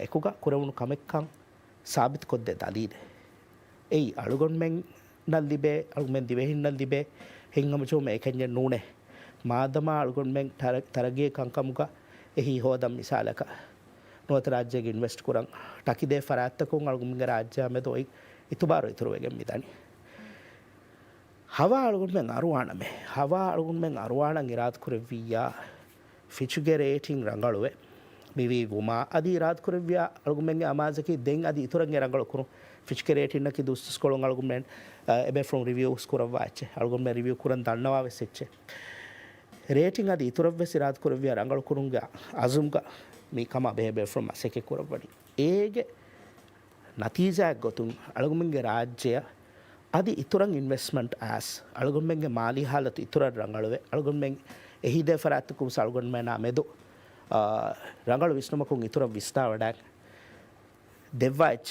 ekuga kurewunu kamekkan sabit kodde dalile ei alugon men nallibe alugon divehin nallibe hingam jo me kenye nune madama alugon men tarage kankamuga ehi hodam misalaka nuwත රාජ්‍යයක invest කරන් ටකිදේ ෆරාත්තකුන් අලුගුම්ගේ රාජ්‍ය මෙදෝ ඉතුබාර ඉතුරු වෙගෙන් මිදනි හවා අලුගුන් මෙන් අරුවානමේ හවා අලුගුන් මෙන් අරුවානන් ඉරාත් කුරෙවියා ෆිචුගේ rating රංගලුවේ මිවි වුමා අදී ඉරාත් කුරෙවියා අලුගුන් මෙන්ගේ අමාජකි දෙන් අදී ඉතුරුන්ගේ රංගල කුරු ෆිචුගේ රේටින් නකි දුස්ස් කොලොන් අලුගුන් මෙන් එබේ ෆ්‍රොම් රිවිව්ස් කුරවාච්ච අලුගුන් මෙන් රිවිව් කුරන් දන්නවා වෙසෙච්ච රේටින් අදී ඉතුරු වෙස් ඉරාත් කුරෙවියා රංගල කුරුන්ගේ අසුම්ගා මේ කම බෙහෙබේ ෆ්‍රොම් අසෙකේ කුරවඩි ඒගේ නතිජයක් ගොතුන් අලුගුම්ගේ රාජ්‍ය අදි ඉතුරන් ඉන්වෙස්ට්මන්ට් ඇස් අලුගුම්ගේ මාලි හාලත ඉතුර රංගලුවේ අලුගුම්ෙන් එහිදේ ෆරාත්තකුම් සල්ගොන් මෙනා මෙදු රංගල විශ්නමකුන් ඉතුර විස්තා වඩක් දෙව්වා එච්ච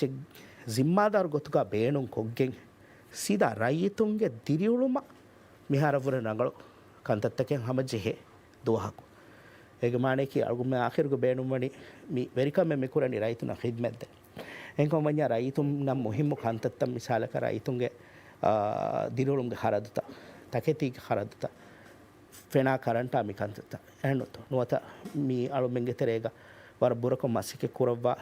ජිම්මාදාර ගොතුකා බේනුම් කොග්ගෙන් සීදා රයිතුන්ගේ දිරියුළුම මිහාරවර රංගල කන්තත්තකෙන් හම ජෙහෙ දුවහකු ඒගමානේකි අලුගුම් ආඛිරුක බේනුම් වනි මි වෙරිකම් මෙ කුරණි රයිතුන ඛිද්මත්ද එන්කොම් වඤ්ඤා රයිතුම් නම් මුහිම්ම කන්තත්තම් මිසාලක රයිතුන්ගේ දිරියුළුම්ගේ හරදුතා තකෙතිගේ හරදුතා ෆෙනා කරන්ටා මි කන්තත්තා එන්නොත නුවත මි අලුමෙන්ගේ තෙරේග වර බුරක මසික කුරවා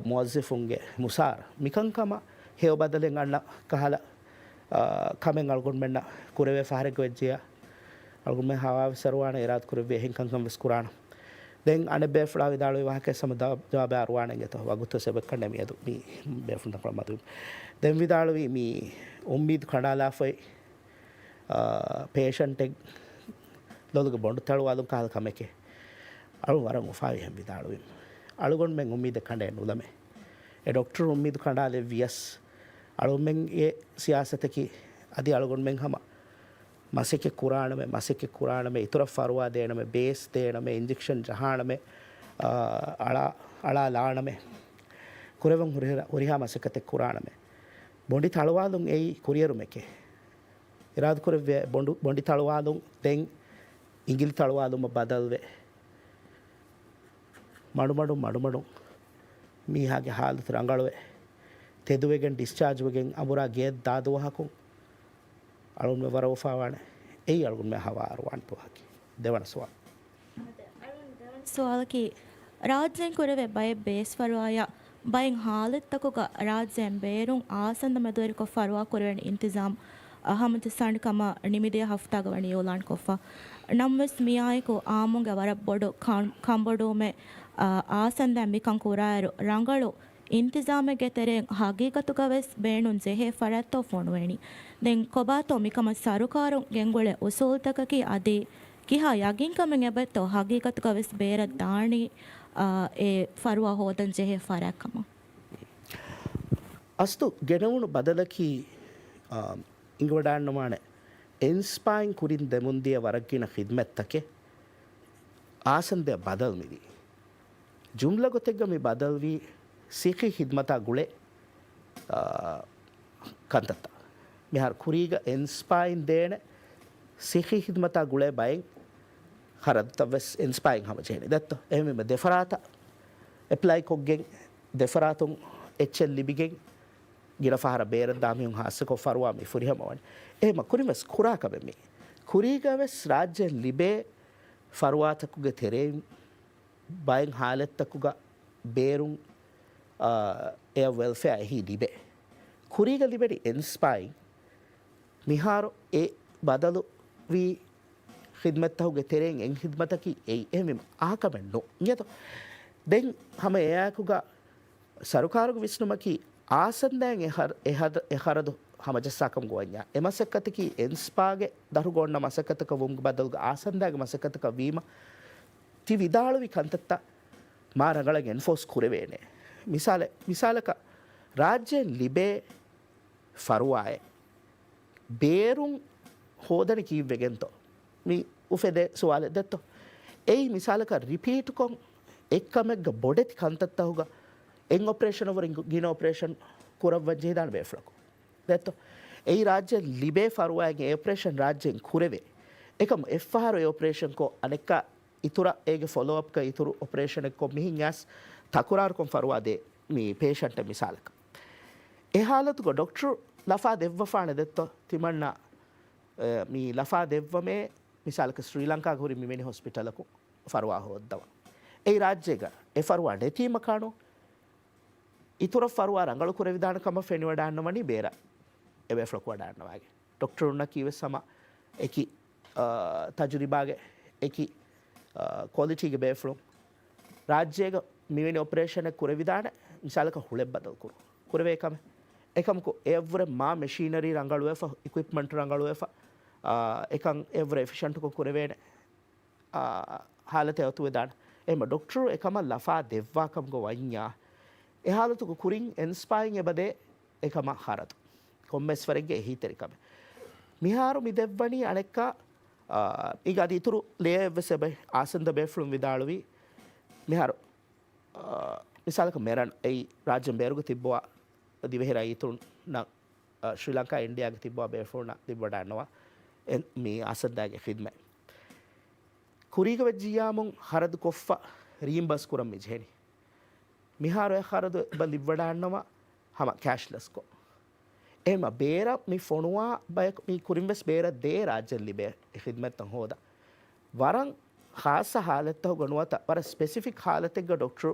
මුවස්සිෆුන්ගේ මුසාර මිකංකම හේව බදලෙන් අන්න කහල කමෙන් අලුගොන් මෙන්න කුරවේ ෆහරක වෙජ්ජියා අලුගොන් මෙ හවා විසරවාන ඉරාත් කුරවේ හින්කංකම් විස්කුරාන දැන් අනේ බේෆ්ලා විදාලෝ වහකේ සමදා ජවාබ අරවාණගේ තෝ වගුත සෙබක නැමියදු මි බේෆුන් තකල මතු දැන් විදාලෝ මි උම්මීද් කඩාලාෆයි patient එක ලොලුක බොන්ඩ තලවාලුම් කාල කමකේ අලු වරන් උෆාවි හැම් විදාලෝ අලුගොන් මෙන් උම්මීද කණ්ඩේ නුදමේ ඒ ડોක්ටර් උම්මීද කණ්ඩාලේ වියස් අලු මෙන් ඒ සියාසතකි අදි අලුගොන් මෙන් හම මසෙක කුරාණමේ ඉතුර ෆරුවා දේනමේ බේස් දේනමේ ඉන්ජෙක්ෂන් ජහාණමේ අලා ලාණමේ කුරවන් හුරිහා මසකතේ කුරාණමේ බොන්ඩි තලවාලුම් ඒ කුරියරුමකේ ඉරාද කුරවේ බොන්ඩි තලවාලුම් දෙන් ඉංගිලි තලවාලුම බදල්වේ මඩු මීහාගේ හාලත රංගලුවේ තෙදුවෙගෙන් ඩිස්චාර්ජ් වෙගෙන් අමුරා ගේ දාදුවහකුන් අලුන් වරවෆාවාන ඒ අලුන් මෙ හවාරවන් තුහකි දෙවන සුවල් සුවල්කි ರಾಜ್ಯಂ ಕುರವೆ ಬಯ ಬೇಸ್ ಫರುವಾಯ ಬಯಂ ಹಾಲತ್ತಕುಗ ರಾಜ್ಯಂ ಬೇರುಂ ಆಸಂದ ಮೆದುರಿಕ ಫರುವಾ ಕುರವೆನ್ ಇಂತಿಜಾಮ್ ಅಹಮದ್ ಸಂಡ್ಕಮ ನಿಮಿದೆ ಹಫ್ತಾಗ ವಣಿ ಯೋಲಾನ್ ಕೊಫ ನಮ್ವೆಸ್ ಮಿಯಾಯಕು ಆಮುಂಗ ವರ ಬೊಡು ಕಂಬೊಡುಮೆ ಆಸಂದ ಮಿಕಂ ಕುರಾಯರು ರಂಗಳು ಇಂತಿಜಾಮೆಗೆ ತೆರೆ ಹಗೀಕತುಗವೆಸ್ ಬೇಣುನ್ ಜೆಹೆ ಫರತ್ತೋ ಫೋಣುವೆಣಿ ದೆನ್ ಕೊಬಾತೋ ಮಿಕಮ ಸರುಕಾರು ಗೆಂಗೊಳೆ ಉಸೂಲ್ತಕಕಿ ಅದಿ ಕಿಹಾ ಯಗಿಂಕಮೆಂ ಎಬೆತ್ತೋ ಹಗೀಕತುಗವೆಸ್ ಬೇರ ದಾಣಿ ඒ ෆරුවා හෝදන් ජෙහෙ ෆරක්කම අස්තු ගෙනවුණු බදලකි ඉංගවඩාන්නමාන එන්ස්පායින් කුරින් දෙමුන්දිය වරක්ගින ඛිද්මැත්තකේ ආසන්දය බදල්මිදි ජුම්ල ගොතෙක්ග මේ බදල්වී සිකි හිද්මතා ගුලේ කන්තත්තා මෙහර කුරීග එන්ස්පායින් දේන සිකි හිද්මතා ගුලේ බයින් හරදවස් ඉන්ස්පයින් හම චේනි දත්ත එහෙම දෙෆරාත ඇප්ලයි කොග්ගෙන් දෙෆරාතුන් එච්චල් ලිබිගෙන් ගිරෆහර බේර දාමියුන් හාසකෝ ෆරුවා මි ෆුරිහමවනි එහෙම කුරිමස් කුරාකබෙමි කුරීගවස් රාජ්‍ය ලිබේ ෆරුවාතකුගේ තෙරේ බයින් හාලත්තකුග බේරුන් එය වෙල්ෆෙයා එහි ලිබේ කුරීග ලිබෙඩි ඉන්ස්පයින් මිහාරෝ ඒ බදලු වී ಖಿದ್ಮತ್ತಹುಗೆ ತೆರೆಂ ಎಂಗ್ ಖಿದ್ಮತಕಿ ಏಯ್ ಎಹೆಮೆ ಆಕಮೆನ್ನೋ ನಿಯತ ದೆನ್ ಹಮ ಏಯಾಕುಗ ಸರುಕಾರುಗ ವಿಷ್ಣುಮಕಿ ಆಸಂದೆಂ ಎಹರದು ಹಮ ಜಸ್ಸಾಕಂ ಗೋವನ್ಯಾ ಎಮಸಕ್ಕತಕಿ ಎನ್ಸ್ಪಾಗೆ ದರುಗೋಣ್ಣ ಮಸಕತಕ ವುಂಗ ಬದಲ್ಗ ಆಸಂದಾಗ ಮಸಕತಕ ವೀಮ ತಿ ವಿದಾಳುವಿ ಕಂತತ್ತ ಮಾರಗಳಿಗೆ ಎನ್ಫೋರ್ಸ್ ಕುರೆವೇನೆ ಮಿಸಾಲಕ ರಾಜ್ಯ ಲಿಬೆ ಫರುವಾಯೆ ಬೇರುಂ ಹೋದನಿ ಕೀವೆಗೆಂತೋ मी उफेदे सुवाले देतो ए मिसाल का रिपीट को एक कमेग बोडेत खानतत्ता होगा एंग ऑपरेशन ओवर गिन ऑपरेशन कुरव वजह दान बेफ्लको देतो ए राज्य लिबे फरुवागे ऑपरेशन राज्य खुरेवे एकम एफआर ऑपरेशन को अनेका इतुरा एगे फॉलो अप का इतुरु ऑपरेशन को मिहिंगास තකුරාර්කොම් ෆරුවාදේ මේ පේෂන්ට මිසාලක ඒ හාලතුක ඩොක්ටර් ලෆා දෙව්වෆාන දෙත්තෝ තිමන්න මේ ලෆා දෙව්වමේ මිසාලක ශ්‍රී ලංකා ගුරි මිමෙනි හොස්පිටලකු ෆරුවා හොද්දව ඒ රාජ්‍යයක ඒ ෆරුවා නෙතීම කාණෝ ඉතුර ෆරුවා රංගලු කුර විධානකම ෆෙනි වඩාන්න වනි බේර එබේ ෆ්ලොක් වඩාන්න වගේ ඩොක්ටර් උන්න කීවේ සම එකි තජුරිබාගේ එකි ක්වොලිටිගේ බේෆ්ලොක් රාජ්‍යයක මිවෙනි ඔපරේෂන් එක කුර විධාන මිසාලක හුලෙබ් බදල් කුරු කුරවේ එකම එකමකෝ එවර මා මෙෂීනරි රංගලු එෆ ඉක්විප්මන්ට් රංගලු එෆ එකන් එවර එෆිෂන්ට් කො කුරවේන ಹಾಲತೆ ಅವತ್ತು ದಾಣ ಎಮ್ಮ ಡಾಕ್ಟರ್ එකම ලෆා දෙව්වාකම් ගෝ වඤ්ඤා ඒ ಹಾಲತು ಕುರಿಂ ಇನ್ಸ್ಪೈರಿಂಗ್ ಎಬದೆ එකම ಹರದು ಕೊಮ್ಮೆಸ್ವರೆಗೆ ಹೀತರಿಕಮ මිහාරු මිදෙව්වනි අනෙක්ක ಈಗ ಅದು ಇತರು ಲೇವೆಸೆಬೆ ಆಸಂದ ಬೇಫ್ಲುಂ ವಿದಾಳುವಿ මිහාරු මිසාලක මෙරන් ඒ රාජ්‍යම් බේරුග තිබ්බවා දිවෙහෙරයි ඉතුරු නම් ශ්‍රී ලංකා ඉන්දියාගේ තිබ්බවා බේෆ්ලුන තිබ්බඩනවා මේ ආසන්දාගේ ඛිද්මයි ಕುರಿಗ ವೆಜ್ಜಿಯಾಮುಂ ಹರದು ಕೊಫ್ಫ ರೀಂಬಸ್ ಕುರಂ ಮಿಜೇನಿ ಮಿಹಾರು ಹರದು ಬಂದು ಇವ್ವಡಾನ್ನವ ಹಮ ಕ್ಯಾಶ್ಲೆಸ್ ಕೊ ಏಮ ಬೇರ ಮಿ ಫೋಣುವಾ ಬಯಕ್ ಮಿ ಕುರಿಂವೆಸ್ ಬೇರ ದೇ ರಾಜ್ಯಲ್ಲಿ ಬೇ ಖಿದ್ಮತ್ ಹೋದ ವರಂ ಖಾಸ ಹಾಲತ್ತ ಗಣುವತ ವರ ಸ್ಪೆಸಿಫಿಕ್ ಹಾಲತ್ತೆಗ ಡಾಕ್ಟರ್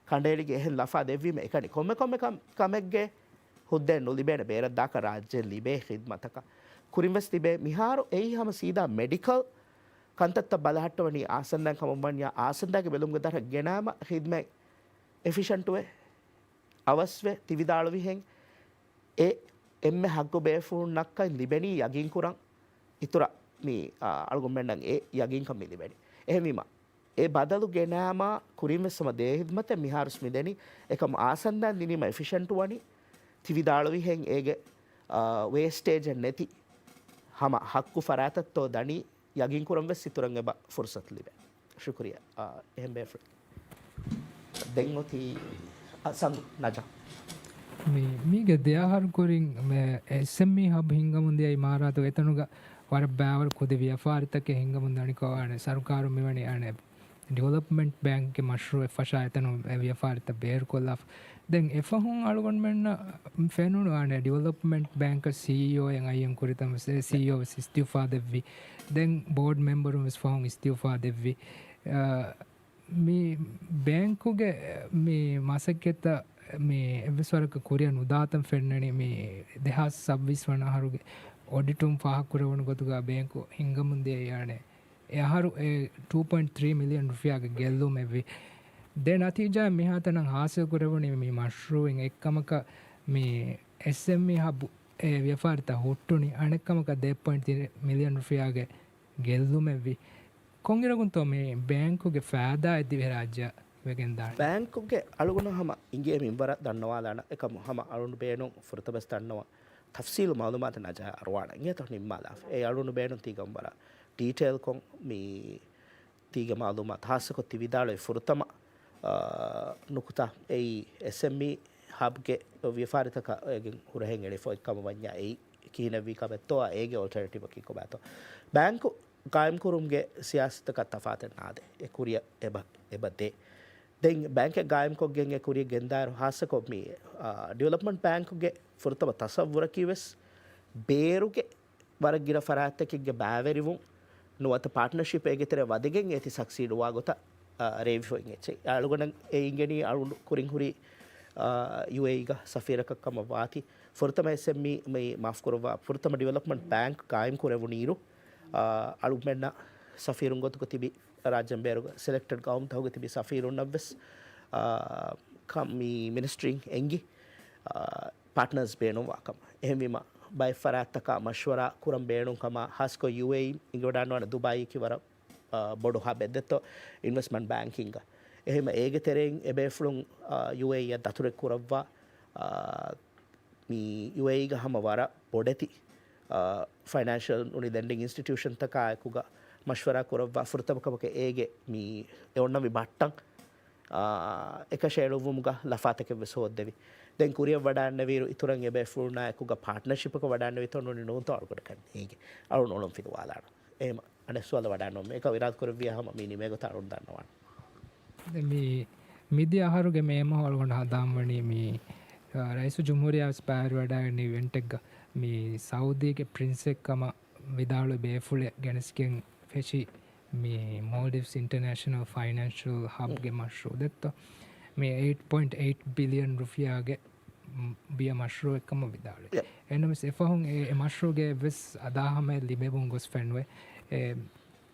ಕಂಡೇಳಿಗೆ ಎಹೆನ್ ಲಫಾ ದೆವ್ವಿಮೆ ಎಕನಿ ಕೊಮ್ಮೆ ಕೊಮ್ಮೆ ಕಮೆಗ್ಗೆ ಹುದ್ದೆ ನುಲಿಬೇನೆ ಬೇರೆ ದಾಕ ರಾಜ್ಯಲ್ಲಿ ಬೇ ಖಿದ್ಮತಕ ಕುರಿಂವೆಸ್ ತಿಬೆ ಮಿಹಾರು ಏಯ್ ಹಮ ಸೀದಾ ಮೆಡಿಕಲ್ ಕಂತತ್ತ ಬಲಹಟ್ಟವನಿ ಆಸಂದಾಗ ಕಮಂಬಣ್ಯ ಆಸಂದಾಗೆ ಬೆಲುಂಗ ದರ ಗೆಣಾಮ ಹಿದ್ಮೆ ಎಫಿಷಂಟುವೆ ಅವಸ್ವೆ ತಿವಿದಾಳುವಿ ಹೆಂಗ್ ಎ ಎಮ್ಮೆ ಹಗ್ಗು ಬೇಫೂನ್ ನಕ್ಕ ಲಿಬೆನಿ ಯಗಿನ್ ಕುರಂ ಇತುರ ನೀ ಅಳ್ಗೊಂಬೆಂಡಂಗೆ ಎ ಯಗಿನ್ ಕಮ್ಮಿ ಲಿಬೆನಿ ಎಹಮಿಮ ಎ ಬದಲು ಗೆಣಾಮ ಕುರಿಮೆ ಸಮ ದೇಹಿದ್ಮತೆ ಮಿಹಾರುಸ್ ಮಿದೆನಿ ಏಕಮ ಆಸಂದಾಗ ನಿನಿಮ ಎಫಿಷಂಟುವನಿ ತಿವಿದಾಳುವಿ ಹೆಂಗ್ ಏಗೆ ವೇಸ್ಟೇಜ್ ನೆತಿ ಹಮ ಹಕ್ಕು ಫರಾತತ್ತೋ ದಣಿ යගින් කුරම්වෙ සිතුරන්ග ෆුර්සත් ලිබේ ශුක්‍රිය එහෙම බේෆ්‍රි දෙන්නොති සංගු නජා මීගේ දෙයාහර කුරින් එස්එම්ఈ හබ් හිංගමුන්දියයි මාරාතු එතනුග වර බෑවර කුද ව්‍යාපාරිතක හිංගමුන්දනිකවාන සරුකාරු මෙවැනි අන ඩෙවලොප්මන්ට් බැංක්ගේ මශ්රූ එෆෂා එතනු ව්‍යාපාරිත බේර් කොල්ලා දැන් එෆහුන් අලුගොන්මෙන්න ෆෙනුණු අන ඩෙවලොප්මන්ට් බැංක CEO යන් අයියන් කුරිතම CEO ඉස්තිෆා දෙවි දැන් බෝඩ් මෙම්බරුන් විස්ෆහුන් ඉස්තිෆා දෙවි මේ බැංකුගේ මේ මාසකෙත මේ එවස්වරක කුරියන් උදාතම් ෆෙන්නනේ මේ දෙහස් සබ්විස් වනහරුගේ ඔඩිටුම් පහකුරවණු ගොතුගා බැංකු හිංගමුන්දිය යන්නේ එහරු 2.3 මිලියන් රුපියාගේ ගෙල්ලුම එවි දැන් අතිජා මෙහාතනම් හාසය කරවනේ මේ මශ්රූවෙන් එක්කමක මේ SME හබ් ව්‍යාපාරිත හොට්ටුනි අනෙක්කමක 2.3 මිලියන් රුපියාගේ ගෙල්ලුම එවි කොංගිරගුන්තෝ මේ බැංකුගේ ෆෑදා ඇති රාජ්‍ය වෙගෙන් දාන බැංකුගේ අලුගුණ හම ඉංගේ මින්බර දන්නවා දාන එකම හම අලුණු බේනු ෆුර්තබස් දන්නවා තෆ්සීල් මාලුමාත නජා අරවාණ ඉංගේතෝ නිම්මාලා ඒ අලුණු බේනු තිගම්බර ඩීටේල් කොන් මේ තිග මාලුමාත හාසකො තිවිදාලේ ෆුර්තම නුකුතා ඒ SME හබ්ගේ ව්‍යාපාරිතක එගෙන් හුරහෙන් එලිෆෝ එකම වඤ්ඤා ඒ කීනවි කබතෝ ඒගේ ඔල්ටර්නටිව් කිකෝ බාතෝ බැංකු කායම් කුරුම්ගේ සියාසතක තෆාත නාදේ ඒ කුරිය එබදේ දැන් බැංකේ ගායම් කොගෙන් ඒ කුරිය ගෙන්දාර හාසකො මේ ඩෙවලොප්මන්ට් බැංකුගේ ෆුර්තම තසවුර කිවස් බේරුගේ වරගිර ෆරාත්තකගේ බෑවරිවුන් නුවත පාර්ට්නර්ෂිප් එකේතර වදගෙන් ඒති සක්සීඩ් වා ගොත ರೇವಿಫೋಯಿಂಗ್ ಹೆಚ್ಚೆ ಅಳುಗಣ ಇಂಗನಿ ಅಳು ಕುರಿಂಗ್ ಹುರಿ UAE ಸಫೀರಕಕ್ಕಮ ವಾತಿ ಫುರ್ತಮ SME ಮೈ ಮಾಫ್ ಕೊರವ ಫುರ್ತಮ ಡೆವಲಪ್ಮೆಂಟ್ ಬ್ಯಾಂಕ್ ಕಾಯಂ ಕೊರೆವು ನೀರು ಅಳುಮೆನ್ನ ಸಫೀರುಂಗ್ ಗೊತ್ತು ತಿಬಿ ರಾಜ್ಯಂ ಬೇರುಗ ಸೆಲೆಕ್ಟೆಡ್ ಗೌಮ್ ತೋಗ ತಿಬಿ ಸಫೀರು ನವ್ವೆಸ್ ಕಮ್ಮಿ ಮಿನಿಸ್ಟ್ರಿಂಗ್ ಎಂಗಿ ಪಾರ್ಟ್ನರ್ಸ್ ಬೇಣು ವಾಕಮ ಎಹಮಿಮ ಬೈ ಫರಾತ್ತಕ ಮಶ್ವರ ಕುರಂ ಬೇಣು ಕಮ ಹಾಸ್ಕೋ UAE ಇಂಗೋಡಾನ್ವನ ದುಬಾಯಿ ಕಿವರ බොඩු හබෙද්දෙත්ත ඉන්වස්මන්ට් බැංකින්ග එහෙම ඒගෙ තෙරෙන් එබේෆලුන් UAE දතුරෙක් කුරව්වා මේ UAE ಗ ಹಮ ವರ ಬೊಡೆತಿ ಫೈನಾನ್ಷಿಯಲ್ ಉನಿ ಲೆಂಡಿಂಗ್ ಇನ್ಸ್ಟಿಟ್ಯೂಷನ್ ತಕ ಆಯಕುಗ ಮಶ್ವರಾ ಕುರವ್ವಾ ಫುರ್ತಮಕಮಕ ಏಗೆ ಮೀ ಎವಣ್ಣ ವಿ ಬಟ್ಟಂ එක ෂේලුවුමුග ලෆාතක වෙසෝද්දෙවි දැන් කුරිය වඩාන්න වීරු ඉතුරන් එබේෆලුන් ආයකුග පාර්ට්නර්ෂිප් එක වඩාන්න විතොනුනි නෝන්ත අල්කොට කන්නේ ඒගේ අරුණ ඔලම් පිටවාලාන එහෙම අනෙස්වල වඩානොම එක විරාත් කරවිය හම මිනි මේක තරුණ දන්නවා මේ මිදි අහරුගේ මේම හොල්ගොඩ හදාම්වනී මේ රයිසු ජුමුරියාව ස්පෑර් වඩාගනී වෙන්ටෙක්ග මේ සෞදීගේ ප්‍රින්සෙක්කම විදාලු බේෆුල ගැනස්කෙන් ෆෙෂි මේ මෝඩිස් ඉන්ටර්නේශනල් ෆයිනන්ශල් හබ්ගේ මශ්රූ දෙත්ත මේ 8.8 බිලියන් රුෆියාගේ බිය මශ්රුව එක්කම විදාලේ එනම එෆහුන් ඒ මශ්රූගේ වෙස් අදාහම ලිබෙබුන් ගොස් ෆැන්වේ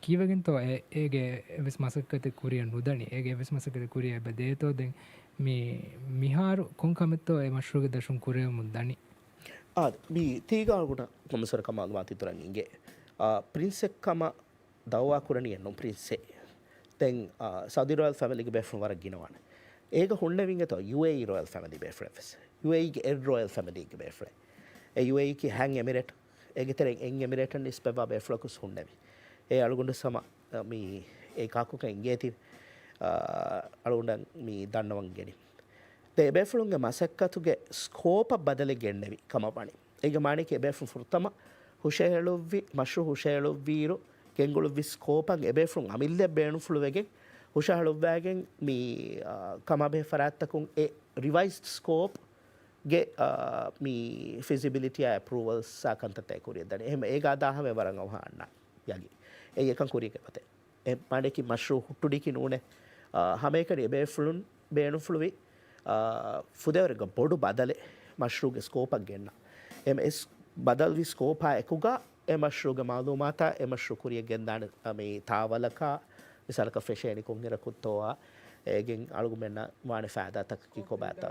කීවගෙන්තෝ ඒගේ එවෙස් මසක්කත කුරිය නුදනි ඒගේ වෙස් මසකත කුරිය එබ දේතෝ දෙන් මේ මිහාරු කොන්කමෙත්තෝ ඒ මශ්රූගේ දශුන් කුරය මුදනි මේ තීගාල්ගුණ කොමසර කමාග මාතිතුරන්ගේ පින්සෙක්කම දවවා කුරණිය නො පින්සේ තැන් සදිරල් ෆැමලිගේ බැෆ්ම වරක් ගෙනවාන ඒක හොන්නවිගත UAE රොයල් ෆැමලි බේෆ්‍රස් UAE එඩ් රොයල් ෆැමලිගේ බේෆ්‍රේ ඒ UAE හැන් එමිරේට් ඒගෙතරෙන් එන් එමිරේටන් ඉස්පෙවා බේෆ්ලකුස් හොන්නවි ඒ අලුගුඩ සම මේ ඒ කාකුක ඉංගේති අලුගුඩන් මේ දන්නවන් ගෙනි ඒ බේෆ්ලුන්ගේ මසක්කතුගේ ස්කෝප බදලෙ ගෙන්නවි කමපණි ඒක මානෙක බේෆ්ලු ෆුර්තම ಹುಷೇಳುವ್ವಿ ಮಶ್ರು ಹುಷೇಳುವ್ವೀರು ಕೆಂಗುಳುವ್ವಿ ಸ್ಕೋಪಂಗೆ ಎಬೇಫ್ರುಂಗ್ ಅಮಿಲ್ಲೆ ಬೇಣು ಫುಳುವೆಗೆ ಹುಷಾಳುವ್ವಾಗೆಂಗ್ ಮೀ ಕಮಬೆ ಫರಾತ್ತಕುಂ ಎ ರಿವೈಸ್ಡ್ ಸ್ಕೋಪ್ ಗೆ ಮೀ ಫಿಸಿಬಿಲಿಟಿ ಅಪ್ರೂವಲ್ಸ್ ಸಾಕಂತತೆ ಕುರಿಯದ್ದಾನೆ එහෙම ඒක අදාහම වරන් අවහන්න යගි ඒ එකන් කුරියක පතේ ඒ පාඩේකි මශ්රු හුට්ටුඩිකි නූනේ හැම එකනේ එබේෆ්ලුන් බේණු ෆුළුවි ಫುದೇವರೆಗ ಬೊಡು ಬದಲೆ ಮಶ್ರೂಗೆ ಸ್ಕೋಪಕ್ಕೆ ಗೆನ್ನ ಎಮ್ ಎಸ್ ಬದಲ್ವಿ ಸ್ಕೋಪ ಎಕುಗ ಎ ಮಶ್ರೂಗೆ ಮಾಲೂಮಾತ ಎ ಮಶ್ರೂ ಕುರಿಯ ಗೆಂದಾಣ ಮೇ ತಾವಲಕ ಮಿಸಾಲಕ ಫ್ರೆಶೇನಿ ಕುಂಗಿರ ಕುತ್ತೋವ ಏಗೆಂ ಅಳುಗು ಮೆನ್ನ ವಾಣೆ ಫಾದಾ ತಕ್ಕಿ ಕೊಬಾತ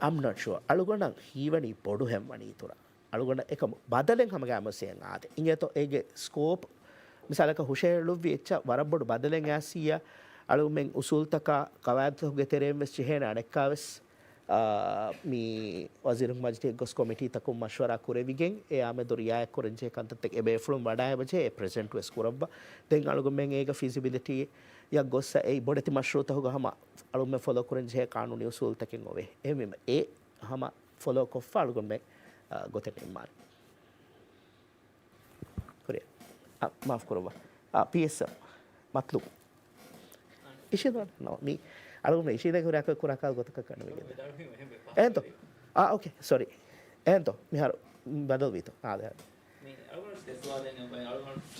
I'm not sure ಅಳುಗೊಂಡ ಹೀವನಿ ಬೊಡು ಹೆಮ್ಮನಿ ತುರ ಅಳುಗೊಂಡ ಏಕ ಬದಲೆಂ ಹಮಗೆ ಅಮಸೆಯಂ ಆದೆ ಇಂಗೆತೋ ಏಗೆ ಸ್ಕೋಪ್ ಮಿಸಾಲಕ ಹುಷೇಳುವಿ ಎಚ್ಚ ವರಬ್ಬೊಡು ಬದಲೆಂ ಆಸಿಯ අලුමෙන් උසුල්තක කවෑත්තුගේ තෙරෙම් වෙස් චිහේන අනෙක්කාවෙස් මී වසිරුම් මජ්ටේ ගොස් කොමිටී තකුම් මශ්වරා කුරෙවිගෙන් ඒ ආමෙදු රියායක් කොරෙන්ජේ කන්තත් ඒ බේෆ්ලුම් වඩාය බජේ ඒ ප්‍රෙසෙන්ට් වෙස් කුරබ්බ දෙන් අලුගුමෙන් ඒක ෆිසිබිලිටි යක් ගොස්ස ඒ බොඩති මශ්රූත හුගහම අලුමෙ ෆොලෝ කොරෙන්ජේ කානුනි උසුල්තකින් ඔවේ එමෙම ඒ හම ෆොලෝ කොෆ අලුගුමෙන් ගොතෙන් ඉම්මාන කොරිය මාෆ් කරවා PS මත්ලු ඉෂිදවන්න නෝ මේ අලුම ඉෂිදක රැක කුරකල් ගොතක කරන වෙගද එන්තෝ ඕකේ සෝරි එන්තෝ මිහර බදල් වීතෝ ආද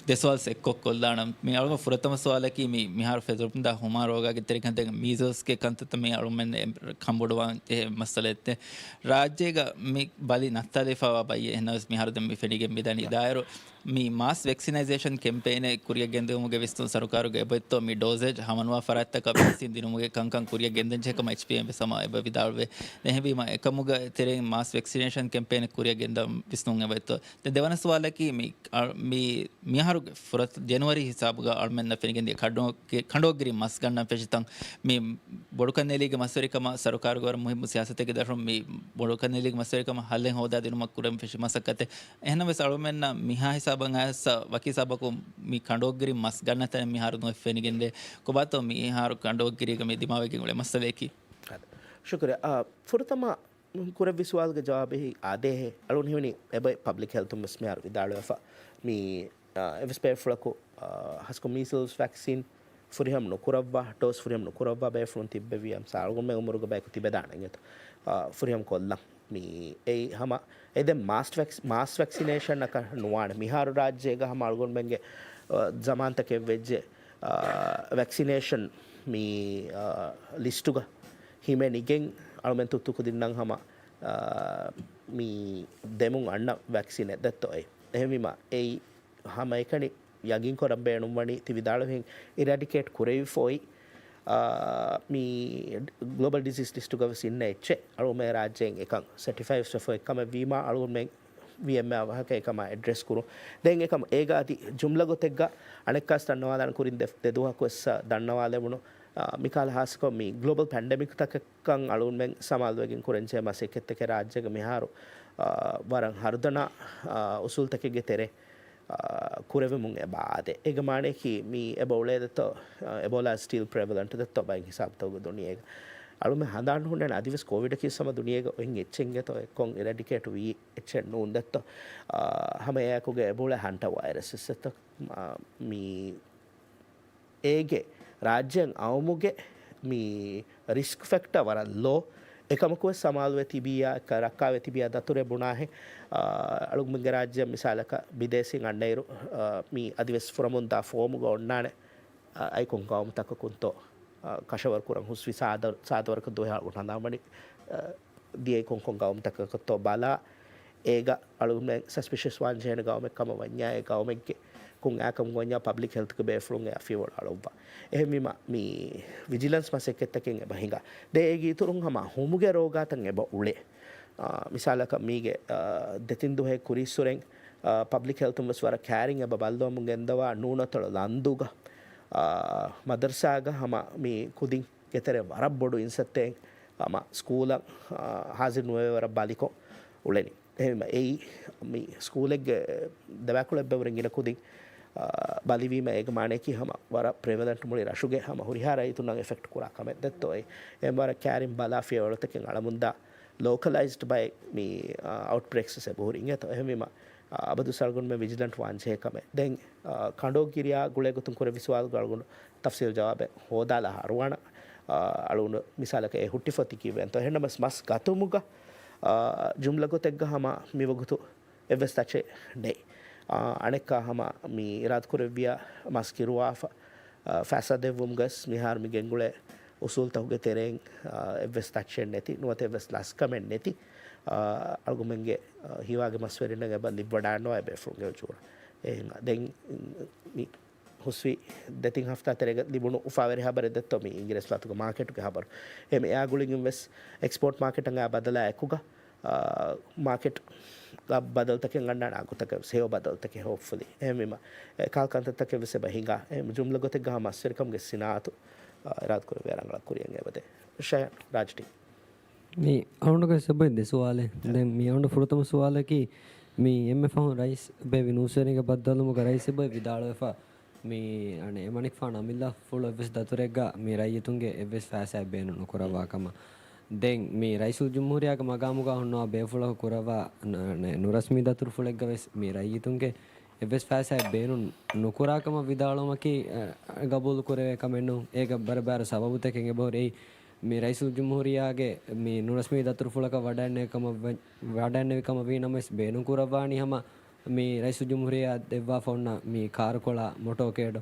දෙස්වල්ස් එක්කොක් කොල්ලානම් මේ අලුම ෆුරතම සවාලකි මේ මිහර ෆෙදරුම් දා හුමා රෝගාගේ තරිකන්ත මීසල්ස් ගේ කන්තත මේ අලුමෙන් කම්බොඩවන් ඒ මස්සලෙත් රාජ්‍යයක මේ බලි නත්තලේෆාවා බයි එනස් මිහර දෙම් ෆෙඩිගෙ මෙදනි දායරෝ මේ මාස් වැක්සිනයිසේෂන් කැම්පේන කුරිය ගෙන්දෙමුගේ විස්තුන් සරුකාරුගේ එබෙත්තෝ මේ ඩෝසේජ් හමනුවා ෆරත්තක පිසින් දිනුමුගේ කංකං කුරිය ගෙන්දෙන් චේකම HPM සම එබ විදාල්වේ නැහැබීම එකමුග තෙරෙන් මාස් වැක්සිනේෂන් කැම්පේන කුරිය ගෙන්දම් විස්තුන් එබෙත්තෝ දෙවන සවාලකි මේ මිහරුගේ ෆුරත් ජනවරි හිසාබුග අල්මෙන්න ෆෙනිගෙන්දී කණ්ඩෝගිරි මස් ගන්න ෆෙෂිතන් මේ බොඩුකන්නේලිගේ මස්වරිකම සරුකාරුගවර මුහිම් සියාසතේ දරුම් මේ බොඩුකන්නේලිගේ මස්වරිකම හල්ලෙන් හොදා දිනුමක් කුරම් ෆෙෂි මසකතේ එහෙනම් වෙස අල්මෙන්න මිහා sabang asa waki sabaku mi kandogiri mas ganna tan mi haru no fenigende ko bato mi haru kandogiri ga mi dimawege gole masaleki shukriya furtama kure visual ga jawab hi ade he alun hewni ebe public health mus me haru vidalafa mi evspe flako hasko measles vaccine furiham no kurawwa dose furiham no kurawwa be front tibbe viam sa algun me umuruga be ko tibe dana ngeto furiham kolla මේ ඒ හම එද මාස් vaccination එක නුවාන මිහාරු රාජ්‍යයක හම අල්ගොන්බෙන්ගේ ජමාන්තකෙ වෙජ්ජ vaccination මේ ලිස්ටුග හිමේ නිගෙන් අල්මෙන් තුත්තුකු දින්නම් හම මේ දෙමුන් අන්න vaccine දැත්තොයි එහෙමිම ඒ හම එකනි යගින් කොරම් බේනුම් වනි තිවිදාලුහෙන් ඉරඩිකේට් කුරෙවි ෆොයි මේ ග්ලෝබල් ඩිසීස් ලිස්ට් එක වසින්න එච්ච අලුමේ රාජ්‍යයෙන් එකක් සර්ටිෆයිඩ් සෆර් එකම වීම අලුමෙන් VM අවහක එකම ඇඩ්‍රස් කරු දැන් එකම ඒගාති ජුම්ලා ගොතෙක්ග අනෙක්කස් දන්නවා දාන කුරින් දෙදුවක් වස් දන්නවා ලැබුණු මිකාල හාස්කෝ මේ ග්ලෝබල් පැන්ඩමික් තකකන් අලුමෙන් සමාල්වකින් කුරෙන්චේ මාසෙකෙත් එක රාජ්‍යක මිහාරු වරන් හර්දන උසුල්තකගේ තෙරේ kurevemun ebade egamane ki mi ebole dato ebola still prevalent dato by hisab to duniya alume handan hunde adivis covid ki sama duniya ohin echen geto ekon eradicate wi echen nun dato hama yakuge ebola hanta virus seto mi ege රාජ්‍යයෙන් අවමුගේ මේ risk factor වර ලෝ එකමකුව සමාලුවේ තිබියා කරක්කාවේ තිබියා දතුරේ බුණාහේ අලුගුම්ගේ රාජ්‍ය මිසාලක විදේශින් අන්නයිරු මේ අදිවස් ෆොරමුන්දා ෆෝමුග ඔන්නානේ අයිකොන් ගාවම් තකකුන්තෝ කෂවර කුරන් හුස්වි සාදවරක දොයා උනන්දාමණි දියේ කොන් ගාවම් තකකතෝ බලා ඒග අලුගුම්ගේ සස්පිෂස් වාන්ජේන ගාවමෙක් කම වඤ්ඤායේ ගාවමෙක්ගේ කුන් ආකම් ගොඤ්ඤා public health ක බේෆ්ලුන් යා ෆීවල් අලොබ්බා එහෙම මේ විජිලන්ස් මසෙක්කෙත්තකින් එබහිඟා දේගී තුරුන් හම හොමුගේ රෝගාතන් එබ උලේ මිසාලක මීගේ දෙතින් දුහේ කුරිස්සුරෙන් පබ්ලික් හෙල්තුම් වස්වර කෑරින් එබ බල්දෝමුන් ගෙන්දවා නූනතොල ලන්දුග මදර්සාග හම මේ කුදින් ගෙතරේ වරක් බොඩු ඉන්සත්තෙන් හම ස්කූල හාසිර් නුවේවර බලිකෝ උලෙනි එහෙම එයි මේ ස්කූලෙක් දවකුල එබ්බවරින් ඉන කුදින් බලිවීම ඒක මානයකි හම වර ප්‍රෙවලන්ට මුලි රශුගේ හම හුරිහාරයි තුනන් එෆෙක්ට් කුරා කමෙද්දත්තොයි එම් වර කෑරින් බලා ෆියවලතකින් අලමුන්දා localized by මේ outbreaks se boring eto ehmima abadu salgun me vigilant wanche kame den kando kiriya gule gutun kore viswal galgun tafsir jawab hodala harwana alun misalaka e hutti foti kiwen to henna mas gatumuga jumla gotegga hama miwagutu evestache day aneka hama mi irad kurevia maskiruafa fasadevum gas mihar mi gengule usul tahuge tereng evestache neti nuwate evest las kamen neti argumenge hiwage maswerina gaba libwadano ebe frunge jura den mi huswi detin hafta terega libunu ufaveri habare detto mi ingres latuga market ke habar em ya gulin invest export market anga badala ekuga market badal take nganda agutaka seo badal take hopefully emima kalkanta take vese bahinga em jumla gote ga maswerkam ge sinatu रात को वेरंगला कुरियंगे बते शय राजटी मी అవును గా సబై దేసువాలే then మీ అవును ఫురతమ సువాలే కి మీ MF అవును rice బే వినూసరిగా బద్దలుము గా రైస్ బే విదాళెఫా మీ అనే మనిక్ ఫాన్ అమిల్లా ఫుల్ ఎవ్స్ దతురెగ్గా మీ రయ్యతుంగే ఎవ్స్ ఫాసా బేను నకురవా కమ దెన్ మీ రైసు జుమ్హూరియాగా మగాముగా ఉన్నో బేఫుల కురవా నురస్మి దతురు ఫులెగ్గా వెస్ మీ రయ్యతుంగే එවස් ෆෑසයි බේනු නොකුරාකම විදාලමකි ගබුල් කරේ කමෙන්නු ඒක බරබර සබබුතකෙන් එබෝරේ මේ රයිසුල් ජුම්හූරියාගේ මේ නුරස්මී දතුරු ෆුලක වඩන්නේකම වීනමස් බේනු කුරවානි හම මේ රයිසුල් ජුම්හූරියා දෙවා ෆොන්න මේ කාරකොලා මොටෝකේඩ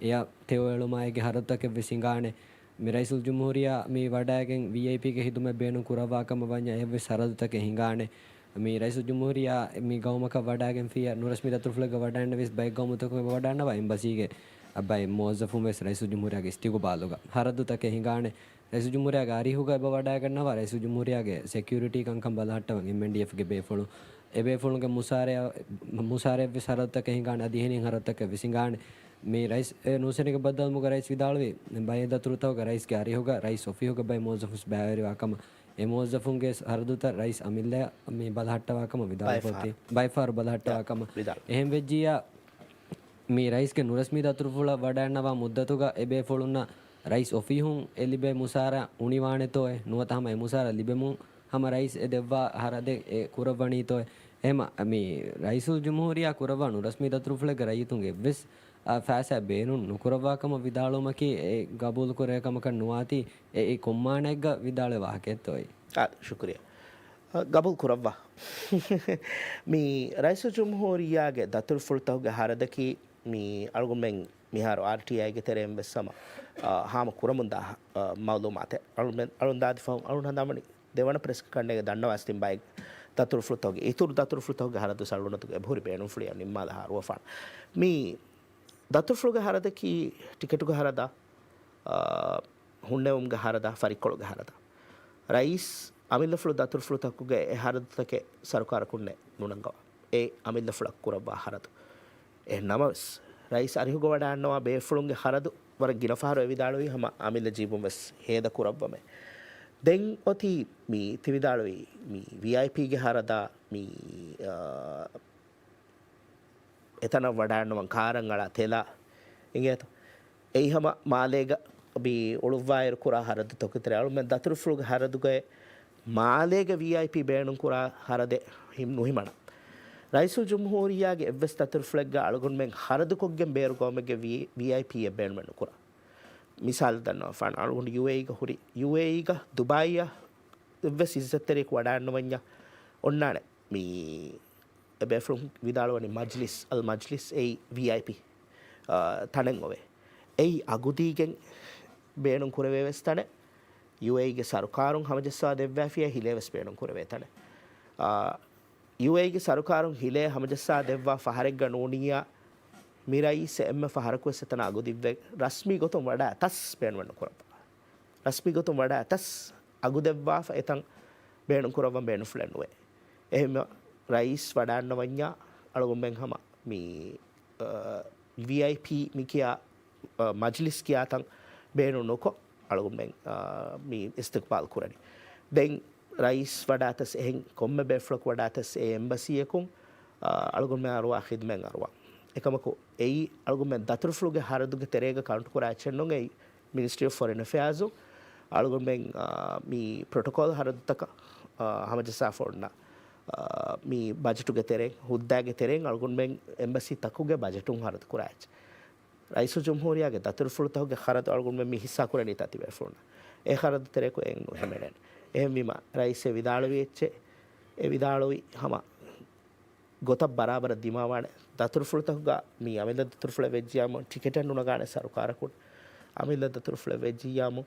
එයා තෙවලුමායගේ හරත්තක විසිඟානේ මේ රයිසුල් ජුම්හූරියා මේ වඩාගෙන් VIP ගේ හිදුම බේනු කුරවාකම වඤ්ඤා එවස් සරදුතක හිඟානේ మీ రైసు జుమ్హూరియా మీ గౌమక వడాగెన్ ఫియా నురస్మి దతురుఫ్లగ వడాండ విస్ బై గౌమతక వడాండ వై ఎంబసీగే అబ్బాయి మోజఫు మెస్ రైసు జుమ్హూరియాగే స్టిగు బాలుగా హరదు తకే హింగానే రైసు జుమ్హూరియాగా అరిహుగా బ వడాగన్నవ రైసు జుమ్హూరియాగే సెక్యూరిటీ కంకం బలహట్టవ MNDF ಗೆ ಬೇಫಳು ಎಬೇಫಳುಗೆ ಮುಸಾರೆ ವಿಸ್ ಹರದು ತಕೆ ಹಿಂಗಾನೆ ಅದಿಹೆನಿ ಹರದು ತಕೆ ವಿಸಿಂಗಾನೆ මේ රයිස් නූසනික බද්දල් මුග රයිස් විදාලවේ බය දතුරුතවග රයිස් ගේ අරිහුග රයිස් ඔෆිහුග බයි මෝසෆුස් බෑවරිවාකම එමෝසෆුන්ගේ හරදුත රයිස් අමිල්ල මේ බලහට්ටවාකම විදාලපොති බයිෆාර් බලහට්ටවාකම එහෙම වෙජ්ජියා මේ රයිස් ගේ නුරස්මි දතුරු ෆුල වඩන්නවා මුද්දතුග එබේ ෆොළුන්න රයිස් ඔෆිහුන් එලිබේ මුසාර උනිවානෙතෝ නුවතහම ඒ මුසාර ලිබෙමු හම රයිස් එදෙව්වා හරදේ ඒ කුරවණීතෝ එහෙම මේ රයිසුල් ජුම්හූරියා කුරවා නුරස්මි දතුරු ෆුල ගරයිතුන්ගේ වෙස් ෆෑසෑ බේනු නුකුරවාකම විදාලුමකි ඒ ගබූල් කුරේකමක නුවාති ඒ කොම්මානෙක්ග විදාලේ වාහකෙත්තොයි ಶುಕ್ರಿಯ ಗಬುಲ್ ಕುರವ್ವ ಮೀ ರೈಸು ಜುಮ್ಹೂರಿಯಾಗೆ ದತುಲ್ ಫುಲ್ತವ್ಗೆ ಹಾರದಕಿ ಮೀ ಅಳ್ಗುಮೆಂಗ್ ಮಿಹಾರು RTIಗೆ ತೆರೆಂ ಬೆಸ್ಸಮ ಹಾಮ ಕುರಮುಂದ ಮೌಲೂಮಾತೆ ಅಳುಂದಾದಿ ಫೌ ಅಳುಂದಾಮಣಿ ದೇವಣ ಪ್ರೆಸ್ ಕಂಡೆಗೆ ದಂಡವಾಸ್ತಿಂ ಬಾಯ್ ದತುಲ್ ಫುಲ್ತವ್ಗೆ ಇತುರು ದತುಲ್ ಫುಲ್ತವ್ಗೆ ಹಾರದು ಸಳ್ಳುನತುಗೆ ಭೂರಿ ಬೇಣು ಫುಳಿಯ ನಿಮ್ಮಾದ ಹಾರುವ ಫಾನ್ ಮೀ ದತುಫ್ಲುಗೆ ಹರದಕಿ ಟಿಕೆಟುಗೆ ಹರದ ಹುಣ್ಣೆವುಮ್ಗೆ ಹರದ ಫರಿಕೊಳುಗೆ ಹರದ ರೈಸ್ ಅಮಿಲ್ಲಫ್ಲು ದತುರ್ಫ್ಲು ತಕ್ಕುಗೆ ಹರದಕ್ಕೆ ಸರ್ಕಾರ ಕುಣ್ಣೆ ನುಣಂಗವ ಏ ಅಮಿಲ್ಲಫ್ಲಕ್ ಕುರಬ್ಬ ಹರದು ಏ ನಮಸ್ ರೈಸ್ ಅರಿಹುಗ ವಡ ಅನ್ನವ ಬೇಫ್ಲುಂಗೆ ಹರದು ವರ ಗಿನಫಾರು ಎವಿದಾಳುವಿ ಹಮ ಅಮಿಲ್ಲ ಜೀಬುಮೆಸ್ ಹೇದ ಕುರಬ್ಬಮೆ ದೆಂಗ್ ಒತಿ ಮೀ ತಿವಿದಾಳುವಿ ಮೀ VIPಗೆ ಹರದ ಮೀ එතන වඩාන්නවන් කාරංගල තෙලා ඉගේත එයිහම මාලේග බී ඔළුවායර කුරා හරදු තොකතර අලුම දතුරු ෆ්ලුග හරදුගේ මාලේග VIP බේණුන් කුරා හරදේ හිම් නොහිමන රයිසු ජුම්හූරියාගේ එවස් දතුරු ෆ්ලග් අලුගුන් මෙන් හරදු කොග්ගෙන් බේරු ගොමගේ VIP බේණුන් කුරා මිසාල් දන්නවා ෆාන අලුගුණ UAE එක හුරි UAE එක දුබායි වෙස් ඉස්සතරේක වඩාන්න වඤ්ඤා ඔන්නානේ මේ එබැෆ්ලුම් විදාලවනි මජ්ලිස් අල් මජ්ලිස් ඒ VIP තනෙන් ඔවේ ඒ අගුදීගෙන් බේනුම් කුරවේ වෙස් තන UAE ගේ සරකාරුන් හමජස්සා දෙව්වාෆිය හිලේ වෙස් බේනුම් කුරවේ තන UAE ගේ සරකාරුන් හිලේ හමජස්සා දෙව්වා ෆහරෙක් ගනෝනියා මිරයිස් එම්ම ෆහරක වෙස් තන අගුදිව්වේ රස්මි ගොතුම් වඩා තස් බේනුම් කුරපා රස්මි ගොතුම් වඩා තස් අගුදෙව්වා එතන් බේනුම් කුරවම් බේනුම් ෆ්ලන්ුවේ එහෙම රයිස් වඩාන්න වඤ්ඤා අලගොම්බෙන් හම මේ VIP මිකියා මජ්ලිස් කියා තන් බේනු නොකො අලගොම්බෙන් මේ ඉස්තික්බාල් කුරණි දැන් රයිස් වඩාතස් එහෙන් කොම්ම බෙෆ්ලොක් වඩාතස් ඒ එම්බසි එකුන් අලගොම්බෙන් අරවා ඛිද්මෙන් අරවා එකමකෝ එයි අලගොම්බෙන් දතුරුෆ්ලුගේ හරදුගේ තෙරේග කවුන්ට් කුරාචෙන්නොන් ඒ මිනිස්ට්‍රි ඔෆ් ෆොරේන් අෆෙයාර්ස් අලගොම්බෙන් මේ ප්‍රොටෝකෝල් හරදුතක හමජසා ෆොන්නා මේ බජටුගේ තෙරෙන් හුද්දාගේ තෙරෙන් අලගොන්බෙන් එම්බසි තකුගේ බජටුන් හරද කුරාච් රයිසු ජම්හූරියාගේ දතුරුෆුළු තහුගේ හරද අලගොන්බෙන් මේ හිස්සා කුරණී තති වෙෆුණ ඒ හරද තෙරේක එන් හැමෙඩන් එහෙම විම රයිසේ විදාල වෙච්චේ ඒ විදාලොයි හම ගොත බරාබර දිමාවාන දතුරුෆුළු තහුගා මේ අමිල දතුරුෆුළු වෙජ්ජියාම ටිකට් නුන ගාන සරුකාරකුත් අමිල දතුරුෆුළු වෙජ්ජියාම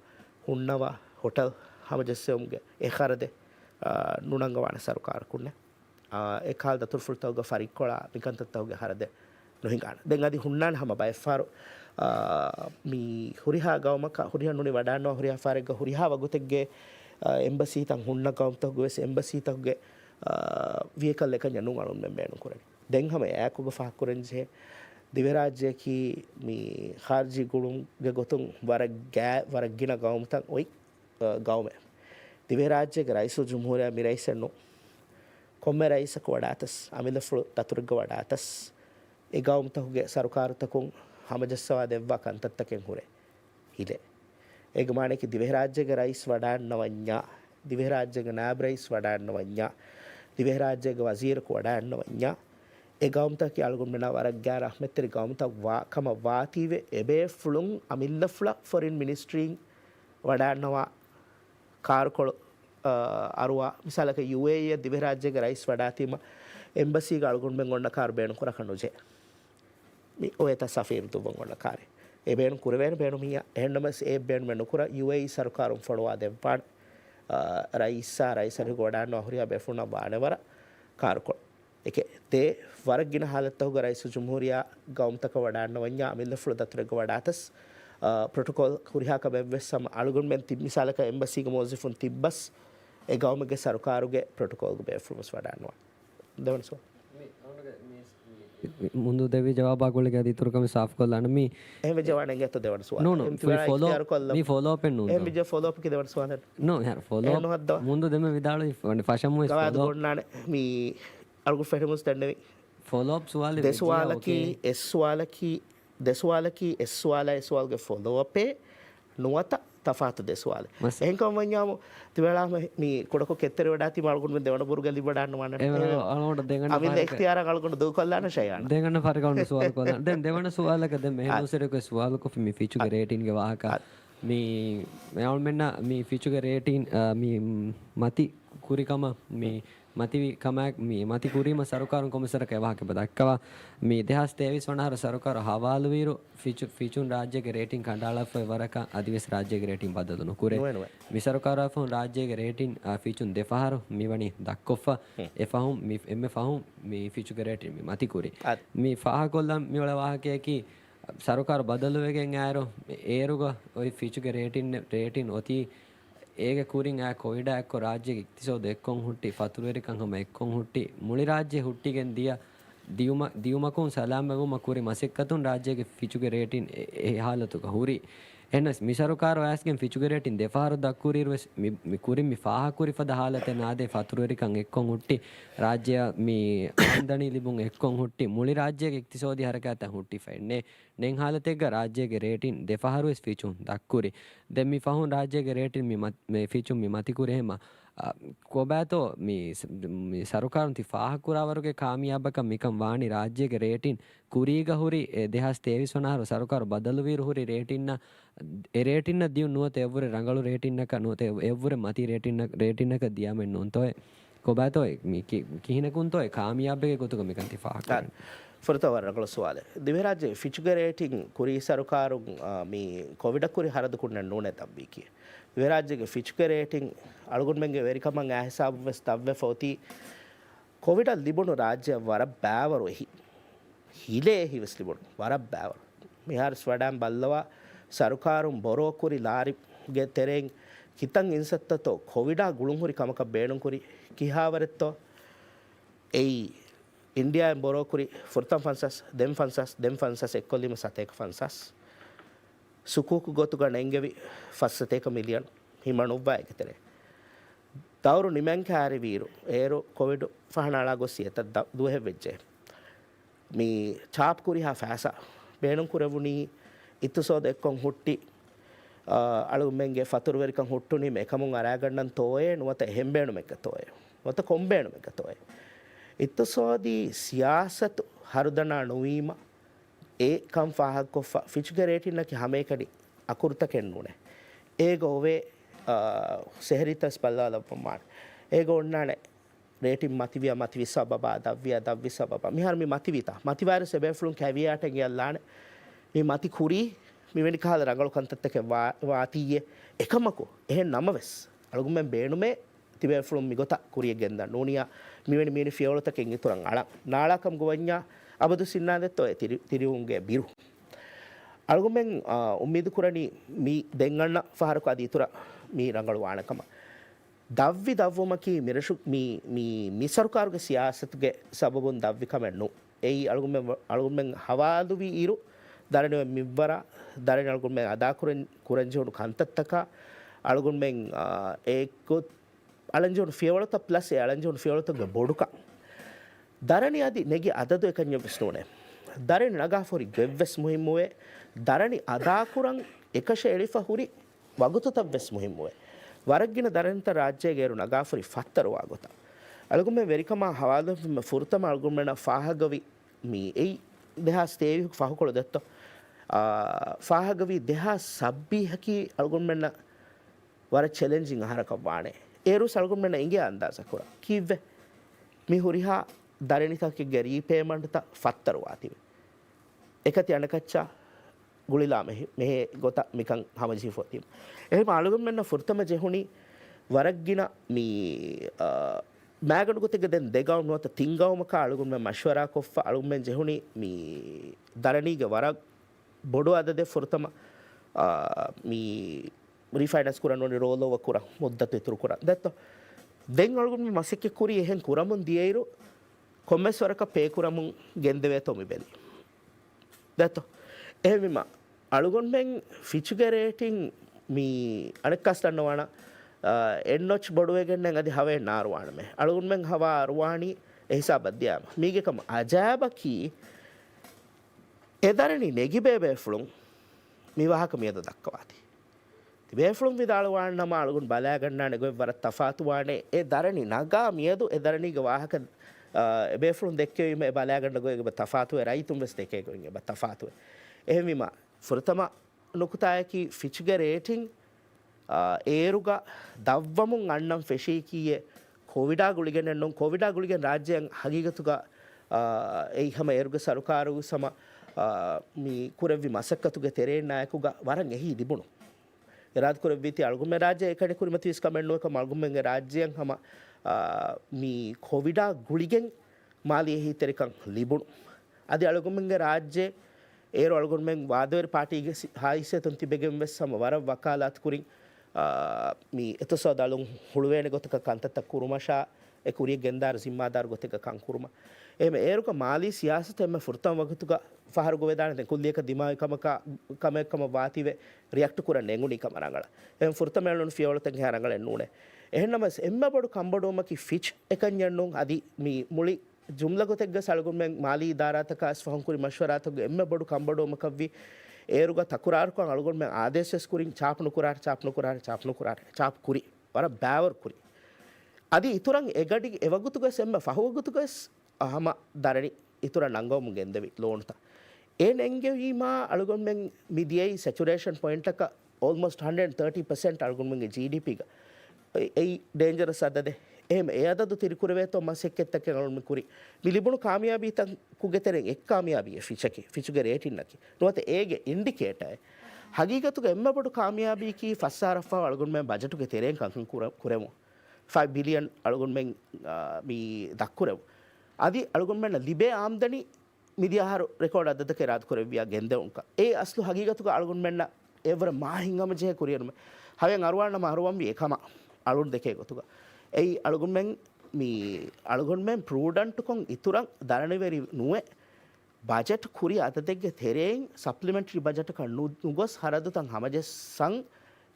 හුන්නවා හොටල් හමජස්සෙමුගේ ඒ හරදේ නුනංගවාන සරුකාරකුන්න ඒ කාල් දතුරුෆුළු ෆරික්කොලා නිකන්තත්තවගේ හරද නොහිඟාන දැන් අදි හුන්නාන් හම බයිෆාරු මේ හුරිහා ගවමක හුරිහා නුනේ වඩානවා හුරිහා ෆාරෙග්ග හුරිහා වගුතෙක්ගේ එම්බසි තන් හුන්න ගවම්තග වෙස් එම්බසි තගගේ වියකල් එක යනුම් අනුන් මෙන් බේනු කරේ දැන් හම ඈකුග ෆහක් කරන්ජේ දිව රාජ්‍යකී මේ ખારජි ගුළුම්ගේ ගොතුන් වරග්ගින ගවම්තන් ඔයි ගවමේ දිවේ රාජ්‍යයේ රයිසු ජම්හූරියා මිරයිසෙන්නෝ කොම්මෙ රයිසක වඩාතස් අමිලෆුළු දතුරුග්ග වඩාතස් ඒ ගවම්තහුගේ සරුකාරතකුන් හමජස්සවා දෙව්වා කන්තත්තකෙන් හුරේ හිලේ ඒ ගමානේක දිවේ රාජ්‍යයේ රයිස් වඩාන්න වඤ්ඤා දිවේ රාජ්‍යයේ නාබ් රයිස් වඩාන්න වඤ්ඤා දිවේ රාජ්‍යයේ වසීරක වඩාන්න වඤ්ඤා ඒ ගවම්තකේ අලගොන් මෙනා වරක් ගෑ රහමෙත්තරි ගවම්තක් වා කම වාතිවේ එබේ ෆුළුන් අමිල්ලෆුලා ෆොරින් මිනිස්ට්‍රීන් වඩාන්නවා කාර්කොළ අරුවා මිසාලක UAE දිව රාජ්‍යයේ රයිස් වඩාතීම එම්බසි ගල්ගොන්බෙන් ගොන්න කාර් බේනු කර කනුජේ මේ ඔය ත සෆීර් තුබන් ගොන්න කාරේ ඒ බේනු කුරවේන බේනු මියා එහෙන්නමස් ඒ බේනු මෙනු කුර UAE සරකාරුන් ෆොලවා දෙපාන් රයිසරි ගොඩාන නොහරියා බෙෆුනා බානවර කාර්කොළ ඒකේ තේ වරගින हालतව රයිසු ජම්හූරියා ගෞම්තක වඩාන්න වඤ්ඤා අමිල්ලෆුළු දතුරුග වඩාතස් protocol kuriha ka bevessam alugun men misalaka embassy ga mozifun tibbas e gawmege sarukaruge protocol ga befrumas wadanwa dewan so ಮುಂದು ದೇವಿ ಜವಾಬಾಗುಳಿಗೆ ಅದು ಇತರ ಕಮ್ಮಿ ಸಾಫ್ ಕೊಲ್ಲಣ ಮೀ එහෙම ජවානෙන් ගත්ත දෙවන් සුවාල ನೋ ನೋ ಮೀ ಫಾಲೋ ಅಪ್ ಎನ್ನು එහෙම විජ ෆොලෝ අප් කි දෙවන් සුවාල ನೋ ಯಾರ್ ಫಾಲೋ ಅಪ್ ಮುಂದು ದೆಮ ವಿದಾಳು ಫಶಮು ಇಸ್ ගවාද ගොන්නානේ මේ අරුගු ෆෙටමුස් දන්නේ ಫಾಲೋ ಅಪ್ ಸುವಾಲೆ දෙසුවාලකි එස්වාලකි දෙසුවාලකි එස්වාලගේ ෆොලෝ අපේ නුවත තෆාත දෙසුවාල එහෙන්කම වඤ්ඤාම තිබලාම මේ කොඩකො කෙත්තර වඩාති මාල්ගුන් මෙ දෙවන බුරුග ලිබඩන්න වන්න අනෝට දෙගන්න අමිල ඉක්තියාර කල්ගුන් දු කොල්ලාන ෂයන දෙගන්න ෆරකවුන් සුවාල කොල්ලා දැන් දෙවන සුවාලක දැන් මෙහෙනුසරක සුවාල කො මේ ෆීචර් රේටින් ගේ වාහක මේ මෙවල් මෙන්න මේ ෆීචර් රේටින් මේ මති කුරිකම මේ මති කමක් මේ මති කුරීම සරකාරුන් කොමසරක වාහක බදක්කවා මේ 2023 වනහර සරකාර හවාලු වීරු ෆීචුන් රාජ්‍යගේ රේටින් කණ්ඩාලෆ වරක අධිවස් රාජ්‍යගේ රේටින් බදදුණු කුරේ මේ සරකාර ෆෝන් රාජ්‍යගේ රේටින් ෆීචුන් දෙෆහර මිවනි දක්කොෆ එෆහුම් මේ එම්ම ෆහුම් මේ ෆීචුගේ රේටින් මේ මති කුරේ මේ ෆහ කොල්ලම් මිවල වාහකයකි සරකාර බදලුවගෙන් ආයරෝ ඒරුග ඔයි ෆීචුගේ රේටින් ඔති ඒගේ කුරින් ආ කොයිඩ එක්ක රාජ්‍යයේ ඉක්තිසෝ දෙක්කොන් හුට්ටි ෆතුරෙරිකන් හැම එක්කොන් හුට්ටි මුලි රාජ්‍ය හුට්ටිගෙන් දියුමකුන් සලාම් බගුම කුරි මසෙක්කතුන් රාජ්‍යයේ ෆිචුගේ රේටින් ඒ حالتක හුරි එනස් මිසරුකාර වයස්ගෙන් ෆිචුගේ රේටින් දෙපාර දක්කුරීරවස් මි කුරි මි ෆාහ කුරි ෆද حالත නාදේ ෆතුරෙරිකන් එක්කොන් හුට්ටි රාජ්‍ය මේ ආන්දනි ලිබුන් එක්කොන් හුට්ටි මුලි රාජ්‍යයේ ඉක්තිසෝදි හරකත හුට්ටි ෆෙන්නේ නෙන් حالතෙක රාජ්‍යයේ රේටින් දෙපාරවස් ෆිචුන් දක්කුරි දැන් මි ෆහුන් රාජ්‍යයේ රේටින් මේ ෆිචුන් මි මති කුරි හැම කොබෑතෝ මේ සරුකාරුන්ති ෆාහකුරාවරුගේ කාමියාබක මිකම් වානි රාජ්‍යගේ රේටින් ಕುರಿಗ ಹುರಿ ದೇಹಾಸ್ ತೇವಿಸೊನಾರು ಸರಕಾರ ಬದಲುವೀರು ಹುರಿ ರೇಟಿನ್ನ ರೇಟಿನ್ನ ದಿಯು ನುವತೆ ಎವ್ವರೆ ರಂಗಳು ರೇಟಿನ್ನಕ ನುವತೆ ಎವ್ವರೆ ಮತಿ ರೇಟಿನ್ನಕ ದಿಯಾಮೆನ್ ನುಂತೋಯ್ ಕೊಬಾತೋಯ್ ಮಿ ಕಿಹಿನಕುಂತೋಯ್ ಕಾಮಿಯಾಬೆಗೆ ಗೊತ್ತುಗ ಮಿಕಂತಿ ಫಾಹಕ ಫುರ್ತವರ ರಂಗಳು ಸುವಾಲೆ ದಿವೆರಾಜೆ ಫಿಚುಗೆ ರೇಟಿಂಗ್ ಕುರಿ ಸರಕಾರು ಮಿ ಕೋವಿಡ್ ಕುರಿ ಹರದು ಕುಣ್ಣ ನೂನೆ ತಬ್ಬಿಕಿ ದಿವೆರಾಜೆಗೆ ಫಿಚುಗೆ ರೇಟಿಂಗ್ ಅಳುಗುಣ್ಮೆಂಗೆ ವೆರಿಕಮಂಗ ಹಿಸಾಬ್ ವೆಸ್ ತವ್ವೆ ಫೋತಿ ಕೋವಿಡ್ ಲಿಬುಣು ರಾಜ್ಯ ವರ ಬ್ಯಾವರು ಎಹಿ හිලේ හිවස්ලිබොඩු වරක් බෑවර මිහාර ස්වඩෑම් බල්ලවා සරුකාරුම් බොරෝකුරි ලාරිගේ තෙරෙන් හිතන් ඉන්සත්තතෝ කොවිඩා ගුළුහුරි කමක බේනුකුරි කිහාවරෙත්තෝ එයි ඉන්ඩියායෙන් බොරෝකුරි ෆුර්තම් ෆන්සස් දෙම් ෆන්සස් එක්කොල්ලිම සතේක ෆන්සස් සුකූකු ගොතුග නෙංගෙවි ෆස්සතේක මිලියන් හිමනුබ්බා එක තෙරේ තවරු නිමැන් කෑරි වීරු ඒරු කොවිඩු ෆහනාලා ගොස්සියත දුහෙ වෙච්ජේ මේ ಚಾಪ್ ಕುರಿ ಹಾ ಫ್ಯಾಸ ಬೇಣಂ ಕುರವುನಿ ಇತ್ತು ಸೋದ ಎಕ್ಕೊಂ ಹುಟ್ಟಿ ಅಳು ಮೆಂಗೆ ಫತುರು ವೆರಿಕಂ ಹುಟ್ಟುನಿ ಮೇಕಮುಂ ಅರಾಗಣ್ಣನ್ ತೋಯೆ ನುವತ ಹೆಂಬೇಣು ಮೆಕ್ಕ ತೋಯೆ ನುವತ ಕೊಂಬೇಣು ಮೆಕ್ಕ ತೋಯೆ ಇತ್ತು ಸೋದಿ ಸಿಯಾಸತ್ ಹರುದನ ನುವೀಮ ಏ ಕಂ ಫಾಹಕ್ ಕೊಫ ಫಿಚ್ಗೆ ರೇಟಿನಕಿ ಹಮೇಕಡಿ ಅಕುರ್ತ ಕೆಣ್ಣುನೆ ಏಗೋವೆ ಸೆಹರಿತ ಸ್ಪಲ್ಲಾದ ಪ್ರಮಾಣ ಏಗೋ ಉಣ್ಣಾಣೆ ರೇಟಿಂಗ್ ಮತಿವಿಯ ಸಬಬ ದವ್ಯ ಸಬಬ ಮಿಹಾರ್ ಮಿ ಮತಿವಿತ ಮತಿವಾರ ಸೆಬೆಫ್ಲುಂ ಕ್ಯಾವಿಯಾಟ ಗೆಲ್ಲಾನೆ ಮಿ ಮತಿ ಕುರಿ මිවෙනි කාල රඟලු කන්තත් එක වාතියේ එකමකෝ එහෙන් නමවස් අලුගුම් බේනුමේ තිබේ ෆ්ලොම් මිගොත කුරිය ගෙන්ද නෝනියා මිවෙනි මිනි ෆියවලතකින් ඉතුරන් අල නාලාකම් ගොවඤ්ඤා අබදු සින්නාදෙත් ඔය තිරියුන්ගේ බිරු අලුගුම්ෙන් උම්මීදු කුරණි මි දෙංගන්න ෆහරක අදී ඉතුර මි රඟලු වානකම දව්වි දව්වමකි මිරෂු මි සරුකාරුගේ සියාසතුගේ සබබුන් දව්වි කමෙන්නු එයි අලුගුම්ෙන් හවාදුවි ඉරු දරණව මිව්වර දරණ අලුගුම්ෙන් අදා කුරංජෝණු කන්තත්තක අලුගුම්ෙන් ඒකොත් අලංජෝණු ෆියවලත ප්ලස් අලංජෝණු ෆියවලතගේ බොඩුක දරණි අදි නෙගි අදදු එකඤ්ඤ විස්නෝනේ දරණ නගාෆොරි ගෙව්වස් මුහිම්මුවේ දරණි අදා කුරං එකෂ එලිෆ හුරි වගුතතව්වස් මුහිම්මුවේ වරග්ගින දරණත ರಾಜ್ಯಗೇರು ನಗಾಫರಿ ಫತ್ತರು ಆಗೋತ ಅಳಗುಮ್ಮೆ ವೆರಿಕಮ ಹವಾದ ಫುರ್ತಮ ಅಳಗುಮ್ಮೆನ ಫಾಹಗವಿ ಮಿ ಏಯ್ ದೇಹ ಸ್ಟೇವಿ ಫಾಹುಕೊಳ ದತ್ತ ಫಾಹಗವಿ ದೇಹ ಸಬ್ಬಿ ಹಕಿ ಅಳಗುಮ್ಮೆನ ವರ ಚಾಲೆಂಜಿಂಗ್ ಆಹಾರಕ ವಾಣೆ ಏರು ಅಳಗುಮ್ಮೆನ ಇಂಗೆ ಅಂದಾಜ ಕೊರ ಕಿವ್ವೆ ಮಿ ಹುರಿಹಾ ದರಣಿತಕ್ಕೆ ಗರಿ ಪೇಮೆಂಟ್ ತ ಫತ್ತರು ಆತಿವೆ එකති අනකච්චා ගුලිලා මෙහෙ ගොත මිකන් හමජී ෆොතිම් එහෙම අලුගම් මෙන්න ෆුර්තම ජෙහුනි වරග්ගින මී මෑගඩු ගොතක දැන් දෙගව නොත තිංගවම කා අලුගම් මෙ මෂවරා කොෆ අලුගම් මෙන් ජෙහුනි මී දරණීගේ වරක් බොඩු අද දෙ ෆුර්තම මී රිෆයිනන්ස් කුරන් ඕනි රෝල් ඕවර් කුරන් මුද්දත ඉතුරු කුරන් දැත්ත දෙන් අලුගම් මෙ මසෙක්ක කුරි එහෙන් කුරමුන් දියයිරු කොම්මස් වරක පේ කුරමුන් ගෙන්දවේ තොමි බෙලි දැත්ත එහෙම අලුගොන්ෙන් ෆිචුගේ රේටින් මී අනෙක්කස්ටන්නවාන එන්නොච් බොඩුවගෙන් අදි හවේ නාරවානමේ අලුගොන්ෙන් හවා අරුවානි එහිසා බද්‍යයාම මීගෙකම අජාබකී එදරණි නෙගිබේබේෆුළුම් මිවාහක මියද දක්කවාති තිබේෆුළුම් විදාලවාන නම අලුගුන් බලාගන්නා නෙගොයි වර තෆාතුවානේ ඒ දරණි නගා මියදු එදරණීගේ වාහක එබේෆුළුම් දෙක්කවීම බලාගන්න ගොයගේ තෆාතුවේ රයිතුම් වෙස් දෙකේ ගොයිගේ තෆාතුවේ එහෙම ෆුරතම නුකුතායකි ෆිච්ගේ රේටිං ඒරුග දව්වමුන් අන්නම් ෆෙෂීකීයේ කොවිඩා ගුලිගෙන එන්නම් කොවිඩා ගුලිගෙන රාජ්‍යයන් හගීගතුග ඒ හැම ඒරුග සරුකාරු සම මී කුරවි මසක්කතුගේ තෙරේ නායකුග වරන් එහි දිබුණු එරාත් කුරවිති අල්ගුම රාජ්‍ය එකඩ කුරිමති ස්කමෙන්නුවක මල්ගුම්ෙන්ගේ රාජ්‍යයන් හැම මී කොවිඩා ගුලිගෙන් මාලි එහි තෙරිකන් ලිබුණු අද අල්ගුම්ෙන්ගේ රාජ්‍යයේ ඒරු අලුගොන්ෙන් වාදවර පාටිගේ හායිසේ තුන් තිබෙගෙන් වෙස් සම වර වකාලත් කුරින් මී එතසෝ දලුන් හුළුවේන ගොතක කන්තත කුරුමෂා ඒ කුරිය ගෙන්දාර සිම්මාදාර ගොතක කන් කුරුම එහෙම ඒරුක මාලි සියාසත එම ෆුර්තම් වගතුක ෆහර ගොවේදාන දෙ කුල්ලියක දිමායි කමකම වාතිවේ රියැක්ට් කරන්න එඟුනි කමරංගල එහෙම ෆුර්තම එළුන් ෆියවලතන් හරංගල නුනේ එහෙන්නම එම්ම බඩු කම්බඩෝමකි ෆිච් එකන් යන්නුන් අදි මී මුලි ಜುಮ್ಲಗೊತೆಗ್ಗ ಸಳಗುಮ್ಮೆಂ ಮಾಲಿ ಇದಾರಾತಕ ಸ್ಫಹಂಕುರಿ ಮಶ್ವರಾತಗ ಎಮ್ಮೆ ಬಡು ಕಂಬಡೋಮ ಕವ್ವಿ ಏರುಗ ತಕುರಾರ್ಕ ಅಳಗುಮ್ಮೆಂ ಆದೇಶಸ್ ಕುರಿ ಚಾಪ್ನು ಕುರಾರ್ ಚಾಪ್ ಕುರಿ ವರ ಬ್ಯಾವರ್ ಕುರಿ అది ఇతురం ఎగడి ఎవగుతుగస్ ఎమ్మ ఫహුවగుతుగస్ අහම දරණි ඉතුර නංගවමු ගෙන්දවි ලෝන්ත ඒ නෙංගෙවීම අලුගොන්මෙන් මිදියයි සැචුරේෂන් පොයින්ට් එක almost 130% අලුගොන්මෙන්ගේ GDP එක ඒ ඩේන්ජරස් අදද එහෙම ඒ අදදු තිරිකුරවේතෝ මසෙක්කෙත් එක්ක අලුගොන්මෙ කුරි මිලිබුණු කාමියාබී තන් කුගෙතරෙන් එක් කාමියාබී ෆිචකි ෆිචුගේ රේටින් නකි නොත ඒගේ ඉන්ඩිකේටර් හගීගතුක එම්මබඩු කාමියාබී කී ෆස්සාරෆා අලුගොන්මෙන් බජටුගේ තෙරෙන් කංකන් කුරෙමු 5 billion අලුගොන්මෙන් මී දක්කුරෙමු అది అడుగుమెన్న లిబే ఆమ్దని మిదియాహారు రికార్డ్ అద్దదకే రాదుకొరెవ్వియా ಗೆಂದೆ ಉಂಕ ಏ ಅಸ್ಲು ಹಗೀಗತುಗ ಅಳುಗುಣ್ಮೆನ್ನ ಎವರ ಮಾಹಿಂಗಮ ಜೆ ಕುರಿಯರ್ಮ ಹವೆನ್ ಅರುವಾಣ ಮಾರುವಂ ಏಕಮ ಅಳುನ್ ದೆಕೆ ಗೊತುಗ ಏಯ್ ಅಳುಗುಣ್ಮೆನ್ ಮೀ ಅಳುಗುಣ್ಮೆನ್ ಪ್ರೂಡೆಂಟ್ ಕೊಂ ಇತುರಂ ದರಣಿವೆರಿ ನುವೆ ಬಜೆಟ್ ಕುರಿ ಅದ್ದದೆಗೆ ತೆರೆನ್ ಸಪ್ಲಿಮೆಂಟರಿ ಬಜೆಟ್ ಕ ನುಗೊಸ್ ಹರದು ತಂ ಹಮಜೆ ಸಂ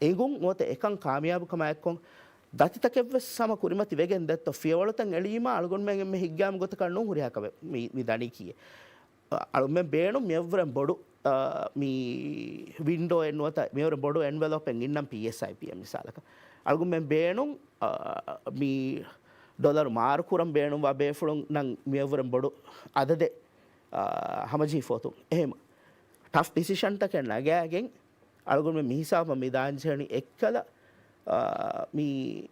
ಎಗುಂ ಮೊತೆ එකಂ කාමියාබ කමයක්කොන් දතිතකෙව සම කුරිමති වෙගෙන් දැත්ත ෆියවලතන් එලීම අලුගොන්මෙන් මෙ හිග්ගාම ගොත කන්නු හුරියාකව මි දණි කියේ අලුමෙන් බේණු මෙවරම් බොඩු මි වින්ඩෝ එන්වත මෙවර බොඩු එන්වෙලොප් එන් ඉන්නම් PSIPM මිසාලක අලුගොන්මෙන් බේණු මි ඩොලර් මාරු කුරම් බේණු වබේ ෆුලුන් නම් මෙවරම් බොඩු අදද හමජී ෆෝතුන් එහෙම ටෆ් ඩිසිෂන් තක නගෑගෙන් අලුගොන්මෙන් මිහිසාව මිදාංජනි එක්කල మీ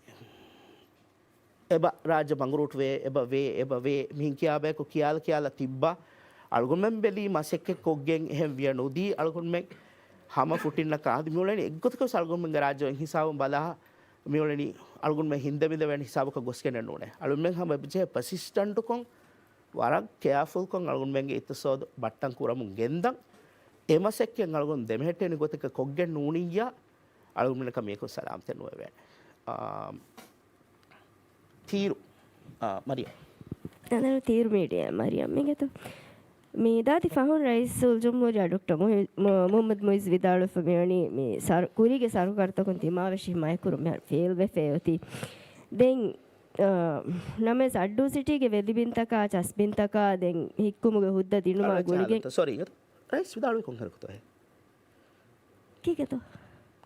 එබ රාජ්‍ය බංගුරුට්වේ එබවේ මිහින් කියාබෑකු කියලා තිබ්බා අල්ගොන්මෙන් බෙලී මසෙක්කෙක් කොග්ගෙන් එහෙම විය නොදී අල්ගොන්මෙන් හම ෆුටින්න කාදි මියොලෙනි එක්ගොතක සල්ගොන්මෙන් රාජ්‍යයෙන් හිසාවම් බලා මියොලෙනි අල්ගොන්මෙන් හින්දමිද වෙන හිසාවක ගොස්කෙන්න නෝනේ අල්ගොන්මෙන් හම බෙජේ පසිස්ටන්ට් කොන් වරක් කෙයාෆුල් කොන් අල්ගොන්මෙන්ගේ ඉතසෝද බට්ටන් කුරමුන් ගෙන්දන් එමසෙක්කෙන් අල්ගොන් දෙමෙහෙටෙනි ගොතක කොග්ගෙන් නූනියා අලුමින කමියකු සලාම් තෙන්නුව වෙන තීරු මරිය නදර තීරු මීඩිය මරියම් මේකතු මේ දාති ෆහුන් රයිසුල් ජුම්හූරියා ඩොක්ටර් මොහම්මද් මොයිස් විදාලු ෆමියනි මේ කුරිගේ සරුකර්තකුන් තිමාවශි මයකුරු මෙ ෆේල් වෙෆේති දෙන් නමස් අඩ්ඩු සිටිගේ වෙලිබින්තක චස්බින්තක දෙන් හික්කුමුගේ හුද්ද දිනුමා ගුලිගෙන් සෝරි රයිස් විදාලු කොන් කරකුතෝ හේ කීකතෝ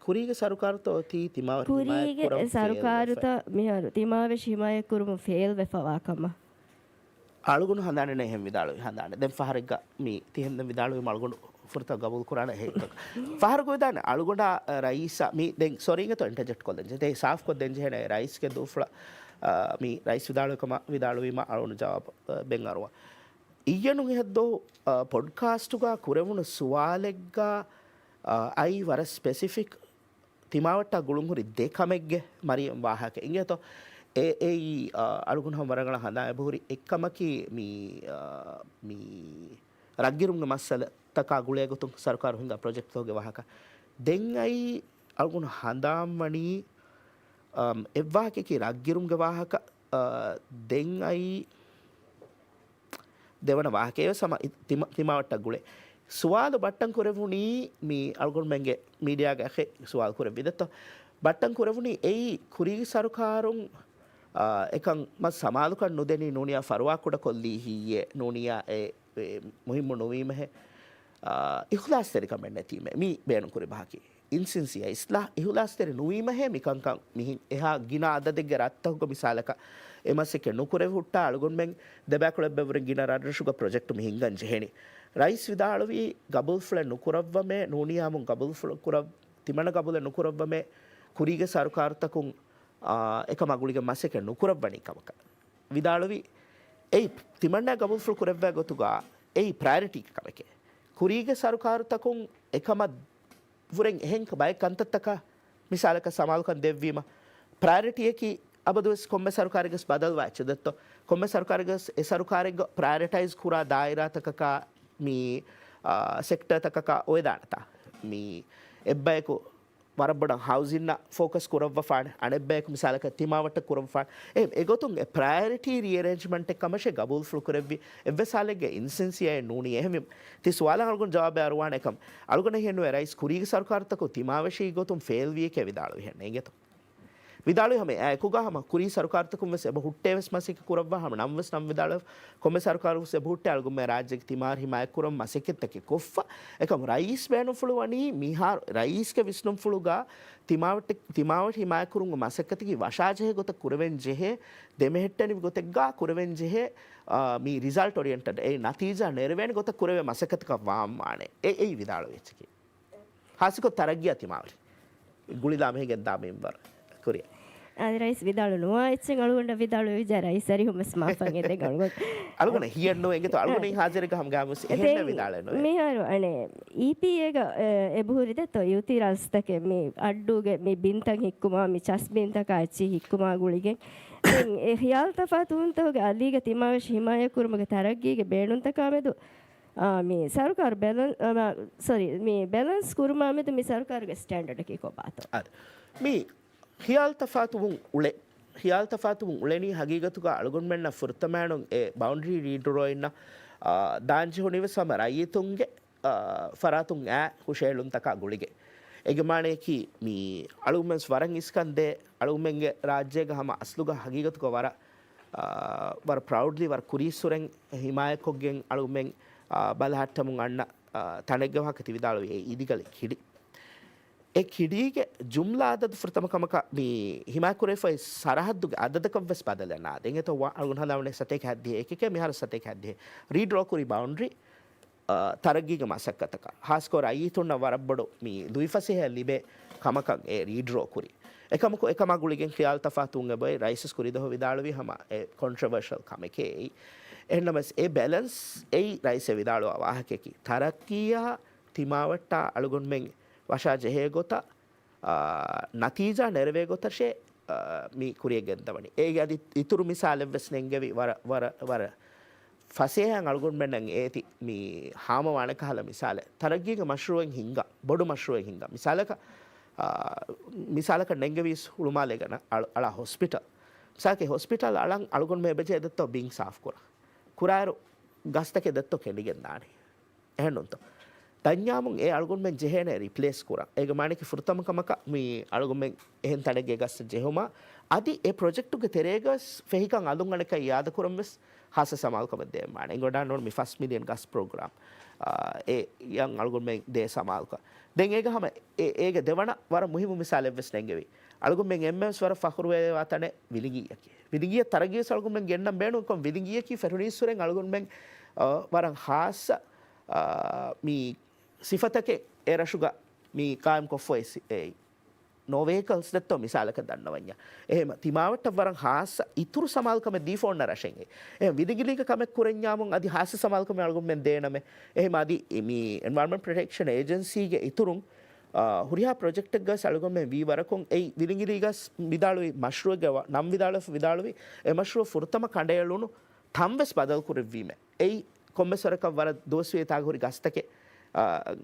ಕುರಿಗೆ ಸರ್ಕಾರತೋ ತಿ ತಿಮಾವ ಕುರಿಗೆ ಸರ್ಕಾರತ ಮಿಹಾರು ತಿಮಾವೆ ಶಿಮಾಯ ಕುರುಮ ಫೇಲ್ ವೆಫವಾಕಮ್ಮ ಅಳುಗುನು ಹಂದಾಣನೆ ಹೆಂ ವಿದಾಳು ಹಂದಾಣೆ ದೆನ್ ಫಹರಿಗ ಮಿ ತಿ ಹೆಂ ವಿದಾಳು ಮಳ್ಗುನು ಫುರ್ತ ಗಬುಲ್ ಕುರಾನ ಹೇ ಫಹರ್ ವಿದಾನೆ ಅಳುಗುಂಡ ರೈಸ ಮಿ ದೆನ್ ಸೊರಿಂಗ ತೋ ಇಂಟರ್ಜೆಕ್ಟ್ ಕೊಲ್ದೆಂಜೆ ದೆ ಸಾಫ್ ಕೊಲ್ದೆಂಜೆ ಹೆನೆ ರೈಸ್ ಕೆ ದೂಫ್ಲ ಮಿ ರೈಸ್ ವಿದಾಳು ಕಮ ವಿದಾಳು ವಿಮ ಅಳುನು ಜವಾಬ್ ಬೆಂಗಾರುವ ಇಯ್ಯನು ಹೆದ್ದೋ ಪಾಡ್ಕಾಸ್ಟುಗ ಕುರೆವುನು ಸುವಾಲೆಗ್ಗ ಐ ವರ ಸ್ಪೆಸಿಫಿಕ್ තිමාවට ගුළුහුරි දෙකමෙක්ගේ මරියම් වාහක ඉංගේතෝ ඒ අලුගුණ හමරගල හඳා බහුරි එක්කමකි මී රග්ගිරුම්ගේ මස්සල තකා ගුලේ ගොතුන් සරකාරු හින්දා ප්‍රොජෙක්ට් හොගේ වාහක දෙන් අයි අලුගුණ හඳාමණි එව්වාකේ රග්ගිරුම්ගේ වාහක දෙන් අයි දෙවන වාහකේ සම තිමාවට ගුලේ ಸುವಾಲು ಬಟ್ಟಂ ಕುರೆವುನಿ ಮೀ ಅಲ್ಗೊಳ್ಮೆಂಗೆ ಮೀಡಿಯಾಗೆ ಅಖೆ ಸುವಾಲು ಕುರೆವಿದತ್ತ ಬಟ್ಟಂ ಕುರೆವುನಿ ಏಯ್ ಕುರಿಗೆ ಸರ್ಕಾರುಂ එකන් මත් සමාලුකන් නොදෙනී නෝනියා ෆරුවා කුඩ කොල්ලී හීයේ නෝනියා මුහිම්ම නොවීම හේ ඉහුලාස්තෙරි කමෙන් නැතිම මී බේනු කුරේ බහකි ඉන්සින්සියා ඉස්ලා ඉහුලාස්තෙරි නොවීම හේ මිකංකන් මිහින් එහා ගිනා අද දෙග රත්තහුක මිසාලක එමසෙක නුකුරේ හුට්ටා අලුගොන්මෙන් දෙබැකුල බෙවරින් ගිනා රාඩ්‍රෂුක project Mihin ගංජෙහෙනි rice ವಿದಾಳವಿ ಗಬುಲ್ flex ನುಕುರವ್ವಮೆ ನೂನಿಯಾಮು ಗಬುಲ್ flex ಕುರವ್ ತಿಮಣ ಗಬುಲೆ ನುಕುರವ್ವಮೆ ಕುರಿಗೆ ಸರ್ಕಾರತಕುಂ එක මගුලිಗೆ මසෙක ನುಕುರವ್ವಣಿ ಕಮಕ ವಿದಾಳವಿ ಏಯ್ ತಿಮಣ್ಣ ಗಬುಲ್ ಫ್ಲೆ ಕುರವ್ವ ಗೊತುಗಾ ಏಯ್ ಪ್ರಯಾರಿಟಿ ಕಮಕೆ ಕುರಿಗೆ ಸರ್ಕಾರತಕುಂ එකම වුරෙන් එහෙන්ක බයික් අන්තත්තක මිසාලක සමාලකන් දෙව්වීම ප්‍රයාරිටි එකි අබදුස් කොම්මೆ ಸರ್ಕಾರಗಸ್ ಬದಲ್ವಾಚ ದತ್ತೋ ಕೊಮ್ಮೆ ಸರ್ಕಾರಗಸ್ ಎ ಸರ್ಕಾರಗ ಪ್ರಯಾರಿಟೈಸ್ ಕುರಾ ದಾಯಿರಾ ತಕಕ ಮೀ ಸೆಕ್ಟರ್ ತಕಕ ಒಯ್ದಾಣತ ಮೀ ಎಬ್ಬಯಕು ವರಬ್ಬಡ ಹೌಸಿನ್ನ ಫೋಕಸ್ ಕುರವ್ವ ಫಾಣೆ ಅಣೆಬ್ಬಯಕು ಮಿಸಾಲಕ ತಿಮಾವಟ್ಟ ಕುರವ್ವ ಫಾಣೆ ಎಗೊತುಂ ಎ ಪ್ರಯಾರಿಟಿ ರಿಅರೇಂಜ್ಮೆಂಟ್ ಕಮಶೆ ಗಬೂಲ್ ಫ್ಲು ಕುರವ್ವಿ ಎವ್ವೆ ಸಾಲೆಗೆ ಇನ್ಸೆನ್ಸಿಯ ನೂನಿ ಎಹಮಿಂ ತಿ ಸುವಾಲ ಅಲ್ಗುನ್ ಜವಾಬೆ ಅರುವಾಣೆ ಕಮ್ ಅಲ್ಗುನ ಹೆಣ್ಣು ರೈಸ್ ಕುರಿಗೆ ಸರ್ಕಾರ ತಕು ತಿಮಾವಶಿ ಗೊತುಂ ಫೇಲ್ ವಿಯಕೆ ವಿದಾಳು ಹೆಣ್ಣೆ ಗೆತು විදාලු හැම ඒකුගාම කුරී සරකාර්තකුම් වෙස එබ හුට්ටේවස් මසික කුරව්වාහම නම්වස් නම් විදාලු කොම්මේ සරකාරු වෙස හුට්ටේ අල්ගුම් මේ රාජ්‍යක තිමාර් හිමාය කුරම් මසිකෙත්තක කොෆ්ෆ එකම රයිස් බෑනු ෆුළු වනි මිහාර රයිස්ක විස්නුම් ෆුළුගා තිමාවට හිමාය කුරුංග මසකතිකි වශාජය ගොත කුරවෙන් ජෙහෙ දෙමෙහෙට්ටනි ගොතෙක්ගා කුරවෙන් ජෙහෙ මේ රිසල්ට් ඔරියන්ටඩ් ඒ නතිජා නෙරවෙන් ගොත කුරවේ මසකතක වාම්මානේ ඒ විදාලු වෙච්චකි ಹಾಸಿಕೊ ತರಗ್ಗಿಯ ತಿಮಾವರಿ ಗುಳಿದಾಮ ಹೇಗೆ ದಾಮೆಂಬರ್ ಕೊರಿಯ ಅದು ರೈಸ್ ವಿದಾಳು ನೋವಾ ಹೆಚ್ಚಿಗೆ ಅಳುಗೊಂಡ ವಿದಾಳು ವಿಜಯ ರೈಸ್ ಸರಿ ಹುಮ್ಮಸ್ ಮಾಫಂಗೆ ಇದೆ ಅಳುಗೊಂಡ ಅಳುಗೊಂಡ ಹಿಯನ್ನು ಹೆಂಗೆ ತೋ ಅಳುಗೊಂಡ ಹಾಜರಿಗೆ ಹಮ್ ಗಾಮಸ್ ಹೆಣ್ಣ ವಿದಾಳನು ಮೇಹಾರು ಅಣೆ ಇಪಿಎಗ ಎಬುರಿದೆ ತೋ ಯುತಿ ರಸ್ತಕೆ ಮಿ ಅಡ್ಡುಗೆ ಮಿ ಬಿಂತಂ ಹಿಕ್ಕುಮಾ ಮಿ ಚಸ್ ಬಿಂತಕ ಅಚ್ಚಿ ಹಿಕ್ಕುಮಾ ಗುಳಿಗೆ ಹಿಯಾಲ್ ತಫಾತು ಅಂತ ಹೋಗಿ ಅಲ್ಲಿಗೆ ತಿಮಾವಶ್ ಹಿಮಾಯ ಕುರ್ಮಗೆ ತರಗ್ಗಿಗೆ ಬೇಣುಂತ ಕಾಮೆದು මේ සරකාර මේ බැලන්ස් කුරුමාමෙද මේ සරකාරගේ ස්ටෑන්ඩඩ් එකේ කොබාතෝ මේ හියාල් තෆාතුවුන් උලේ හියාල් තෆාතුවුන් උලෙනි හගීගතුක අලුගුන් මෙන්න ෆුර්තමෑනුන් ඒ බවුන්ඩරි රීඩරෝ ඉන්න දාංචි හොනිව සමරයිතුන්ගේ ෆරාතුන් ඈ කුෂේලුන් තකා ගුලිගේ එගමානේකි මේ අලුමෙන්ස් වරන් ඉස්කන්දේ අලුමෙන්ගේ රාජ්‍යයක හම අස්ලුග හගීගතුක වර ප්‍රවුඩ්ලි වර කුරීසුරෙන් හිමායකොගෙන් අලුමෙන් බලහට්ටමුන් අන්න තනෙග්ගවහක තිවිදාලුවේ ඉදිගලෙ කිඩි ඒ කිඩීගේ ජුම්ලා අදද ෆෘතමකමක මේ හිමාකුරේෆයි සරහද්දුගේ අදදකම් වෙස් බදලනා දෙන් එතෝ අලුන් හදාවනේ සතේක හැද්දී එකක මිහර සතේක හැද්දී රීඩ්‍රෝ කුරි බවුන්ඩරි තරගීගේ මසක්කතක හාස්කෝර අයිතුන්න වරබ්බඩෝ මේ දුයිෆසේ ලිබේ කමකන් ඒ රීඩ්‍රෝ කුරි එකමක එකමගුලිගෙන් ක්‍රියාල් තෆාතුන්ගේ බයි රයිසස් කුරිදහ විදාලුවි හම ඒ කොන්ට්‍රවර්ෂල් කමකේ එන්නමස් ඒ බැලන්ස් ඒ රයිස විදාලුව වාහකෙකි තරක්කියා තිමාවට්ටා අලුගොන්මෙන් වශා ජෙහේ ගොත නතිජා නෙරවේ ගොතශේ මී කුරිය ගෙන්දවනි ඒ අදි ඉතුරු මිසාලෙවස් නෙංගෙවි වර ෆසේහන් අලුගොන්මෙන් ඒති මී හාම වණකහල මිසාල තරග්ගීක මශ්රුවෙන් හිංගා බොඩු මශ්රුවෙන් හිංගා මිසාලක නෙංගෙවිස් හුළුමාලේගන අලා හොස්පිටල් ಸಾಕೆ ಹಾಸ್ಪಿಟಲ್ ಅಳಂಗ್ ಅಳಗೊಂಡು ಮೇ ಬೆಜೆ ಎದತ್ತೋ ಬಿಂಗ್ ಸಾಫ್ ಕುರ ಕುರಾರು ಗಸ್ತಕ್ಕೆ ಎದತ್ತೋ ಕೆಲಿಗೆಂದಾಣಿ ಹೆಣ್ಣುಂತ ತನ್ಯಾಮುಂಗ್ ಏ ಅಳಗೊಂಡು ಮೇ ಜೆಹೇನೆ ರಿಪ್ಲೇಸ್ ಕುರ ಈಗ ಮಾಣಿಕೆ ಫುರ್ತಮ ಕಮಕ ಮೀ ಅಳಗೊಂಡು ಮೇ ಏನ್ ತಡೆಗೆ ಗಸ್ತ ಜೆಹುಮ ಅದಿ ಏ ಪ್ರಾಜೆಕ್ಟುಗೆ ತೆರೆಗಸ್ ಫೆಹಿಕಂಗ್ ಅಲುಂಗಣಕ ಯಾದ ಕುರಂವೆಸ್ ಹಾಸ ಸಮಾಲ್ ಕಮದ್ದೆ ಮಾಣೆ ಇಂಗೋಡ ನೋಡ್ ಮಿ ಫಸ್ಟ್ ಮಿಲಿಯನ್ ಗಸ್ ಪ್ರೋಗ್ರಾಮ್ ඒ යං අලුගොන් මේ දේ සමාල්ක දැන් ඒක හැම ඒක දෙවන වර මුහිම මිසාලෙ වෙස් නැංගෙවි අලුගොන් මේ එම්එස් වර ෆඛරු වේ වතනේ විලිගිය තරගිය සලුගොන් මේ ගෙන්නම් බෑනු කොම් විලිගිය කි ෆෙරුනිස්සුරෙන් අලුගොන් මේ වරන් හාස මී සිෆතකේ ඒ රෂුගා මී කායම් කොෆොයි ඒ no vehicles දැත්තෝ මිසාලක දන්නවඤ්ඤ එහෙම තිමාවට වරන් හාස ඉතුරු සමාල්කම දීෆෝන්න රෂෙන්ගේ එහෙම විදිගිලික කමෙක් කුරෙන්ඥාමුන් අදි හාස සමාල්කම අලුගොන් මෙන් දේනම එහෙම අදි මේ environment protection agency ගේ ඉතුරුන් හුරියා ප්‍රොජෙක්ට් එක ගස් අලුගොන් මෙන් වී වරකොන් ඒ විදිගිලිගස් විදාලුයි මෂ්රූගේ නම් විදාලුයි ඒ මෂ්රූ ෆුර්තම කණ්ඩයලුණු තම්වස් බදල් කුරවීම ඒ කොම්මසරක වර දෝස්වේ තාගුරි ගස්තකේ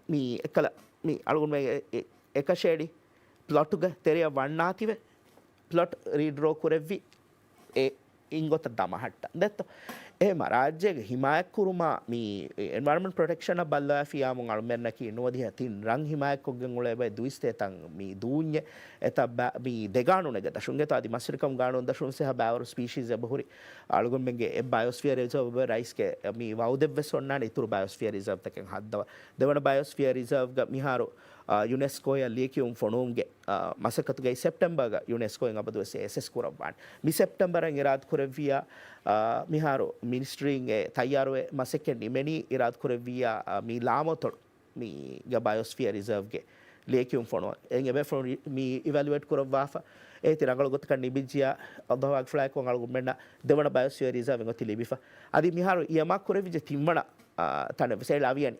මේ එකල මේ අලුගොන් මේ එක ෂේඩි ಪ್ಲಾಟುಗ ತೆರೆಯ ವಣ್ಣಾತಿವೆ ಪ್ಲಾಟ್ ರೀಡ್ರೋ ಕುರೆವ್ವಿ ಏ ಇಂಗೊತ್ತ ದಮಹಟ್ಟ ದೆತ್ತ එහෙම රාජ්‍යයේ හිමායක් කුරුමා මේ එන්වයරන්මන්ට් ප්‍රොටෙක්ෂන් බල්ලාෆියා මොන් අල්මෙන්නකි නොවදී තින් රං හිමායක් කොගෙන් උලේ බයි දුයිස්තේ තන් මේ දූඤ්ඤ එත මේ දෙගානු නග දශුන්ගේ තාදි මස්රිකම් ගානු දශුන් සහ බාවර ස්පීෂීස් බහුරි අලුගොන් මෙගේ ඒ බයෝස්ෆියර් රිසර්ව් රයිස් කේ මේ වෞදෙව්ව සොන්නාන ඉතුරු බයෝස්ෆියර් රිසර්ව් තකෙන් හද්දව දෙවන බයෝස්ෆියර් රිසර්ව් ಗ මිහාරෝ ಯುನೆಸ್ಕೋ ಲಿಯಕಿಯುಂ ಫೊಣೋಂಗೆ ಮಸಕತುಗೆ ಸೆಪ್ಟೆಂಬರ್ಗ ಯುನೆಸ್ಕೋ ಎಂಬದು ಎಸ್ ಕುರವಾನ್ ಮಿ ಸೆಪ್ಟೆಂಬರ್ ಇರಾದ್ ಕುರವಿಯ ಮಿಹಾರೋ ಮಿನಿಸ್ಟ್ರಿಂಗೆ ತಯಾರುವೆ ಮಸಕ್ಕೆ ನಿಮೆನಿ ಇರಾದ್ ಕುರವಿಯ ಮಿ ಲಾಮೊತೊಳು ಮಿ ಗ ಬಯೋಸ್ಫಿಯರ್ ರಿಸರ್ವ್ಗೆ ಲಿಯಕಿಯುಂ ಫೊಣೋ ಎಂಗೆ ಬೆ ಫೊಣೋ ಮಿ ಇವ್ಯಾಲ್ಯುಯೇಟ್ ಕುರವಾಫ ඒ තිරංගල ගොතක නිබිජිය අදහවක් ෆ්ලෑක් කොන් අලු මෙන්න දෙවන බයෝස්ෆියර් රිසර්ව් එක තිලිබිෆ අදි මිහාරු යමක් කුරවිජ තිම්මන තන විසෙල් අවියනි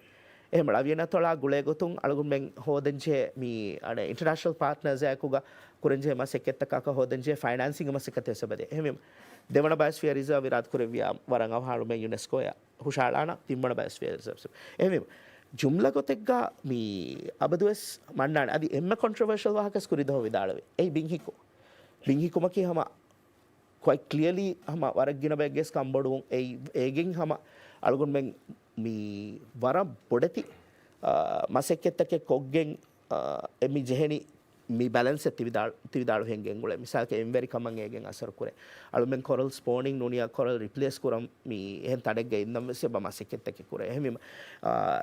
එහෙම ලවියන තොලා ගුලේ ගොතුන් අලුගුන් මෙන් හෝදෙන්ජේ මී අන ඉන්ටර්නැෂනල් පාර්ට්නර්ස් එකකුගා කුරෙන්ජේ මසෙක්කෙත්තකක හෝදෙන්ජේ ෆයිනෑන්සිං මසෙක්කතේ සබදේ එහෙම දෙවන බයෝස්ෆියර් රිසර්ව් විරාත් කුරවියා වරන් අවහාරු මෙන් යුනෙස්කෝ යා හුෂාලාන තිම්මන බයෝස්ෆියර් රිසර්ව් එහෙම ජුම්ලා ගොතෙක්ගා මී අබදුවස් මන්නාන අදි එම්ම කොන්ට්‍රවර්ෂල් වාහකස් කුරිදහ විදාලවේ ඒ බින්හිකුමකි හම quite clearly hama waragina bagges kambodun egen hama algun men mi wara bodati masekkettake koggen emi jeheni mi balance tividalu hengen gule misalke emberi kaman egen asar kure alumen coral spawning nunia coral replace kuram mi hen tadegge innam wese ba maseket ek kure ehmi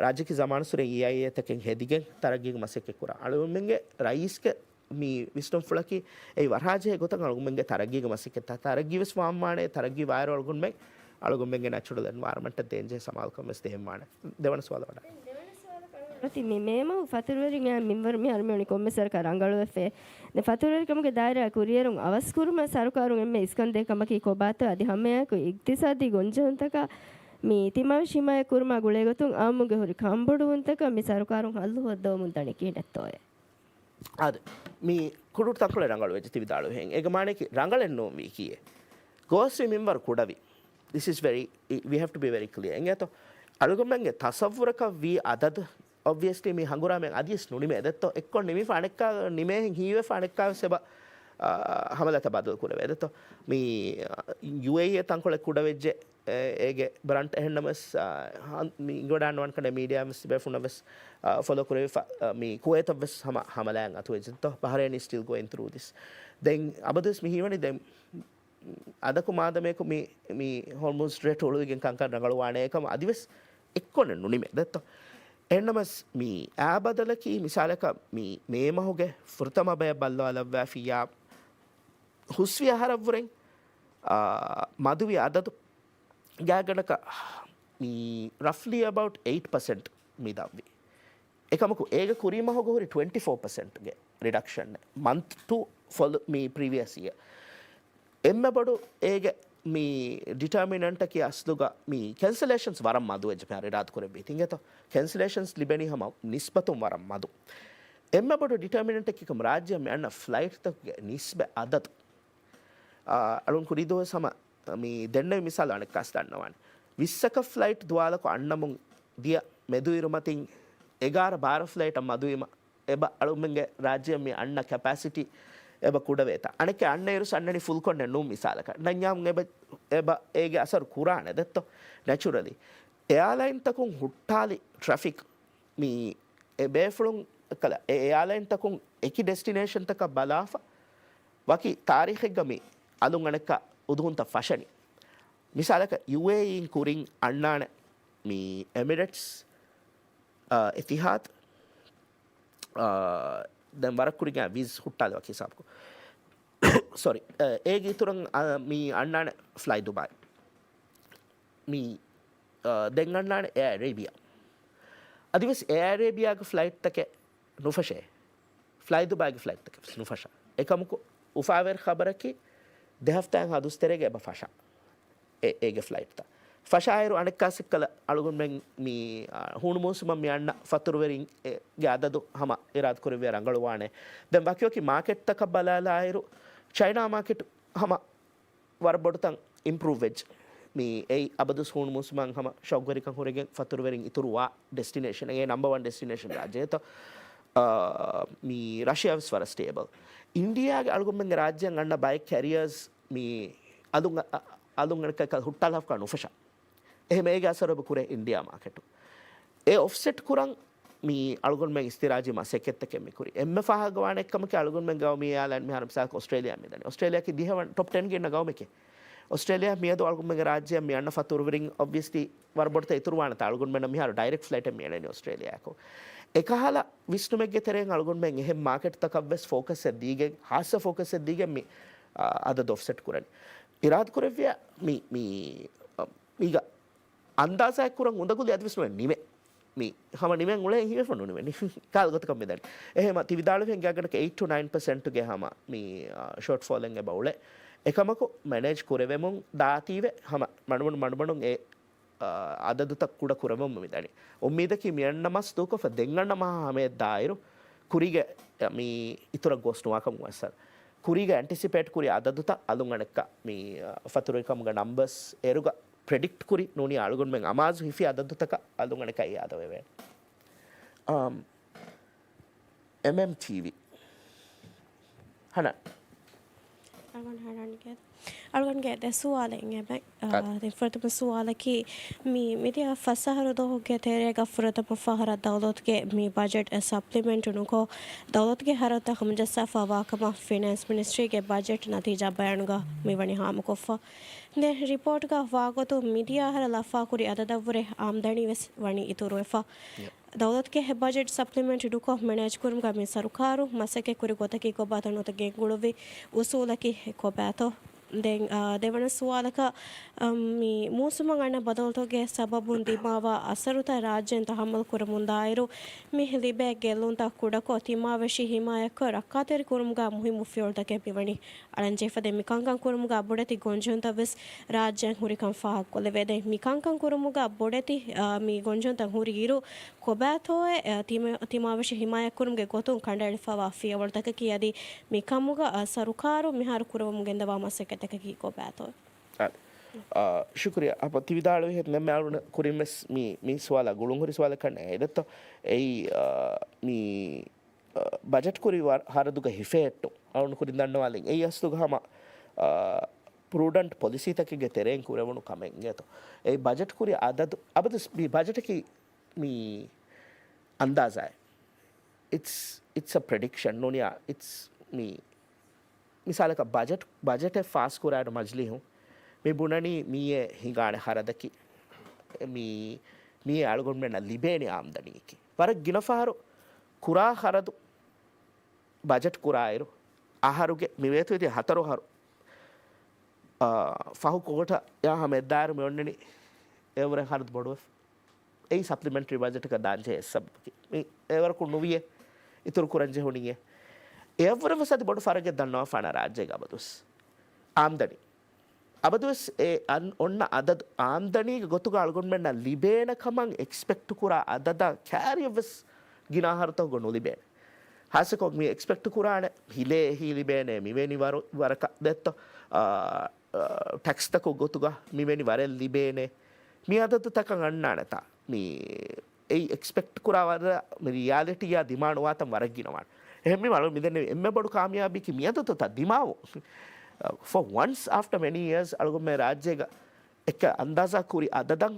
rajya ki zaman sure EIA teken hedigen taragge maseke kura alumenge rice ke mi wisdom fulaki ei waraje gotan alumenge taragge maseket taragge wes wammane taragge wire algun me alumenge natural environment denje samal kames dehmane devana swala wada ati mi mema faturweri ngan minwar mi harmoni komme sarkar angalu fe ne faturweri kamuge daira kurierun avaskuruma sarukarun emme iskande kamaki kobata adi hamme ko iktisadi gonjontaka mi timav shimaya kurma gulegotun amuge hori kambodu untaka mi sarukarun hallu hoddomun tani kinettoye ad mi kudur takule rangalu vejti vidalu hen ega mane ki rangalenno mi kiye gosri minwar kudavi this is very we have to be very clear engato alugomenge tasavvuraka vi adad obviously mi hangura men adis nuni me detto ekkon nimi fanekka nime hiwe fanekka seba hamalata badal kula vedetto mi UAE tankole kuda vejje ege brant hennamas mi godan wan kada media mis befunaves follow kure mi Kuwait of hamalang atu ejto Bahrain is still going through this then abadus mi hiwani then adaku madameko mi hormones straight olugen kankan rangalu wane ekam adives ekkon nuni me detto එන්නමස් මී ඈබදලකී මිසාලක මී මේමහුගේ ෆෘතමබය බල්ලෝ අලව්වා ෆියා හුස්විය හරවුරෙන් මදුවිය අදතු ගෑගනක මී roughly about 8% මිදව්වි එකමකු ඒක කුරීමහුග හොරි 24% ගේ reduction month to follow me previous year එම්ම බඩු ඒගේ మీ determinant ki asluga mi cancellations waram madu ejpe redat kore be tingeto cancellations libeni hama nisbatum waram madu emme bodu determinant ki kam rajya me anna flight tak nisbe adat alun kurido sama mi denne misal anek kas dannawane 20ක flight dwalako annamun dia medu irumatin 11 12 flight maduima eba alumenge rajya me anna capacity eba kuda veta aneke anna iru sannani full konne nu misalaka nanyam eba ege asar kurane detto naturally airline takun huttali traffic mi ebefulun kala airline takun eki destination taka balafa waki tarikh gami alun aneka udhunta fashani misalaka UAE in kuring annane mi Emirates Etihad දැන් වරක් කුරිගා වීස් හුට්ටාල වකි සාප්කෝ sorry ඒගේ තුරන් මී අන්නාන fly Dubai මී දැන් අන්නාන Air Arabia අදිවස් Air Arabia ගේ flight එක නුෆෂේ fly Dubai ගේ flight එක නුෆෂා එකමුකෝ උෆාවර් ખબරකි දෙහෆ්තයන් හදුස්තරේගේ බෆෂා ඒගේ flight තා ෆෂායරු අනෙක්කාසෙක් කළ අලුගුන් මෙන් මී හුණු මොසුම මි අන්න ෆතුරුවරින් ගේ අදදු හම ඉරාත් කුරවිය රංගලුවානේ දැන් වකියෝකි මාකට් තක බලාලා ආයරු චයිනා මාකට් හම වරබොඩතන් ඉම්ප්‍රූව් වෙජ් මී ඒ අබදු හුණු මොසුමන් හම ෂොග්වරිකන් හොරගෙන් ෆතුරුවරින් ඉතුරුවා ඩෙස්ටිනේෂන් ඒ නම්බර් 1 ඩෙස්ටිනේෂන් රාජ්‍යයට මී රෂියාස් වර ස්ටේබල් ඉන්දියාගේ අලුගුන් මෙන් රාජ්‍යයන් අන්න බයික් කැරියර්ස් මී අලුන් අනක හුට්ටාලෆ් කනු ෆෂා එහෙම ඒගේ අසරබ කුරේ ඉන්දියා මාකට් ඒ ඔෆ්සෙට් කුරන් මී අලුගොන් මෙන් ඉස්තිරාජි මාසෙකෙත් කෙමි කුරි එම්ම ෆහගවාන එක්කම කි අලුගොන් මෙන් ගව මී යාලන් මි හරම් සාක ඔස්ට්‍රේලියා මෙදනි ඔස්ට්‍රේලියා කි දිහවන් টপ 10 ගෙන්න ගව මෙකේ ඔස්ට්‍රේලියා මියදු අලුගොන් මෙන් රාජ්‍ය මි අන්න ෆතුරුවරින් ඔබ්වියස්ලි වරබොඩත ඉතුරුවාන තා අලුගොන් මෙන් මි හර ඩයිරෙක්ට් ෆ්ලයිට් මි එනනි ඔස්ට්‍රේලියා කෝ එකහල විෂ්ණු මෙග්ගේ තරෙන් අලුගොන් මෙන් එහෙම මාකට් තකබ්බස් ෆෝකස් එක දීගෙන් හාස ෆෝකස් එක දීගෙන් මි අද ඔෆ්සෙට් කුරනි ඉරාත් කුරවිය මි මීගා अंदाजा कुरंग उंदकुल यादविस में निमे मी हम निमे उले हिवे फनु निमे काल गत कम मेदन එහෙම තිවිදාලෙන් ගාගනක 8 to 9% ගේ හැම මේ ෂෝට් ෆෝල් එකේ බවුල එකමක මැනේජ් කරවෙමුන් දාතිවේ හැම මඩමණුන් ඒ අදදුත කුඩ කරවෙමුන් මෙදනි උම්මීදකි මියන්නමස් දුක ෆදෙන්ගන්න මහා හැමේ දායිරු කුරිගේ මේ ඉතර ගොස්නුවාකම් වසල් කුරිගේ ඇන්ටිසිපේට් කුරි අදදුත අලුන් අනක මේ ෆතුරු එකම්ග numbers එරුග predict kuri nuni alugun men amazu hifi adadutaka alungane kai adawe we MMTV hana agon hanan ke අලුගන්ගේ දෙසුවාලෙන් එබැ ෆරතම සුවාලකි මී මිදිය ෆසහර දෝහගේ තේරේග ෆරතම ෆහර දවලොත්ගේ මී බජට් සප්ලිමෙන්ට් නුකෝ දවලොත්ගේ හරත හමජස්සා ෆවාකම ෆිනාන්ස් මිනිස්ට්‍රීගේ බජට් නතිජා බයනුග මිවනි ಹಾಮುಕೊಫ್ಫ ನೆ ರಿಪೋರ್ಟ್ ಗ ವಾಗೋತು ಮೀಡಿಯಾ ಹರ ಲಫಾ ಕುರಿ ಅದದವ್ರೆ ಆಮ್ದಣಿ ವೆಸ್ ವಣಿ ಇತುರು ಎಫಾ ದೌಲತ್ ಕೆ ಬಜೆಟ್ ಸಪ್ಲಿಮೆಂಟ್ ಡುಕೋ ಮ್ಯಾನೇಜ್ ಕುರುಮ್ ಗ ಮಿ ಸರುಕಾರು ಮಸಕೆ ಕುರಿ ಗೊತಕಿ ಕೊಬಾತನೊತಗೆ ಗುಳುವಿ ಉಸೂಲಕಿ ಕೊಬಾತೋ දෙවන සුවාලක මේ මූසුමන් අන්න බදවල්තෝගේ සබබුන් දිමාව අසරුත රාජ්‍යයෙන් තහමල් කුරමුන්දායිරු මේ ලිබේ ගෙල්ලුන්ත කුඩකෝ තිමාවශි හිමායක රක්කාතෙරි කුරුමුගා මුහිමු ෆියෝල්තකේ පිවණි අරංජේෆදෙ මිකංකන් කුරුමුගා බොඩති ගොන්ජොන්ත වෙස් රාජ්‍යයෙන් හුරිකම් ෆාහක් කොලෙවේදෙ මිකංකන් කුරුමුගා බොඩති මේ ගොන්ජොන්ත හුරිගිරු කොබෑතෝයේ තිමාවශි හිමායක කුරුමුගේ ගොතුන් කණ්ඩායම් ෆාවා ෆියෝල්තක කියදී මිකම්මුගා සරුකාරු මිහාර කුරමුගෙන් දවා මසක තකකි කොබෑතෝ ಶುಕ್ರಿಯ ಅಪ್ಪ ತಿವಿದಾಳು ನಮ್ಮ ಯಾರು ಕುರಿಮೆಸ್ ಮೀ ಸ್ವಾಲ ಗುಳುಂಗುರಿ ಸ್ವಾಲ ಕಣ್ಣೆ ಇದತ್ತು ಏಯ್ ಮೀ ಬಜೆಟ್ ಕುರಿ ಹಾರದುಗ ಹಿಫೆ ಎಟ್ಟು ಅವನು ಕುರಿ ದಂಡವಾಲಿ ಏಯ್ ಅಸ್ತುಗ ಹಮ ಪ್ರೂಡೆಂಟ್ ಪಾಲಿಸಿ ತಕ್ಕಿಗೆ ತೆರೆಂಗ್ ಕುರೆವನು ಕಮೆಂಗೆ तो ಏಯ್ ಬಜೆಟ್ ಕುರಿ ಅದದು ಅಬದು ಮೀ ಬಜೆಟ್ की ಮೀ अंदाज़ है इट्स अ प्रेडिक्शन नोनिया इट्स मी मिसाल का बजट है फास्ट को राड मजली हूँ मैं बुनानी मीये हिंगाने हरदकी मी आलगोन में न लिबेनी आमदनी की पर गिनफारो कुरा हरदु बजट कुरायरो आहारुगे मिवेतु इति हतरो हरो फाहु कोट या हमें दार में उन्ननी एवरे हरद बड़ो ए सप्लीमेंट्री बजट का दांजे सब की एवर को नुविये इतुर कुरंजे होनी है एवरे वसत बड़ फरक दन्नो फना राज्य गबदुस आमदनी अबदुस ए ඔන්න අද ආම්දනී ගොතුග අල්ගොන් මෙන්න ලිබේන කමං එක්ස්පෙක්ට් කුරා අදද කෑරියවස් ගිනාහරත ගොනු ලිබේන हासकोग मी एक्सपेक्ट कुराने हिले हिलिबेने मिवेनि वरक देत्तो टैक्स तक गोतुगा मिवेनि वरे लिबेने मी आदत तक अन्नानता मी ए एक्सपेक्ट कुरा वर रियालिटी या डिमांड वातम वरगिनवान එහෙම මලු මිදෙන්නේ එම්මෙ බඩු කාමියාබි කි මියද තොත දිමාව for once after many years අලුගො මේ රාජ්‍යයක එක අන්දාසා කුරි අදදන්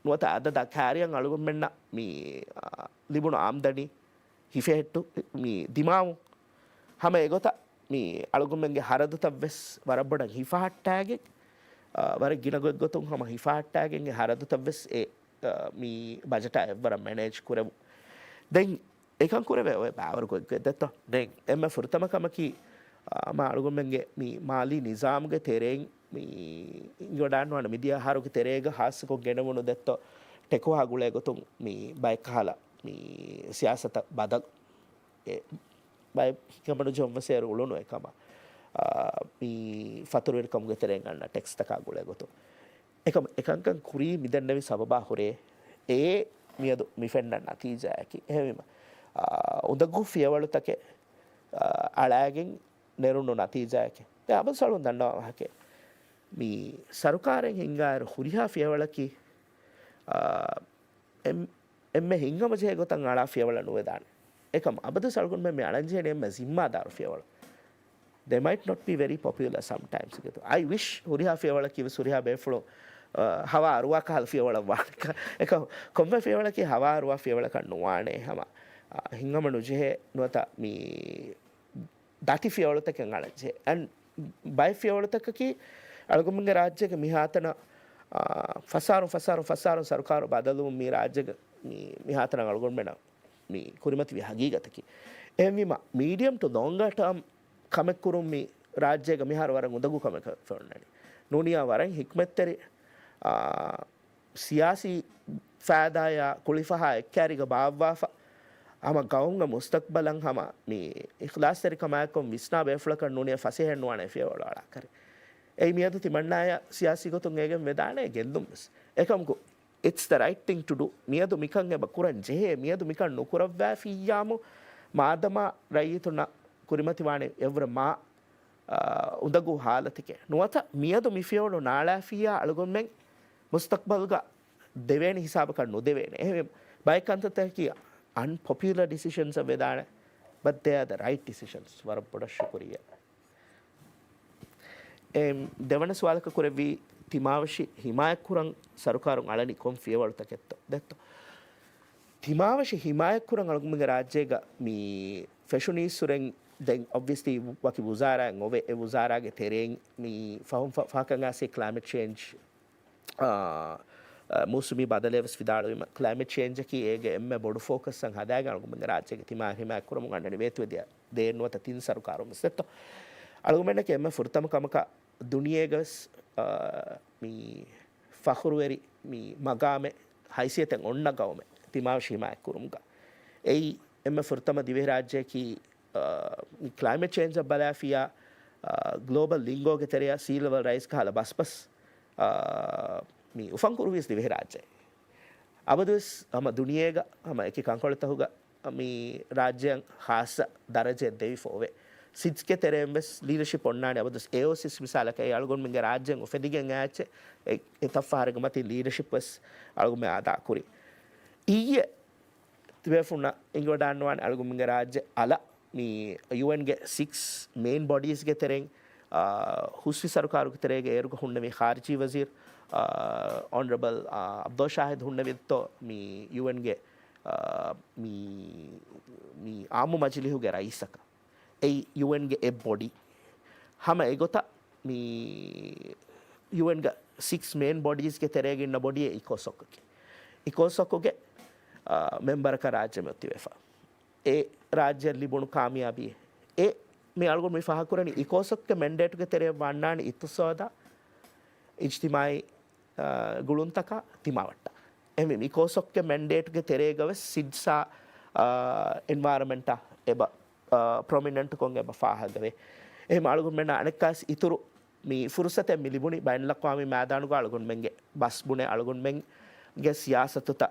නුවත අදද කාරියන් අලුගො මෙන්න මේ ලිබුණු ආම්දනි හිෆෙහෙට්ටු මේ දිමාව හැම ඒගොත මේ අලුගො මෙන්ගේ හරදත වෙස් වරබඩ හිෆහට්ටාගේ වර ගිනගොත් ගොතුන් හැම හිෆහට්ටාගේ හරදත වෙස් ඒ මේ බජට් එවර මැනේජ් කරමු දැන් ඒකන් කුරේ ඔය බාවර කොක් දෙත්ත දැන් එම්ම ෆුර්තමකමකි මා අලුගොම්මගේ මේ මාලි නිසාම්ගේ තෙරෙන් මේ ඉංගොඩාන් වන මිදියා හරුගේ තෙරේග හාස්සකො ගෙනවුණු දෙත්ත ටෙකෝ හගුලේ ගොතුන් මේ බයි කහලා මේ සියාසත බදල් ඒ බයි කමඩු ජොම්වසේර උළුණු එකම මේ ෆතුරුවෙර කමුගේ තෙරෙන් ගන්න ටෙක්ස් තක හගුලේ ගොතුන් එකම එකංකන් කුරී මිදන්නවි සබබා හොරේ ඒ මියදු මිෆෙන්න නතිජායකි එහෙමම උදගු ෆියවලු තකේ අලාගෙන් ನೆರುಣ್ಣು ನತೀಜಾಯಕೆ ಅಬಲ್ ಸಳು ದಂಡ ಹಾಕೆ ಮೀ ಸರ್ಕಾರೆಂ ಹಿಂಗಾರು ಹುರಿಹಾ ಫಿಯವಳಕಿ ಎಮ್ಮೆ ಹಿಂಗಮ ಜೆ ಗೊತ್ತಂಗ ಆಳಾ ಫಿಯವಳ ನುವೆದಾನೆ ಏಕಮ್ ಅಬದು ಸಳ್ಗುನ್ ಮೆ ಅಳಂಜೇನೆ ಎಮ್ಮೆ ಜಿಮ್ಮಾದಾರು ಫಿಯವಳ they might not be very popular sometimes ಗೆತು ಐ ವಿಶ್ ಹುರಿಹಾ ಫಿಯವಳಕಿ ಸುರಿಹಾ ಬೇಫ್ಳು ಹವಾ ಅರುವ ಕಾಲ ಫಿಯವಳ ವಾಣಕ ಏಕ ಕೊಮ್ಮೆ ಫಿಯವಳಕಿ ಹವಾ ಅರುವ ಫಿಯವಳ ಕಣ್ಣು ವಾಣೆ ಹಮ ಹಿಂಗಮ ನುಜೆ ನುವತ ಮೀ दाटी फियवल तक अंगाळजे एंड बाय फियवल तक की अळगुमंगे राज्य के मिहातन फसारो सरकार बदलु मी राज्य मिहातन अळगुन मेना मी कुरिमत वि हकीकत की एविमा मीडियम टू लॉन्गर टर्म कमेक कुरुम मी राज्य के मिहार वरंग उदगु कमेक फोरननी नोनिया वरंग हिकमतरी सियासी फायदा या कुलिफहा एक्कारिग बाववाफा हम गाँव मुस्तकबलं हम मी इखलास तरी कमाया को विस्ना बेफल कर नूने फसे हैं नुआने फिर वाला करे ऐ मिया तो तिमन्ना या सियासी को तो गेगे मैदाने गेंदुम एक हमको it's the right thing to do मिया तो मिकंगे बकुरन जे मिया तो मिकन नुकुरव्वा फियामो मादमा रही तो ना कुरिमति वाणे एवर मा उदगु हालतिके नुवत मिया तो मिफियोलो नाला फिया अलगुन में मुस्तकबल का देवेन हिसाब कर नो देवेन ए बाइक अंत तक किया unpopular decisions are vedana but they are the right decisions war bada shukriya දෙවන ස්වාලක කුරවී තිමාවශි හිමායක් කුරන් සරුකාරුන් අලනි කොම් ෆියවලුත කෙත්ත දෙත්ත තිමාවශි හිමායක් කුරන් අලුගුමගේ රාජ්‍යයක මේ ෆැෂුනීස්සුරෙන් දැන් ඔබ්වියස්ලි වකි වුසාරාන් ඔවේ ඒ වුසාරාගේ තෙරෙන් මේ ෆහම් ෆාකංගාසේ ක්ලයිමේට් චේන්ජ් මූසුමි බදලෙවස් විදාළුවීම ක්ලයිමේට් චේන්ජ් කි ඒගේ එම්ම බොඩු ෆෝකස් සං හදාගන්න අලුගුමගේ රාජ්‍යයක තිමා හිමායක් කුරන් ගන්නනේ වේතුවේදී දේන්නුවත තින් සරුකාරුන් සෙත්ත අලුගුමෙන්නක එම්ම ෆුර්තම කමක දුනියේගස් මේ ෆහුරුවරි මේ මගාමේ හයිසියතෙන් ඔන්න ගවමේ තිමාවශීමායක් කුරුම්ගා එයි එම ෆුර්තම දිවේ රාජ්‍යයකි climate change balafia global lingo ke teriya sea level rise kala baspas mi ufan kuruvis dive rajya abadus ama duniyega ama eki kankolata huga mi rajyan khasa daraje devi fove sids ke terembes leadership onnane abadus eosis misala ke algon minge rajyan ufedigen aache etaffarga mati leadership was algon me ada kuri iye tibefuna ingwadanwan algon minge rajya ala මේ UN ගේ 6 main bodies ගේ තරෙන් හුස්වි සරකාරු තරේගේ ඒරුක හුන්න මේ ખારජී වසීර් honorable Abdul ශාහිද් හුන්න විත්තෝ මේ UN ගේ මේ ආමු මජ්ලිහුගේ රයිසක ඒ UN ගේ ඒ body හැම ඒගොත මේ UN ගේ 6 main bodies ගේ තරේගේ ඉන්න බොඩි ඉකොසොක්ගේ මෙම්බර් ක රාජ්‍ය මෙති වෙෆා ඒ රාජ්‍ය ලිබුණු කාමියාබිය ඒ මේ අල්ගොන් මේ ෆහකුරණි ඉකොසොක්ක මැන්ඩේට්ගේ තෙරේ වන්නානි ඉතුසෝදා ඉජ්තිමායි ගුළුන්තක තිමාවට්ට එමෙ ඉකොසොක්ක මැන්ඩේට්ගේ තෙරේගව සිඩ්සා එන්වයරන්මන්ට් එබ ප්‍රොමිනන්ට් කොන් එබ ෆහගවේ එහෙම අල්ගොන් මෙන්න අනෙක්කාස් ඉතුරු මේ ෆුර්සතෙ මිලිබුණි බයින්ලක්වාමි මෑදානුග අල්ගොන් මෙන්ගේ බස් බුනේ අල්ගොන් මෙන් ගේ සියාසතුත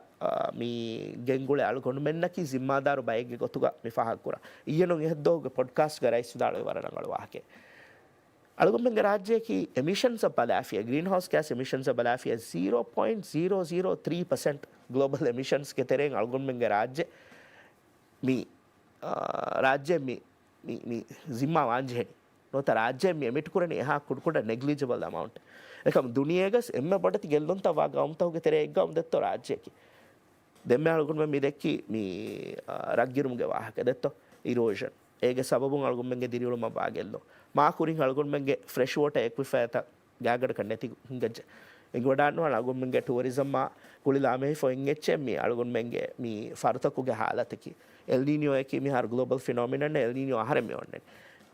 මේ ගෙන්ගුල අලුගොන් මෙන්නකි ಜಿಮ್ಮಾದಾರು ಬಯಗೆ ಗೊತ್ತುಗ ಮಿ ಫಹಕುರ ಇಯನು ಎದ್ದೋಗ ಪಾಡ್ಕಾಸ್ಟ್ ಗರೈಸ್ ದಾಳು ವರಣಗಳು ವಾಕೆ ಅಲುಗೊಂ ಮೆಂಗ ರಾಜ್ಯಕಿ ಎಮಿಷನ್ಸ್ ಆಫ್ ಬಲಾಫಿಯಾ greenhouse gas emissions of ಬಲಾಫಿಯಾ 0.003% ಗ್ಲೋಬಲ್ ಎಮಿಷನ್ಸ್ ಗೆ ತೆರೆಂಗ್ ಅಲುಗೊಂ ಮೆಂಗ ರಾಜ್ಯ ಮಿ ರಾಜ್ಯ ಮಿ ಜಿಮ್ಮಾ ವಾಂಜೆನಿ නොත රාජ්‍ය මෙමිට කුරණ එහා කුඩ නෙග්ලිජබල් amount එකම දුනියගස් එම්ම බඩති ගෙල්ලොන් තවා ගවම්තවගේ තෙරේ එක්ගම් දෙත්තෝ රාජ්‍යයකි දෙම්ම අලුගුන් මේ දෙක්කි මේ රග්ගිරුම්ගේ වාහක දෙත්තෝ ඉරෝෂන් ඒගේ සබබුන් අලුගුන්ගේ දිරිවලුම බාගෙල්ලෝ මා කුරින් අලුගුන්ගේ ෆ්‍රෙෂ් වෝටර් එක්විෆයත ගාගඩ කන්නේති ගජ එංගොඩාන්නවා අලුගුන්ගේ ටූරිසම් මා කුලිලාමේ ෆොයින් එච්චෙම් මේ අලුගුන්ගේ මේ ෆර්තකුගේ හාලතකි එල් නීනියෝ එකි මේ හර ග්ලෝබල් ෆිනොමිනන් එල් නීනියෝ ආහරෙ මෙවන්නේ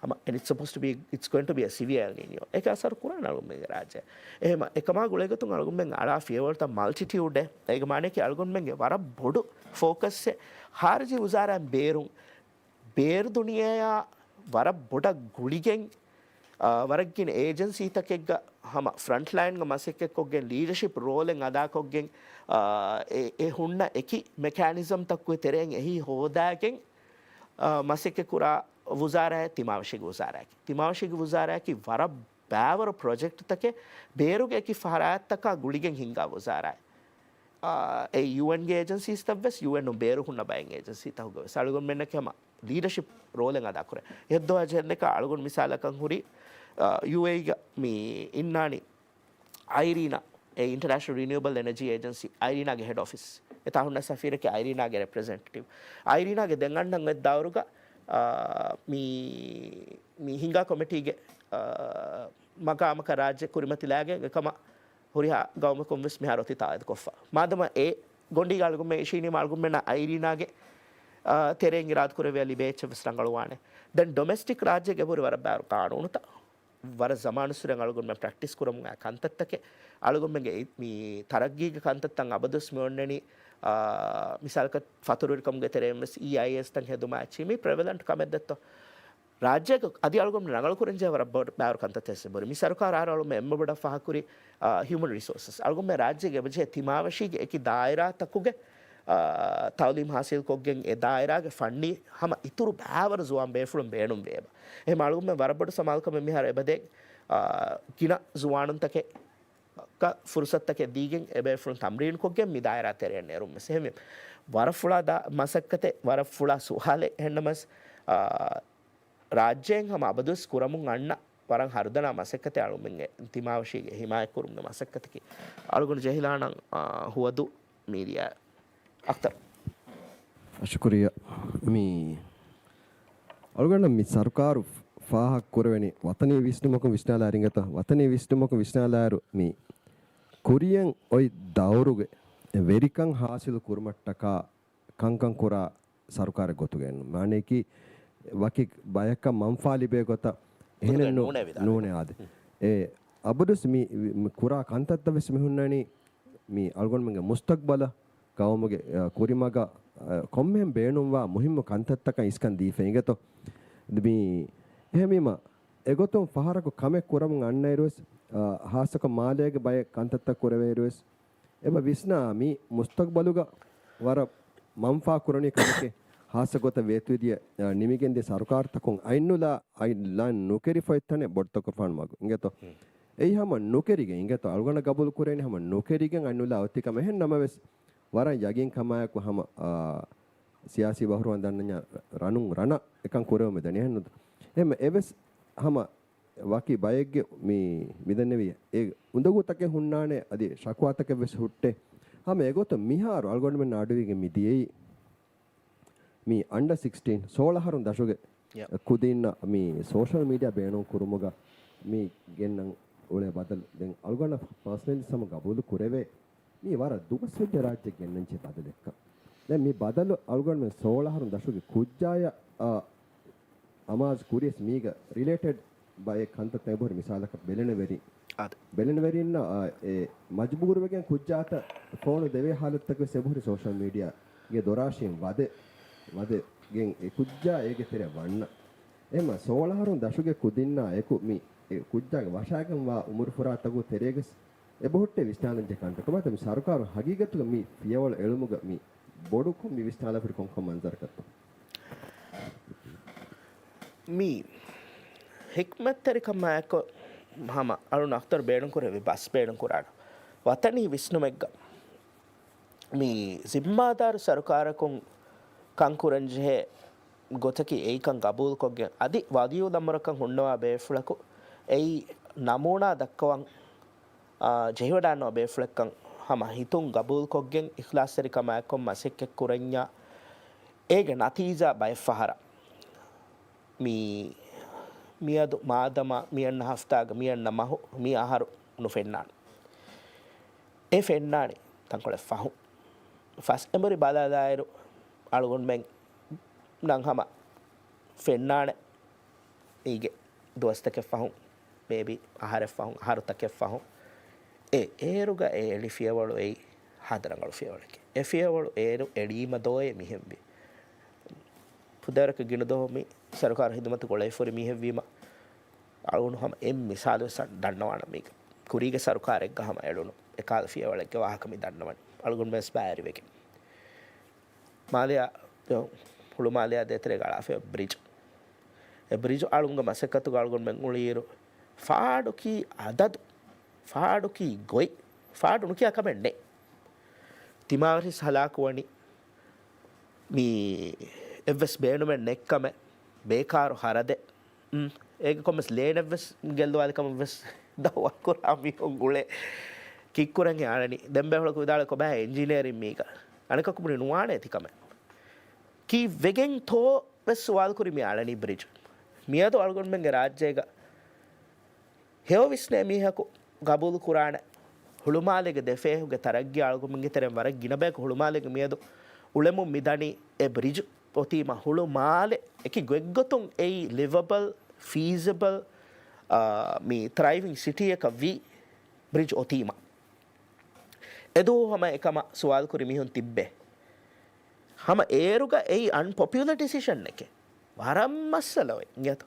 and it's supposed to be it's going to be a severe El Nino එක අසර කුරාන අලුගොන් මෙන්ගේ රාජ්‍ය එහෙම එකමා ගුලෙගතුන් අලුගොන් මෙන් අලා ෆියවල්ත මල්ටිටියුඩ් ඒක මානේ කි අලුගොන් මෙන්ගේ වර බොඩු ෆෝකස් හාරජි උසාරන් බේරුන් බේර් දුනියා වර බොඩ ගුලිගෙන් වරකින් ඒජන්සි තකෙග්ග හම ෆ්‍රන්ට් ලයින් ಗ මසෙක්කෙක්කොගෙන් ලීඩර්ෂිප් රෝලෙන් අදාකොගෙන් ඒ හුන්න එකි මෙකැනිසම් තක්කුවේ තෙරෙන් එහි හොදාගෙන් මසෙක්කෙ කුරා वुज़ारा है तिमावशी की वुज़ारा की वरा बैवर प्रोजेक्ट तक बेरुगे की फहरायत तक गुड़िगे हिंगा वुज़ारा है UN के एजेंसीज तब बस UN बेरु हुन्ना बाएंगे एजेंसी तब गए सालगुन में न क्या हम लीडरशिप रोल इंगा दाखुरे ये दो अजर ने का अलगुन मिसाल कंहुरी UAE मी इन्नानी IRENA international renewable energy agency IRENA के हेड ऑफिस ये ताहुन्ना सफीर के आयरीना के रिप्रेजेंटेटिव आयरीना के देंगंडंग दावरुगा मी हिंगा कमिटीगे मकामक राज्य कुरिमतिलागे कम हुरिहा गौम कुंविस मिहारोति तायद कोफा मादम ए गोंडी गालगुम में शीनी मालगुम में ना आयरीनागे तेरेंगे रात कुरे वेली बेच विस्रंगलवाने देन डोमेस्टिक राज्य के बुरी वर बार कानूनता वर ज़मान सुरंग अलगुन में प्रैक्टिस कुरम कंतत के अलगुन में मी तरक्की के कंतत तंग अबदुस में उन्ननी मिसाल का फातुरुर कम गए तेरे में EIS तंग है दुमा अच्छी में प्रेवलेंट कम है देतो राज्य को अधी अलगुन में रंगल कुरंज है वर बार कंतत है से बोले मिसाल का आर अलगुन में एम्म बड़ा फाकुरी ह्यूमन रिसोर्सेस अलगुन में राज्य के वजह तिमावशी के एक दायरा तकुगे तालीम हासिल कोगें ए दायरा के फंडी हम इतुरु बावर जुआम बेफुलम बेनुम बेब हे मालूम में वरबड़ समाल का में मिहार एबदे किना जुआनन तके का फुर्सत तके दीगें एबेफुलम तमरीन कोगें मि दायरा तेरे नेरुम में से हम वरफुला दा मसक्कते वरफुला सुहाले हेन्नमस राज्यें हम अबदुस कुरमुं अण्णा වරන් හර්දනා මසෙක්කත අලුමෙන්ගේ තිමාවශීගේ හිමාය කුරුම්ගේ මසෙක්කතකි අලුගුණ ජෙහිලානං හුවදු මීරියා අක්තර අශුකුරිය මේ අලුගන්න මේ සර්කාරු ෆාහක් කුරවෙනි වතනී විශ්නුමක විශ්නාලාරින්ගත වතනී විශ්නුමක විශ්නාලාරු මේ කුරියන් ඔයි දවරුගේ වෙරිකං හාසිල කුරුමට්ටක ಕಂಕಂ ಕುರ ಸರ್ಕಾರ ಗೊತ್ತುಗೆನ್ನು ಮಾನೇಕಿ ವಕಿ ಬಯಕ ಮಂಫಾಲಿ ಬೇಗೊತ ಏನೇನು ನೂನೆ ಆದೆ ಏ ಅಬದುಸ್ ಮಿ ಕುರ ಕಂತತ್ತ ವೆಸ್ ಮಿಹುನ್ನನಿ ಮಿ ಅಲ್ಗೊಂಡ್ ಮಂಗೆ ಮುಸ್ತಕ್ಬಲ ಕವಮಗೆ ಕುರಿಮಗ ಕೊಮ್ಮೆಂ ಬೇಣುವಾ ಮುಹಿಮ್ಮ ಕಂತತ್ತಕ ಇಸ್ಕನ್ ದೀಫೆ ಇಂಗೆತೋ ಮಿ එහෙමීම එගොතුම් පහරක කමෙක් කුරමුන් අන්නයිරුස් හාසක මාලයගේ බය කන්තත්ත කුරවේරුස් එබ විස්නාමි මුස්තක්බලුග වර මම්ෆා කුරණි කමකේ හාසගොත වේතුවිදිය නිමිගෙන්දේ සරකාර්තකුන් අයින්නුලා අයිලන් නුකෙරි ෆයිත්තනේ බොඩ්තක ෆාන් මග ඉංගතෝ එයි හැම නුකෙරිගෙන් ඉංගතෝ අල්ගන ගබුල් කුරේනි හැම නුකෙරිගෙන් අයින්නුලා ඔතිකම එහෙන් නමවෙස් වරන් යගින් කමායක් වහම සියාසි බහරුවන් දන්නኛ රණුන් රණ එකන් කුරෙම දනේ එහෙන්නද එම එවස් හැම වකි බයෙක්ගේ මේ මිදන්නේවිය ඒ උඳගුතකේ හුන්නානේ අදී ශක්වාතක වෙස් හුට්ටේ හැම ඒගොත මිහාරු අල්ගොන්න මෙන්න අඩුවිගේ මිදියේ මේ අන්ඩර් 16 16 දශුගේ කුදින්න මේ සෝෂල් මීඩියා බේනෝ කුරුමුග මේ ගෙන්නන් ඔලේ බදල් දැන් අල්ගොන්න පර්සනලි සම ගබුදු කුරෙවේ මේ වර දුකස් වෙච්ච රාජ්‍ය ගෙන්නන් චේ බදලෙක්ක දැන් මේ බදල් අල්ගොන්න මේ 16 දශුගේ කුජ්ජාය අමාස් කුරියස් මීග රිලේටඩ් බය කන්ත තේබොර මිසාලක බෙලෙනවැරි බෙලෙනවැරින්න ඒ මජ්බූර් වගේ කුජ්ජාත ෆෝන් දෙවේ हालतක සෙබුරි සෝෂල් මීඩියා ගේ දොරාෂින් වද ගෙන් ඒ කුජ්ජා ඒගේ තෙර වන්න එම 16 දශුගේ කුදින්න ඒකු මි ඒ කුජ්ජාගේ වශාගම් වා උමුරු පුරා තගු තෙරේගස් එබොහොට්ටේ විස්තාලෙන් ජකන්ට කොමත මි සරකාර හගීගතුල මි පියවල එළුමුග මි බොඩුකු මි විස්තාල පරි කොන්කො මන්සර් කත්ත මී ಹಿಕ್ಮತ್ತರಿಕಮ್ಮಾಯಕ ಹಮ ಅಳು ನಕ್ತರ್ ಬೇಡಂಕುರವಿ ಬಸ್ ಬೇಡಂಕುರಾಡ ವತನಿ ವಿಷ್ಣುಮೆಗ್ಗ ಮೀ ಜಿಮ್ಮಾದಾರು ಸರ್ಕಾರಕುಂ ಕಂಕುರಂಜೆ ಗೊತಕಿ ಏಕಂ ಕಬೂಲ್ ಕೊಗ್ಗೆ ಅದಿ ವದಿಯು ದಮ್ಮರಕಂ ಹುಣ್ಣವ ಬೇಫುಳಕು ಏಯ್ ನಮೂನಾ ದಕ್ಕವಂ ಜೆಹಿವಡಾನೋ ಬೇಫುಳಕ್ಕಂ ಹಮ ಹಿತುಂ ಗಬೂಲ್ ಕೊಗ್ಗೆಂ ಇಖ್ಲಾಸರಿಕಮ್ಮಾಯಕಂ ಮಸಿಕ್ಕೆ ಕುರඤ್ಞ ಏಗೆ ನತೀಜಾ ಬೈಫಹರ ಮೀ මියදු මාදම මියන්න හස්තාග මියන්න මහු මිය අහරු නොෆෙන්නාන ඒ ෆෙන්නානේ තංකොල ෆහු ෆස් එමරි බලාදායරු අලුගොන් මෙන් නං හම ෆෙන්නානේ ඊගේ දොස්තක ෆහු බේබි අහර ෆහු අහරුතක ෆහු ඒරුග ඒ එලිෆියවලු ඒ හදරංගලු ෆියවලක ඒ ෆියවලු ඒරු එඩීම දෝයේ මිහෙම්බි පුදරක ගිනදොමි सरकार हिदमत कोले फुर मी हेवीमा आउन हम एम मिसाल दंडवाण මේක කුරීගේ සරකාරෙක් ගහම ඇලුණු එකාල ෆියවලක වාහකමි දන්නවන අලුගුන් බස් බෑරි වෙක මාලියා හුළු මාලියා දෙතරේ ගාලා බ්‍රිජ් ඒ බ්‍රිජ් අලුංග මසකතු ගාලුගුන් මෙන් උලියරු ෆාඩු කි අදදු ෆාඩු කි ගොයි ෆාඩු නුකිය කමෙන්නේ තිමාවරි සලාකුවනි මී එවස් බේනුමෙන් නෙක්කම ಬೇಕಾರು ಹರದೆ ಈಗ ಕೊಮ್ಮಸ್ ಲೇಡವ್ವೆಸ್ ಗೆಲ್ಲುವಾದ ಕಮ್ಮಸ್ ದವಕ್ಕುರ ಅಮಿಗುಳೆ ಕಿಕ್ಕುರಂಗೆ ಆಣನಿ ದೆಂಬೆ ಹೊಳಕು ವಿದಾಳ ಕೊಬ ಎಂಜಿನಿಯರಿಂಗ್ ಮೀಗ ಅಣಕಕ್ಕುಮುರಿ ನುವಾಣೆ ತಿಕಮೆ ಕಿ ವೆಗೆಂಗ್ ಥೋ ವೆಸ್ ವಾಲ್ಕುರಿ ಮಿ ಆಣನಿ ಬ್ರಿಡ್ಜ್ ಮಿಯದು ಅಳ್ಗೊಂಡ್ಮೆಂಗೆ ರಾಜ್ಯಗ ಹೇವ ವಿಸ್ನೆ ಮೀಹಕು ಗಬೂಲು ಕುರಾಣ ಹುಳುಮಾಲೆಗೆ ದೆಫೇಹುಗೆ ತರಗ್ಗಿ ಅಳ್ಗೊಂಡ್ಮೆಂಗೆ ತೆರೆ ವರ ಗಿನಬೇಕು ಹುಳುಮಾಲೆಗೆ ಮಿಯದು ಉಳೆಮು ಮಿದಣಿ ಎ ಬ್ರಿಡ್ಜ್ ඔතීම හුළු මාලෙ එක ගොග්ගොතුන් එයි ලිවබල් ෆීසබල් මේ ත්‍රයිවිං සිටිය එක වී බ්‍රිජ් ඔතීම එදෝ හම එකම සුවාල් කුරි මිහුන් තිබ්බේ හම ඒරුග එයි අන්පොපියුලර් ඩිසිෂන් එක වරම් මස්සලොයි ගත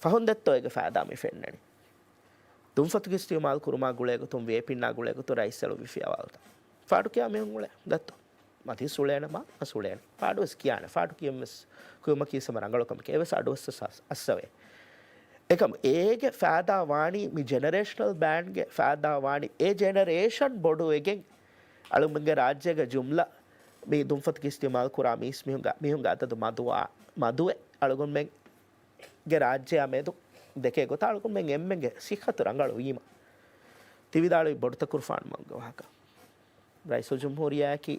ෆහුන් දත්තෝ එක ෆෑදාමි ෆෙන්නනි තුන්ෆතු කිස්තිය මාල් කුරුමා ගුලේක තුන් වේපින්නා ගුලේක තු රයිස්සලු විෆියවල්ත ෆාඩු කියා මෙහුන් ගුලේ දත්තෝ මති සුලේනම අසුලේන පාඩුවස් කියන ෆාඩු කියමස් කුයම කීසම රංගලකම කේවස් අඩුවස් අස්සවේ එකම ඒගේ ෆෑදා වාණි මි ජෙනරේෂනල් බෑන්ඩ්ගේ ෆෑදා වාණි ඒ ජෙනරේෂන් බොඩු එකෙන් අලුමගේ රාජ්‍යගේ ජුම්ලා මේ දුම්ෆත් කිස්තිය මාල් කුරා මිස් මිහුන් ගාතද මදුවේ අලුගොන් මෙන් ගේ රාජ්‍ය අමෙදු දෙකේ ගොත අලුකුන් මෙන් එම්මෙන්ගේ සික්හතු රංගලු වීම තිවිදාලු බොඩත කුර්ෆාන් මංග වහක රයිසුල් ජම්හූරියා කි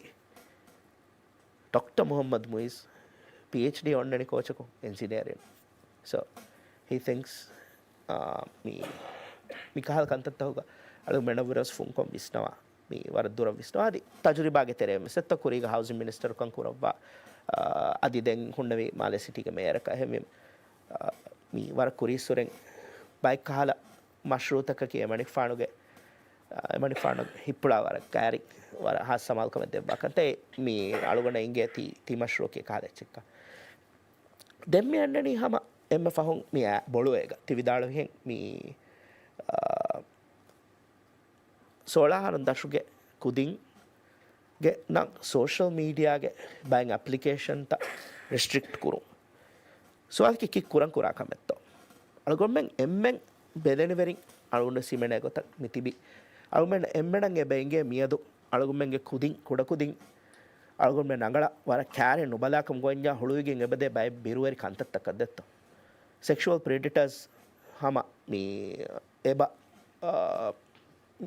Dr. Muhammad Muiz, PhD on any coach engineering. So he thinks me kahal kantatta hoga alu menaviras funkom visnawa me waradura visnawa adi tajriba ge tere me setta kuriga housing minister kan kurawwa adi den hunnavi male city ge mayor ka hemi me war kurisuren bike kahala mashrutaka ki emanik faanuge emanik faanu hippula war kari war has samal kam debba kante me alugana inge ti mashruke kahala chekka demme annani hama emme fahun me bolu ega tividalu hen me solaharan dashuge kudin ge nan social media ge buying application ta restrict kuru so alki kik kuran kura kametto alugommen emmen bedeni verin alugunda simene gota mitibi alugmen emmenan e benge miyadu alugumenge kudin kuda kudin alugmen nangala wara kare nubala kam gonya huluigen ebade bay biruweri kantatta kaddetto sexual predators hama me eba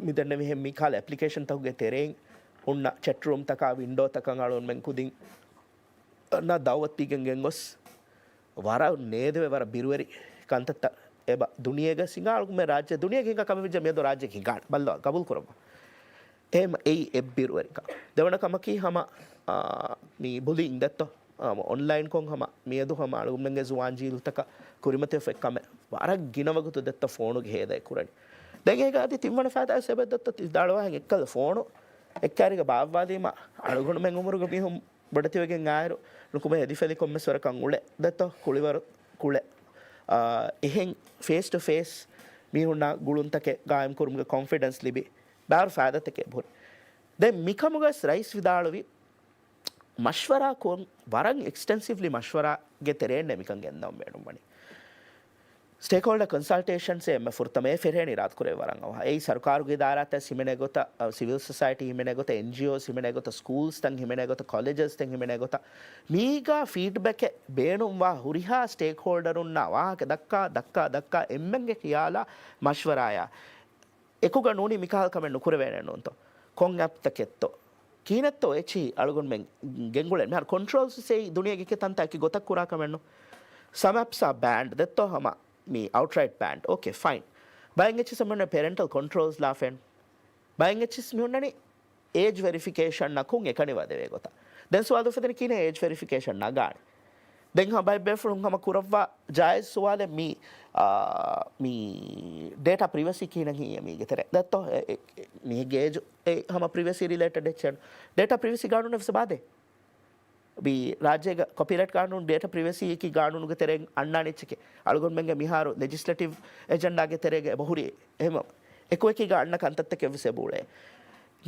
midenne mehem mi kala application tahuge tereng unna chat room taka window taka ngalon men kudin na dawat pigen gengos wara nedeve wara biruweri kantatta eba duniyega singal me rajya duniyega hinga kame vijja medo rajya ki gaan ballo kabul korba em ei ebbiruweri ka devana kamaki hama mi bullying datto online kon hama medu hama alumenge zuwanjil taka kurimate fe kame wara ginavagutu detta phone ge heda kurani den ega adi timmana faada sebeddatta dalwa hen ekkal phone ekkariga baavwadima alugunu men umuruga bihum bodatiwegen ayru nukume edifeli komme swara kan ule datto kuliwaru kule ehen face to face mihunna guluntake gaam kurumge confidence libi baar faada take bur den mikamuga rais vidaluvi mashwara kon waran extensively mashwara ge terenne mikan gendam bedum bani stakeholder consultations me furtame ferheni rat kore waran awa ei sarkaru ge darata simene gota civil society himene gota NGOs himene gota schools tan himene gota colleges tan himene gota miga feedback beenum wa huriha stakeholder unna wa dakka emmenge kiyala mashwaraya ekuga nuni mikahal kamen nukure wenenno onto kon app taketto kinetto echi alugun men gengule me har controls sei duniya ge tanta ki gotak kura kamenno some apps are banned detto hama me outright banned okay fine buying echi samana parental controls la fen buying echi me unnani age verification na kun ekani wadeve gota den swadu fedeni kine age verification na gaani den ha bay befrun hama kurawwa jais swale me data privacy kina hi me getere datto me gauge hama privacy related action data privacy gaanu ne sabade bi rajya copyright kanun data privacy ki gaanu ge tereng annani chike algon menge miharu legislative agenda ge terege bahuri ehma ekwe ga anna kantatte ke vise bule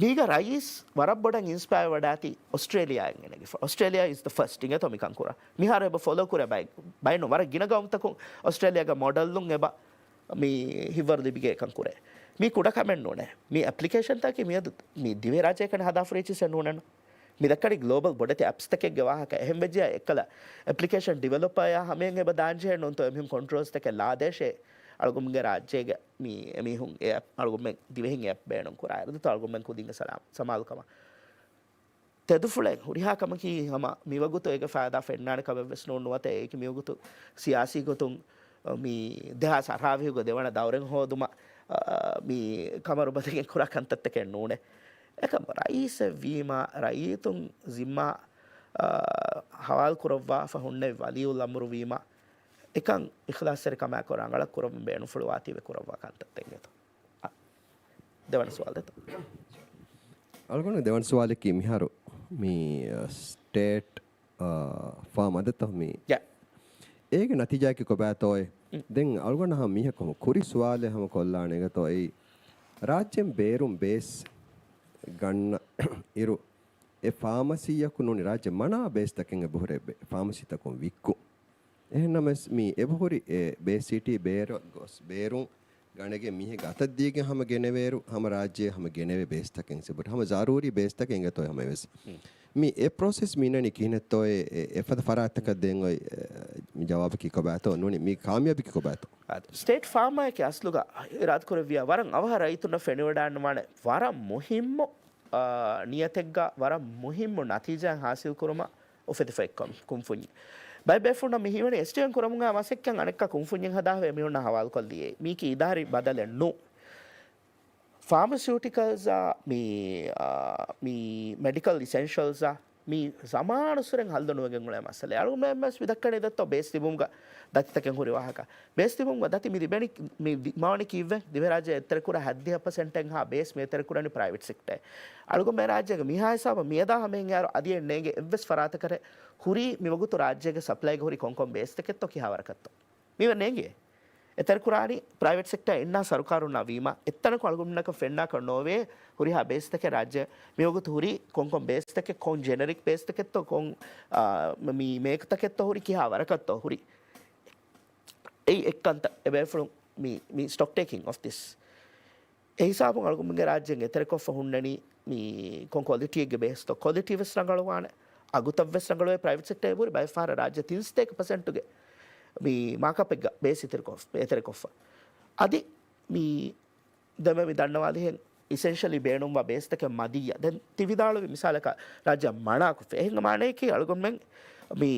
liga rais warabbodan inspire wadati australia engene australia is the first inga tomi kankura miharu eba follow kura by no war gina gawmtakun australia ga model lun eba mi hivar libige kankure mi kuda comment none mi application ta ki mi dive rajya kan hada frechi sen none mi dakkadi global bodati apps take ge wahaka ehem vejja ekala application developer ya hamen eba danje non to emhim controls take la deshe algumge rajyege mi emihun e algum men divehin app beenon kura irdu to algum men kudinga salam samal kama tedufulen huriha kama ki hama mi waguto ega faada fennana kama vesno nuwate ek mi waguto siyasi gotun mi deha saravi go devana dawren hoduma mi kamaru badegen kura kantatte ken nune ekam rais vima raitun zimma hawal kurawwa fa hunne waliul amru vima ekan ikhlas ser kama korangala kuram beenu fulwati ve kurawwa kantattengeto dewan swal deto algon dewan swal ki miharu mi state farm adata mi yeah ege natija ki ko batoy den algon ha miha ko kuri swale ham kollane ga to ei rajyem berum base ganna iru e pharmacy yaku nuni rajya mana base taken ebuhore pharmacy takon vikku ehnames mi ebuhori e base city beero gos beerun ganege mihe gataddige hama geneveru hama rajye hama geneve base taken sebut hama zaruri base taken gato hama ves මේ ඒ process මීනනි කිනතෝ එෆද ෆරාතක දෙන් ඔය මි ජවාබ කි කොබෑතෝ නුනි මි කාමියාබි කි කොබෑතෝ state ෆාර්මා එක අස්ලුග ඉරාත් කරවියා වරන් අවහ රයිතුන ෆෙනිවඩාන්න මාන වරම් මුහිම්ම නියතෙක්ග වරම් මුහිම්ම නතිජයන් හාසිල් කරම ඔෆෙතිෆෙක්කම් කුම්ෆුඤ්ඤි බයි බෙෆුන මිහිවන එස්ටියන් කරමුගා මසෙක්කන් අනෙක්ක කුම්ෆුඤ්ඤින් හදාවේ මිහුන හවල් කොල්දියේ මීකි ඉදාරි බදලෙන් නු pharmaceuticals me medical essentials me සමාන සුරෙන් හල්දනුවගෙන් උල මසල අලු මෙස් විදක්කනේ දත්ත බේස් තිබුම්ග දත්තකෙන් හුරි වහක බේස් තිබුම්ග දති මි දිබෙනි මේ මාවනි කිව්වේ දිව රාජ්‍ය එතර කුර 70% හා බේස් මේතර කුරනි ප්‍රයිවට් සෙක්ටර් අලුග මේ රාජ්‍යගේ මිහායසාව මියදා හැමෙන් යාර අදිය නේගේ එවස් ෆරාත කර හුරි මිවගුතු රාජ්‍යගේ සප්ලයි ගේ හුරි කොන්කොම් බේස් තකෙත්තෝ කිහවරකත්තෝ මිව නේගේ එතර කුරානි ප්‍රයිවට් සෙක්ටර් ඉන්නා සරකාරුන් නවීම එත්තන කොල්ගුන්නක ෆෙන්නා කරනෝවේ හුරි හා බේස් තක රාජ්‍ය මිවගුතු හුරි කොන්කොම් බේස් තක කොන් ජෙනරික් බේස් තකෙත්තෝ කොන් මි මේක තකෙත්තෝ හුරි කිහවරකත්තෝ හුරි ඒ එක්කන්ත එබෙෆුම් me stock taking of this ඒ හිසාබුන් අලුගුම්ගේ රාජ්‍යයෙන් එතර කොෆ හුන්නනි me kon quality ge base to quality ves rangalwane agutab ves rangalwe private sector e buri by far rajya 31% ge me markup එක base eter kof adi me deme me dannawadi hen essentially beenum wa base එක මදිය දැන් තිවිදාල මිසාලක රාජ්‍ය මණාකු එහෙන් මානේ කි අලුගුම් men me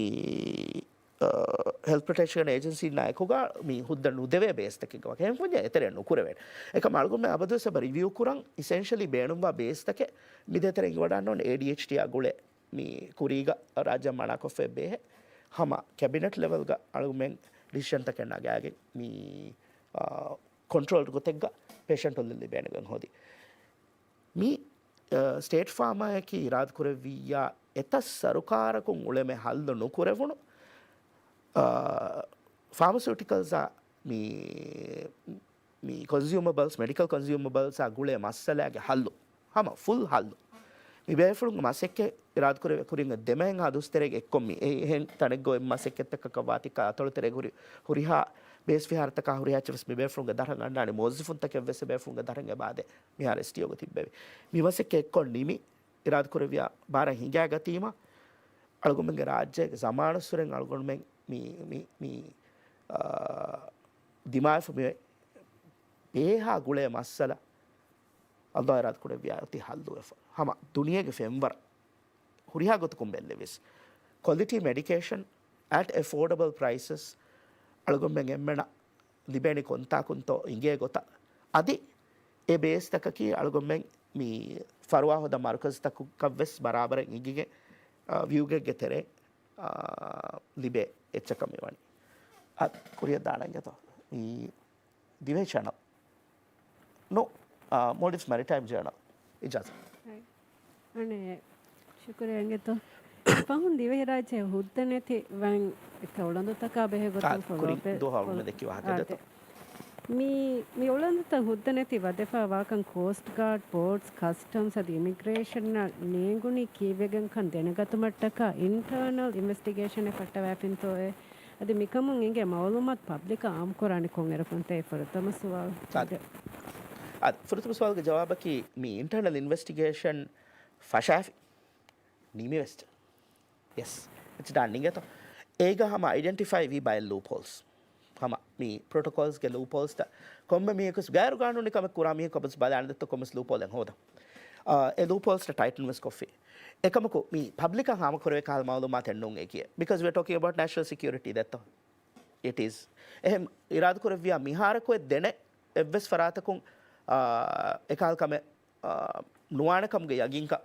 health protection agency naikuga me hudda nudewe base take wa kem punja etere nukurewen eka malgum me abadu sab review kurang essentially beenum wa base take midetere wadanna on ADHD agule me kuriga raja manako febbe hama cabinet level ga algumen decision take nagage me control gotegga patient olli beenagen hodi me state pharma ki irad kureviya eta sarukarakun uleme haldu nukurevunu pharmaceuticals are me consumables medical consumables are gule masalage hallu hama full hallu me befulun masekke irad kuringa demen adusterege ekkommi hen taneggo masekketaka kawatika atolutere huriha base vihartaka hurihachves me befulun daran annani mozifun take vese befulun daran ebade me har stiogo tibbevi me masekke ekkon nimi irad kurevia bara hinga gatima algumenge rajyege samana suren algummen me दिमाग में बेहा गुले मसला अल्लाह इराद कुड़े व्यायती हाल दो हम दुनिया के फेमवर हुरिया गोत कुंबेल्लेविस quality medication at affordable prices अलगुम्में एम्मेना लिबेनी कोंता कुंतो इंगे गोता अदि ए बेस तक की अलगुम्में मी फरवा होदा मार्कस तक कव्वेस बराबर इंगे व्यूगे गेतेरे लिबे එච්චකමවනි අත් කුරිය දානගත මේ දිවේ channel no Maldives maritime journal ඉජාස අනේ ಶುಕ್ರಿಯಾಂಗೆ ತೋ ಪಹುನ್ ದಿವೆ ರಾಜೆ ಹುದ್ದನೆ ಥಿ වන් එක ඔලಂದು ತಕ ಬೆಹೆ ಗೊತ್ತು ಫಾಲೋ ದೋ ಹಾಳು ದೆಕ್ಕಿ ವಾಹಕದ mi ඔලಂದು ತ ಹುದ್ದನೆ ಥಿ ವದೆಫಾ ವಾಕನ್ ಕೋಸ್ಟ್ ಗಾರ್ಡ್ ಪೋರ್ಟ್ಸ್ ಕಸ್ಟಮ್ಸ್ ಅದಿ ಇಮಿಗ್ರೇಷನ್ ನ ನೇಗುನಿ ಕೀವೆಗನ್ ಕನ್ ದೆನಗತು ಮಟ್ಟಕ ಇಂಟರ್ನಲ್ ಇನ್ವೆಸ್ಟಿಗೇಷನ್ ಎ ಫಟ್ಟ ವ್ಯಾಪಿಂತೋ ಅದಿ ಮಿಕಮುನ್ ಇಂಗೆ ಮಾಲೂಮಾತ್ ಪಬ್ಲಿಕ್ ಆಮ್ ಕೊರಾನಿ ಕೊಂಗೆರ ಫಂತೆ ಫರತಮ ಸುವಾಲ್ ಅದ್ ಫರತಮ ಸುವಾಲ್ ಗೆ ಜವಾಬಕಿ ಮಿ ಇಂಟರ್ನಲ್ ಇನ್ವೆಸ್ಟಿಗೇಷನ್ ಫಶಾಫಿ ನೀಮಿ ವೆಸ್ಟ್ yes it's done ningeto ega hama identify we by loopholes hama me protocols ge loopholes ta komme me kus gairu ganuni kame kurami kobus balan detto komus loophole en hoda e loopholes ta tighten was coffee ekamako me public hama korwe kal malumat ennun ekiye because we are talking about national security that it is ehem irad korevia mihara ko dene evs faratakun ekal kame nuwana kamge yaginka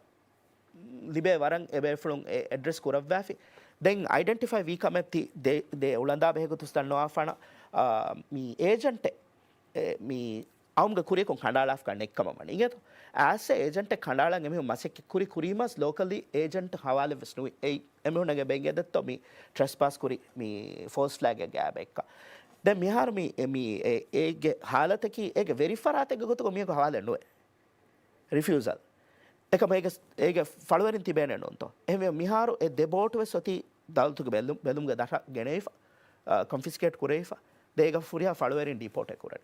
libe waran ebe from address kuravvafi then identify we come at de ulanda behegutu stanno afana mi agent mi aumga kuri kon khandala af kan ekkama mani ingeto as a agent khandala ngemi masek kuri kurimas locally agent hawale visnu ei emehunage benge datto mi trespass kuri mi false flag ge gab ekka then mihar mi ege halataki ege verify rate gotu ko mi ko hawale no refusal එකම ඒක ෆලවරින් තිබෙන්නේ නෝන්තෝ එහෙම මිහාරු ඒ දෙබෝටුවේ සොති දල්තුක බැලුම්ග දහ ගෙනේෆා කොන්ෆිස්කේට් කුරේෆා දෙයක ෆුරියා ෆලවරින් deport එක කුරේ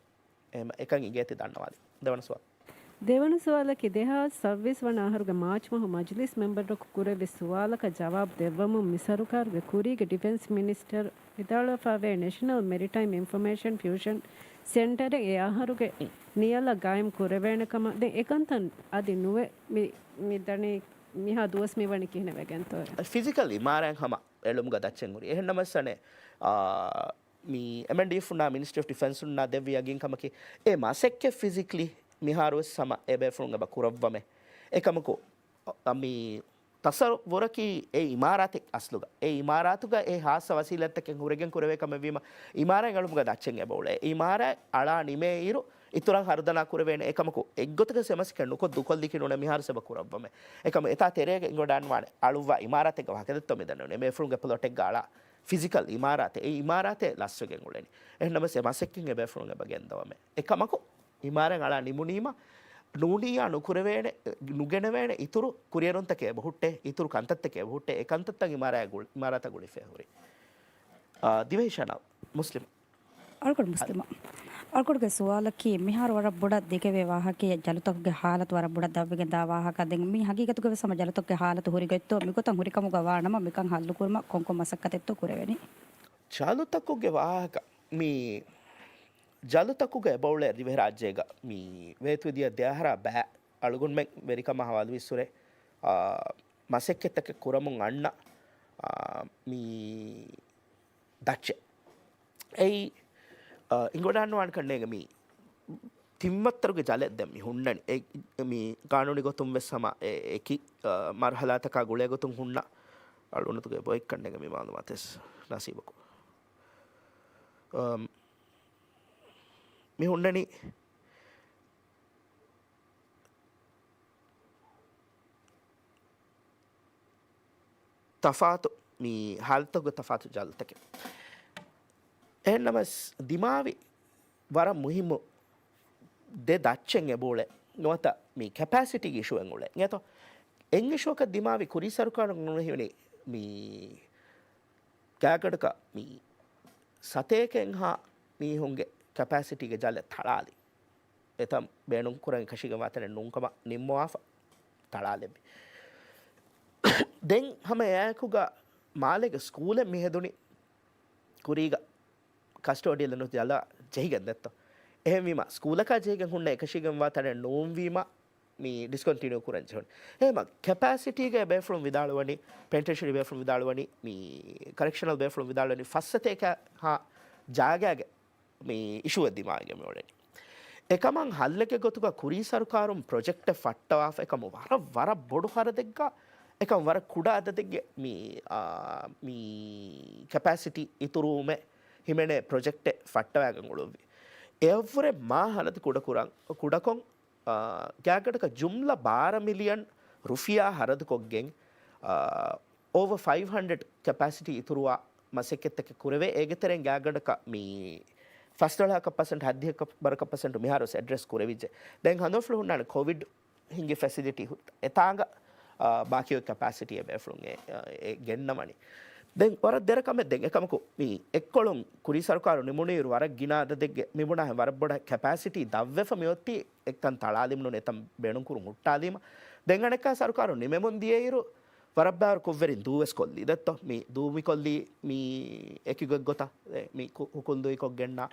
එහෙම එකන් ඉගෙති දන්නවාද දෙවනසවා දෙවන සුවාලකි දෙහා සර්විස් වන ආහරුගේ මාච් මහ මජ්ලිස් මෙම්බර්ඩ කුරෙවි සුවාලක ජවාබ් දෙවමු මිසරුකාරුගේ කුරීගේ ඩිෆෙන්ස් මිනිස්ටර් විදාලෆාවේ national maritime information fusion centre ඒ ආහරුගේ නියල ගායම් කුරවේනකම දෙ එකන්තන් අදි නුවේ මිදණේ මිහා දුවස් මෙවණ කියන වැගන්තෝ ෆිසිකලි මාරයන් හම එළුම් ගදච්චෙන් උරි එහෙන් නමස්සනේ මේ MND ෆුනා මිනිස්ටර් ඔෆ් ඩිෆෙන්ස් උන්නා දෙවියගින් කමකි ඒ මාසෙක්කේ ෆිසිකලි මිහාරුස් සම එබෙෆුන්ග බකුරව්වමෙ එකමකෝ අමි තසවරකි ඒ ඉමාරාතෙක් අස්ලුග ඒ ඉමාරාතුග ඒ හාස වසීලත්තකෙන් හුරගෙන් කුරවේකම වීම ඉමාරයන් අලුමුග දච්චෙන් එබවුලේ ඉමාරය අලා නිමේ ඉරු ඉතුරන් හර්දනා කුරවේන එකමකෝ එක්ගොතක සෙමස් කන්නකො දුකොල්ලි කිනුන මිහාර සබ කුරව්වමෙ එකම එතා තෙරේක ඉංගොඩන් වානේ අලුවා ඉමාරාතෙක් වහකදත්ත මෙදන්නේ මේ ෆුන්ග ප්ලොටෙක් ගාලා ෆිසිකල් ඉමාරාතේ ඒ ඉමාරාතේ ලස්සගෙන් උලෙනි එහෙනම සෙමසෙක්කින් එබෙෆුන්ග බගෙන්දවමෙ එකමකෝ ඉමාරෙන් අලා නිමුණීම නූනියා නුකුරවේන නුගෙනවේන ඉතුරු කුරියරොන්තකේ බහුට්ටේ ඉතුරු කන්තත්තකේ බහුට්ටේ ඒ කන්තත්තන් ඉමාරත ගුලිෆේ හුරි ದಿವೇಶನ ಮುಸ್ಲಿಂ ಅಳ್ಕೊಡು ಮುಸ್ಲಿಮ ಅಳ್ಕೊಡ್ಗೆ ಸುವಾಲಕ್ಕಿ ಮಿಹಾರ್ ವರ ಬುಡ ದಿಗೆವೆ ವಾಹಕಿ ಜಲತೊಗ್ಗೆ ಹಾಲತ್ ವರ ಬುಡ ದವ್ವಿಗೆ ದಾ ವಾಹಕ ದೆಂಗ್ ಮಿ ಹಗೀಗತುಗೆ ಸಮ ಜಲತೊಗ್ಗೆ ಹಾಲತ್ ಹುರಿಗೊಯ್ತು ಮಿಗೊತ ಹುರಿಕಮುಗ ವಾಣಮ ಮಿಕಂ ಹಲ್ಲು ಕುರ್ಮ ಕೊಂಕೊ ಮಸಕ್ಕತೆತ್ತು ಕುರೆವೆನಿ ಜಲತಕ್ಕುಗೆ ವಾಹಕ ಮೀ ಜಲತಕ್ಕುಗೆ ಬೌಳೆ ದಿವೆ ರಾಜ್ಯಗ ಮೀ ವೇತುದಿಯ ದೇಹರ ಬ್ಯಾ ಅಳುಗುನ್ ಮೆಕ್ ವೆರಿಕಮ ಹವಾಲು ವಿಸುರೆ ಮಸೆಕ್ಕೆತ್ತಕ್ಕೆ ಕುರಮುಂ ಅಣ್ಣ me ದಚ್ಚೆ ei ingodannu an kannega mi timmattaruge jale demmi hunnani mi kanuni gotum wessama eki marhalataka gule gotum hunna alunutuge boy kannega mi malu mates nasibaku mi hunnani tafatu mi haltagu tafatu jaltake එන්නම දිමාවි වර මුහිමු දෙ දච්චෙන් එබෝලේ නොත මේ capacity ඉෂුවෙන් උලේ නේතෝ එංගිෂෝක දිමාවි කුරි සරුකාන නුනෙහිනේ මේ කෑකඩක මේ සතේකෙන් හා මේ හුන්ගේ capacity ගේ ජල තලාලි එතම් බේනුම් කුරන් කෂිග මාතන නුන්කම නිම්මවාෆ තලාලෙබි දෙන් හැම යකුග මාලේක ස්කූලේ මෙහෙදුනි කුරීග කස්ටෝඩියල් නුත් යලා ජෙහිගෙන් දැත්ත එහෙම වීම ස්කූලක ජෙහිගෙන් හුන්න එකශිගෙන් වාතන නෝම් වීම මේ ඩිස්කන්ටිනියු කරන් ජොන් එහෙම කැපැසිටි ගේ බේෆ්‍රොම් විදාලවනි පෙන්ටේෂන් බේෆ්‍රොම් විදාලවනි මේ කරෙක්ෂනල් බේෆ්‍රොම් විදාලවනි ෆස්සතේක හා ජාගයාගේ මේ ඉෂුව දිමාගේ මොලෙනි එකමන් හල්ලක ගොතුක කුරි සරකාරුම් ප්‍රොජෙක්ට් ෆට්ටවාෆ එකම වර බොඩු හර දෙග්ග එකම වර කුඩා අද දෙග්ග මේ කැපැසිටි ඉතුරුමේ ಹಿಮೆನೆ ಪ್ರಾಜೆಕ್ಟ್ ಫಟ್ಟವಾಗಂಗುಳುವಿ ಎವ್ರೆ ಮಾ ಹಲದ ಕುಡಕೊಂ ಗ್ಯಾಗಡಕ ಜುಮ್ಲ 12 ಮಿಲಿಯನ್ ರುಫಿಯಾ ಹರದ ಕೊಗ್ಗೆಂ ಓವರ್ 500 ಕೆಪಾಸಿಟಿ ಇತುರುವ ಮಸೆಕ್ಕೆತ್ತಕ್ಕೆ ಕುರವೆ ಏಗೆತೆರೆಂ ಗ್ಯಾಗಡಕ ಮೀ ಫಸ್ಟ್ 10% ಹದ್ದಿಕ ಬರಕ ಪರ್ಸೆಂಟ್ ಮಿಹಾರಸ್ ಅಡ್ರೆಸ್ ಕುರವಿಜೆ ದೆನ್ ಹಂದೋಫ್ಲು ಹುಣ್ಣಾಣ ಕೋವಿಡ್ ಹಿಂಗೆ ಫೆಸಿಲಿಟಿ ಎತಾಂಗ ಬಾಕಿಯ ಕೆಪಾಸಿಟಿ ಎಬೆಫ್ಲುಂಗೆ ಗೆನ್ನಮಣಿ දැන් වර දෙරකම දෙන් එකමකු මේ එක්කොළුම් කුරි සරකාරු නිමුණීරු වර ගිනාද දෙග්ගේ මිමුණා වර බොඩ කැපැසිටි දව්වෙෆ මියොත්ති එක්තන් තලාලිම්නු නෙතම් බේණුම් කුරු මුට්ටාලීම දෙන් අනෙක සරකාරු නිමෙමුන් දියේරු වරබ්බාර කොවරින් දූවස් කොල්ලි දත්තෝ මේ දූමි කොල්ලි මේ එකිගොක් ගොත මේ කුකුන්දුයි කොක් ගෙන්නා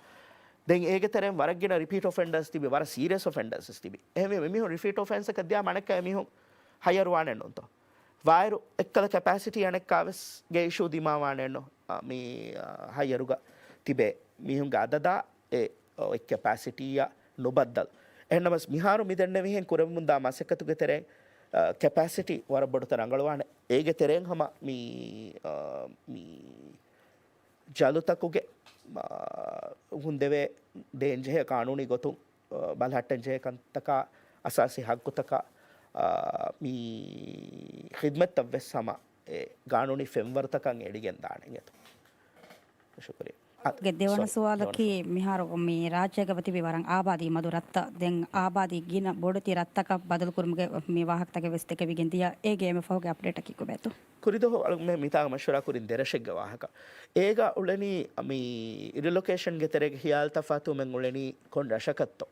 දැන් ඒකතරම් වරක් ගෙන රිපීට් ඔෆෙන්ඩර්ස් තිබි වර සීරියස් ඔෆෙන්ඩර්ස් තිබි එහෙම මිහු රිපීට් ඔෆෙන්ස් එක දියා මණක මිහු හයර් වානෙන් නොන්තෝ වයිරු එක්කල කැපැසිටි අනෙක්කාවස් ගේ ඉෂු දිමාවානෙන්නෝ මේ හයරුග තිබේ මිහුන්ගේ අදදා ඒ එක් කැපැසිටිය නොබද්දල් එහෙනමස් මිහාරු මිදෙන්න විහෙන් කුරමුන්දා මසකතුගේ තෙරෙන් කැපැසිටි වර බොඩත රංගලවාන ඒගේ තෙරෙන් හම මේ ජලුතකුගේ ಹುಂದೆವೆ ದೇಂಜೆ ಕಾನೂನಿ ಗೊತ್ತು ಬಲ್ಹಟ್ಟಂಜೆ ಕಂತಕ ಅಸಾಸಿ ಹಕ್ಕುತಕ ಮೀ ಖಿದ್ಮತ್ ತವ್ವೆಸ್ಸಮ ಕಾನೂನಿ ಫೆಂವರ್ತಕಂ ಎಡಿಗೆಂದಾಣೆಗೆತು ಶುಕ್ರಿಯ ಗೆದ್ದೇವಣ ಸುವಾಲಕಿ ಮಿಹಾರು ಮೀ ರಾಜ್ಯಗವತಿ ವಿವರಂ ಆಬಾದಿ ಮದು ರತ್ತ ದೆಂ ಆಬಾದಿ ಗಿನ ಬೋಡತಿ ರತ್ತಕ ಬದಲು ಕುರ್ಮಗೆ ಮೀ ವಾಹಕತಗೆ ವೆಸ್ತಕೆ ವಿಗೆಂದಿಯ ಏಗೆ ಎಮೆ ಫೋಗೆ ಅಪ್ಡೇಟ್ ಅಕಿ ಕುಬೇತು ಕುರಿದು ಮೆ ಮಿತಾಗ ಮಶೂರಾ ಕುರಿನ್ ದೆರಶೆಗ್ಗ ವಾಹಕ ಏಗ ಉಳನಿ ಮೀ ರಿಲೊಕೇಶನ್ ಗೆ ತೆರೆಗೆ ಹಿಯಾಲ್ ತಫಾತು ಮೆಂ ಉಳನಿ ಕೊಂಡ ರಶಕತ್ತೋ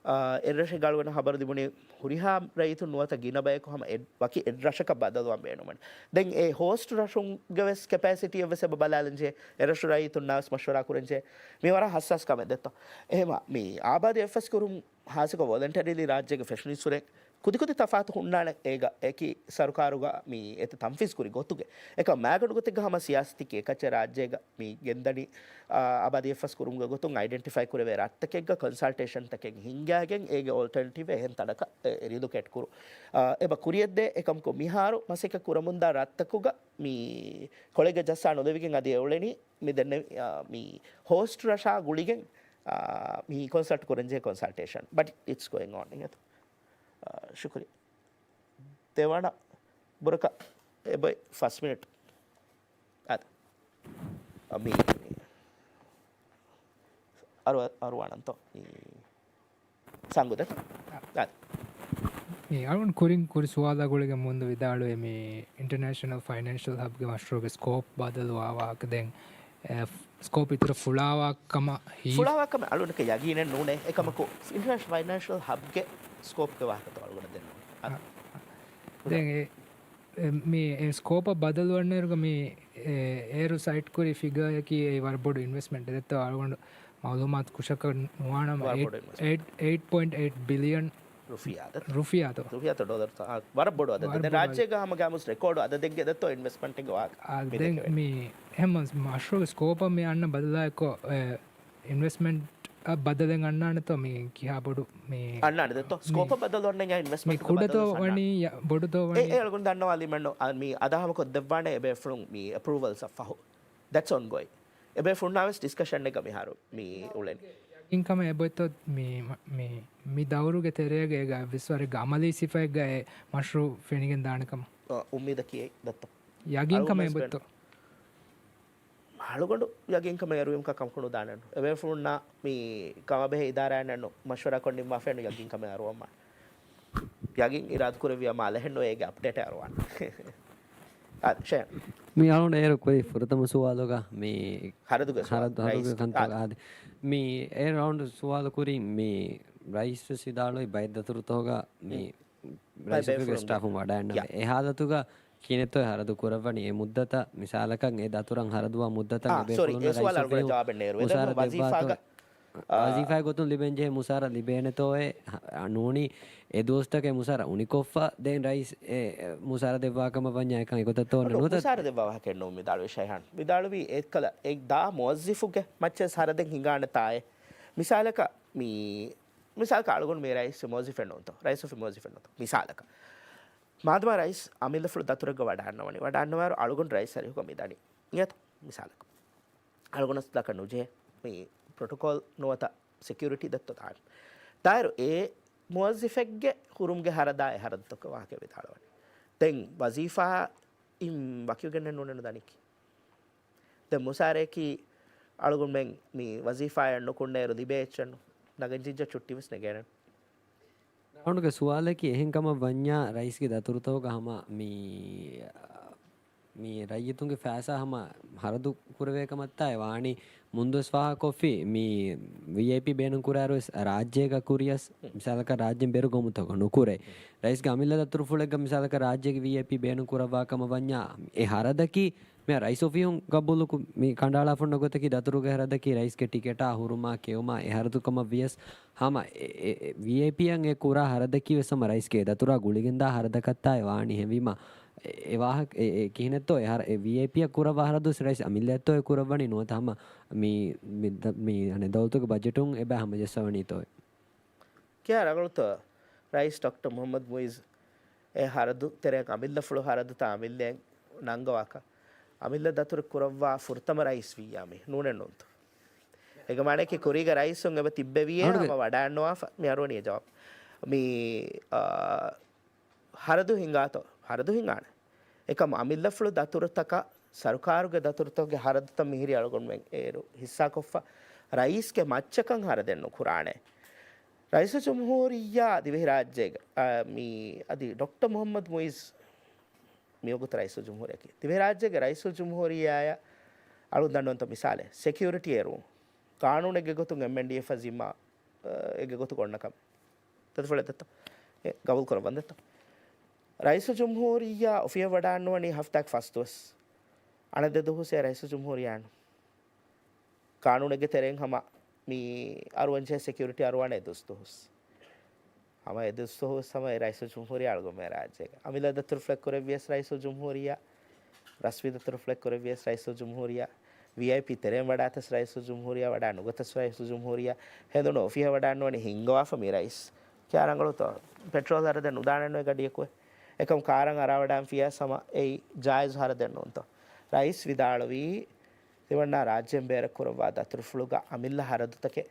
එරශ ගල්වන හබර දිබුණේ හුරිහා රයිතු නුවත ගින බයක හම වකි එඩ්රශක බදලුවම් බේනුමට දැන් ඒ හෝස්ට රශුන්ගවෙස් කැපසිටිය වෙස බලාලන්ජේ එරශු රයිතු නාස් මශ්වරා කුරෙන්ජේ මේ වර හස්සස් කම දෙත්ත එහෙම මේ ආබාධ එෆස් කරුම් ಹಾಸಿಕ ವಾಲಂಟರಿಲಿ ರಾಜ್ಯಗೆ ಫೆಷನಿಸುರೆ ಕುದಿ ತಫಾತ್ ಹುಣ್ಣಾಣ ಏಗ ಏಕಿ ಸರ್ಕಾರುಗ ಮೀ ಎತ್ತ ತಂಫಿಸ್ ಕುರಿ ಗೊತ್ತುಗೆ ಏಕ ಮ್ಯಾಗಡು ಗೊತ್ತಿಗ ಹಮ ಸಿಯಾಸ್ತಿಕೆ ಕಚ್ಚೆ ರಾಜ್ಯಗ ಮೀ ಗೆಂದನಿ ಅಬದಿ ಎಫ್ಎಸ್ ಕುರುಂಗ ಗೊತ್ತು ಐಡೆಂಟಿಫೈ ಕುರೆವೆ ರತ್ತಕೆಗ ಕನ್ಸಲ್ಟೇಷನ್ ತಕೆಗ ಹಿಂಗಾಗೆಂ ಏಗೆ ಆಲ್ಟರ್ನೇಟಿವ್ ಹೆನ್ ತಡಕ ಎರಿದು ಕೆಟ್ ಕುರು ಎಬ ಕುರಿಯದ್ದೆ ಏಕಂ ಕೊ ಮಿಹಾರು ಮಸಿಕ ಕುರಮುಂದ ರತ್ತಕುಗ ಮೀ ಕೊಳೆಗೆ ಜಸ್ಸಾ ನೊದವಿಗೆಂ ಅದಿ ಎವಳೆನಿ ಮಿ ದೆನ್ನೆ ಮೀ ಹೋಸ್ಟ್ ರಶಾ ಗುಳಿಗೆಂ me consult kurenje consultation but it's going on ingat shukri devana buraka boy first minute ad ami arwananto sanguda ad මේ අරුන් කුරින් කුරි සුවාදාගොලගේ මුන්ද විදාළුවේ මේ ඉන්ටර්නැෂනල් ෆයිනෑන්ෂල් හබ්ගේ මස්ටරෝගේ ස්කෝප් බදලුවාවාක දැන් ස්කෝප් ඉතර ෆුලාවාක්කම ෆුලාවාක්කම අලුනක යගීනෙන් නූනේ එකමකෝ ඉන්ටර්නැෂනල් ෆයිනෑන්ෂල් හබ්ගේ ස්කෝප් එක වාහකත අලුගන දෙන්න දැන් මේ ස්කෝප බදලුවන්නේරුග මේ ඒරු සයිට් කුරි ෆිගයකි ඒ වරබොඩු ඉන්වෙස්ට්මන්ට් දෙත්ත අලුගන මවලුමත් කුෂක නුවානම 8.8 බිලියන් රුෆියාත ඩොලර් වරබොඩු අද රාජ්‍යක හම ගාමුස් රෙකෝඩ් අද දෙක්ගේ දත්තෝ ඉන්වෙස්ට්මන්ට් එක වාක දැන් මේ එහෙම මශ්රෝග ස්කෝප මේ අන්න බදලායකෝ ඉන්වෙස්ට්මන්ට් බදලෙන් අන්නානතෝ මේ කියා බොඩු මේ අන්නාන දත්තෝ ස්කෝප බදලවන්න යා ඉන්වෙස්ට්මන්ට් කුඩතෝ වනි බොඩුතෝ වනි ඒ අලුගුන් දන්නවා ලිමන්නෝ මේ අදහම කො දෙවන්නේ එබේ ෆ්‍රොම් මේ approvals of faho that's ongoing එබේ ෆුන්නාවස් ඩිස්කෂන් එක මිහාරු මේ උලෙන් ඉන්කම එබොත්තොත් මේ දවරුගේ තෙරේගේ ಗ විස්වර ගමලී සිෆයගේ මශ්රු ෆෙනිගෙන් දානකම උම්මීද කියේ දත්ත යගින්කම එබොත්තෝ ಹಾಳುಗೊಂಡು ಯಗಿಂಕಮ ಎರುವಿಂಕ ಕಂಕೊಂಡು ದಾನನು ಎವೆ ಫುಣ್ಣ ಮೀ ಕಮಬೆ ಇದಾರಾಯನನ್ನು ಮಶ್ವರ ಕೊಂಡು ಮಾಫೆನು ಯಗಿಂಕಮ ಅರುವಮ್ಮ ಯಗಿಂ ಇರಾದ್ ಕುರವಿಯ ಮಾಲೆ ಹೆಣ್ಣು ಹೇಗೆ ಅಪ್ಡೇಟ್ ಅರುವನ್ ಅದು ಶೇ මේ අනුට ඒර කොයි ෆුරතම සුවාලෝග මේ හරදුග හරදුග කන්තගාද මේ ඒ රවුන්ඩ් සුවාල කුරින් මේ රයිස් සිදාලොයි බයිද්දතුරුතෝග මේ රයිස් ස්ටාෆුම් වඩාන්න එහාදතුග කියනෙතො හරදු කුරවනි ඒ මුද්දත මිසාලකන් ඒ දතුරන් හරදුවා මුද්දතන් ವಜೀಫಾ ಗೊತ್ತು ಲಿಬೆಂಜೆ ಮುಸಾರ ಲಿಬೇನೆತೋಯೆ ನೂನಿ ಎ ದೋಸ್ತಕೆ ಮುಸಾರ ಉನಿಕೊಫ್ಫ ದೇನ್ ರೈಸ್ ಎ ಮುಸಾರ ದೆವ್ವಾಕಮ ಬಂಜಾಯಕಂ ಎಗೊತತೋ ನೂತ ಮುಸಾರ ದೆವ್ವಾಕ ನೋ ಮಿದಾಳು ಶೈಹಾನ್ ಮಿದಾಳುವಿ ಏಕಲ ಏಕ್ ದಾ ಮುವಜ್ಜಿಫುಗೆ ಮಚ್ಚೆ ಸಾರದೆಂ ಹಿಂಗಾಣ ತಾಯೆ ಮಿಸಾಲಕ ಮೀ ಮಿಸಾಲಕ ಅಳಗೊಂಡು ಮೇ ರೈಸ್ ಮುವಜ್ಜಿಫ್ ಎನ್ನೋಂತ ರೈಸ್ ಆಫ್ ಮುವಜ್ಜಿಫ್ ಎನ್ನೋಂತ ಮಿಸಾಲಕ ಮಾದಮ ರೈಸ್ ಆಮಿಲ ಫುಲ್ ದತುರಗ ವಡಾನ್ನವನಿ ವಡಾನ್ನವಾರು ಅಳಗೊಂಡು ರೈಸ್ ಸರಿ ಹುಕ ಮಿದಾನಿ ಇಂಗತ ಮಿಸಾಲಕ ಅಳಗೊಂಡು ಸ್ಲಕ ನುಜೆ ಮೀ ಪ್ರೋಟೋಕಾಲ್ ನೋತ ಸೆಕ್ಯೂರಿಟಿ ದತ್ತು ತಾಳು ತಾಯರು ಏ ಮುವಜ್ಜಿಫೆಗ್ಗೆ ಹುರುಮ್ಗೆ ಹರದಾಯ ಹರದಕ್ಕೆ ವಾಕೆ ವಿಧಾಳವನಿ ತೆಂಗ್ ವಜೀಫಾ ಇಂ ವಕ್ಯುಗೆನ್ನೆ ನೋಡನು ದಾನಿಕಿ ತೆ ಮುಸಾರೇಕಿ ಅಳುಗುಂಬೆಂಗ್ ಮೀ ವಜೀಫಾ ಎಣ್ಣು ಕುಂಡೇರು ದಿಬೇಚನ್ನು ನಗಂಜಿಜ್ಜ ಚುಟ್ಟಿವಿಸ್ ನೆಗೇಣನ್ ಅವನಿಗೆ ಸುವಾಲಕ್ಕೆ ಹೆಂಗಮ ವನ್ಯಾ ರೈಸ್ಗೆ ದತುರುತೋಗ ಹಮ ಮೀ ರೈಯತುಂಗೆ ಫ್ಯಾಸಾ ಹಮ ಹರದು ಕುರವೇಕಮತ್ತಾಯ ವಾಣಿ ಮುಂದುಸ್ವಾಹ ಕೊಫಿ ಮೀ ವಿಐಪಿ ಬೇನು ಕುರಾರು ರಾಜ್ಯಗ ಕುರಿಯಸ್ ಮಿಸಾಲಕ ರಾಜ್ಯ ಬೇರು ಗೋಮುತಗ ನುಕುರೆ ರೈಸ್ಗೆ ಅಮಿಲ್ಲದ ತುರುಫುಳೆಗ ಮಿಸಾಲಕ ರಾಜ್ಯಗೆ ವಿಐಪಿ ಬೇನು ಕುರವಾಕಮ ವನ್ಯಾ ಎ ಹರದಕಿ ಮೇ ರೈಸ್ ಒಫಿಯುಂ ಗಬ್ಬುಲುಕು ಮೀ ಕಂಡಾಳ ಫುಣ್ಣ ಗೊತ್ತಕಿ ದತುರುಗೆ ಹರದಕಿ ರೈಸ್ಗೆ ಟಿಕೆಟಾ ಹುರುಮಾ ಕೇವುಮಾ ಎ ಹರದುಕಮ ವಿಯಸ್ ಹಮ ವಿಐಪಿಯಂ ಎ ಕುರಾ ಹರದಕಿ ವೆಸಮ ರೈಸ್ಗೆ ದತುರಾ ಗುಳಿಗಿಂದ ಹರದಕತ್ತಾಯ ವಾಣಿ ಹೆವಿಮಾ එවාහ කියනෙත්තෝ එහ වපිය කුරවාහරදු සිරයිස් අමිල්ලඇත්තෝ කුරවනි නුවත හම මේ අන දෞතක බජටුන් එබ හම ජෙස්සවනීතෝය කිය රගලුත රයිස් ඩොක්ටර් මොහම්මද් මුයිස් ඒ හරදු තෙරයක් අමිල්ල ෆුළු හරදු අමිල්ලෙන් නංගවාක අමිල්ල දතුර කුරවා ෆුර්තම රයිස් වීයාමේ නූනෙන් නොන්තු එක මනක කුරීග රයිස්සුන් එබ තිබ්බවිය ම වඩාන්නවා මෙරුවනිය ජවාබ මේ හරදු හිංගාතෝ ಹರದು ಹಿಂಗಾಣ ಏಕಮ್ ಅಮಿಲ್ಲಫ್ಳು ದತುರತಕ ಸರ್ಕಾರುಗೆ ದತುರತಗೆ ಹರದತ ಮಿಹಿರಿ ಅಳಗೊಂಡು ಏರು ಹಿಸ್ಸಾಕೊಫ್ಫ ರೈಸ್ಗೆ ಮಚ್ಚಕಂ ಹರದೆನ್ನು ಕುರಾಣೆ ರೈಸ್ ಜುಮ್ಹೂರಿಯಾ ದಿವೆ ರಾಜ್ಯಗೆ ಮೀ ಅದಿ ಡಾಕ್ಟರ್ ಮೊಹಮ್ಮದ್ ಮುಯಿಸ್ මියගුත රයිසු ජුම්හූරියකි දිවේ ರಾಜ್ಯಗೆ ರೈಸು ಜುಮ್ಹೂರಿಯಾಯ ಅಳು ದಂಡಂತ ಮಿಸಾಲೆ ಸೆಕ್ಯೂರಿಟಿ ಏರು ಕಾನೂನಿಗೆ ಗೊತ್ತು MNDF ಜಿಮ್ಮಾ ಎಗೆ ಗೊತ್ತುಕೊಂಡ ಕಮ್ ತತ್ಫಳೆತ್ತ ಗಬಲ್ ಕೊರ ಬಂದೆತ್ತ ರೈಸು ಜುಮ್ಹೂರಿಯ ಒಫಿಯ ವಡಾಣ್ಣುವಣಿ ಹಫ್ತಾಕ್ ಫಸ್ತುವಸ್ ಅಣದೆದು ಹುಸೆ ರೈಸು ಜುಮ್ಹೂರಿಯಾಣ್ಣು ಕಾನೂನಿಗೆ ತೆರೆಂಗ್ ಹಮ ಮೀ ಅರುವಂಚೆ ಸೆಕ್ಯೂರಿಟಿ ಅರುವಾಣೆ ಎದುಸ್ತು ಹುಸ್ ಹಮ ಎದುಸ್ತು ಹುಸ್ ಹಮ ರೈಸು ಜುಮ್ಹೂರಿಯ ಅಳ್ಗೊಮ್ಮೆ ರಾಜ್ಯಗೆ ಅಮಿಲ ದತ್ತುರ್ ಫ್ಲೆಕ್ ಕೊರೆವಿಯಸ್ ರೈಸು ಜುಮ್ಹೂರಿಯ ರಸ್ವಿ ದತ್ತುರ್ ಫ್ಲೆಕ್ ಕೊರೆವಿಯಸ್ ರೈಸು ಜುಮ್ಹೂರಿಯ VIP ತೆರೆಂ ವಡಾತಸ್ ರೈಸು ಜುಮ್ಹೂರಿಯ ವಡಾ ನುಗತಸ್ ರೈಸು ಜುಮ್ಹೂರಿಯ ಹೆದನು ಒಫಿಯ ವಡಾಣ್ಣುವಣಿ ಹಿಂಗವಾಫ ಮೀ ರೈಸ್ ಕ್ಯಾರಂಗಳು ತೋ ಪೆಟ್ರೋಲ್ ಹರದೆನ್ ಉದಾಹರಣೆ ಗಡಿಯಕ್ಕುವೆ එකම කාරං අරවඩාම් ෆිය සම ඒ ජායස් හර දෙන්න උන්ත රයිස් විදාලවී දෙවන්න රාජ්‍යයෙන් බේර කුරවා දතුරුෆුළුග අමිල්ල හරදුතකේ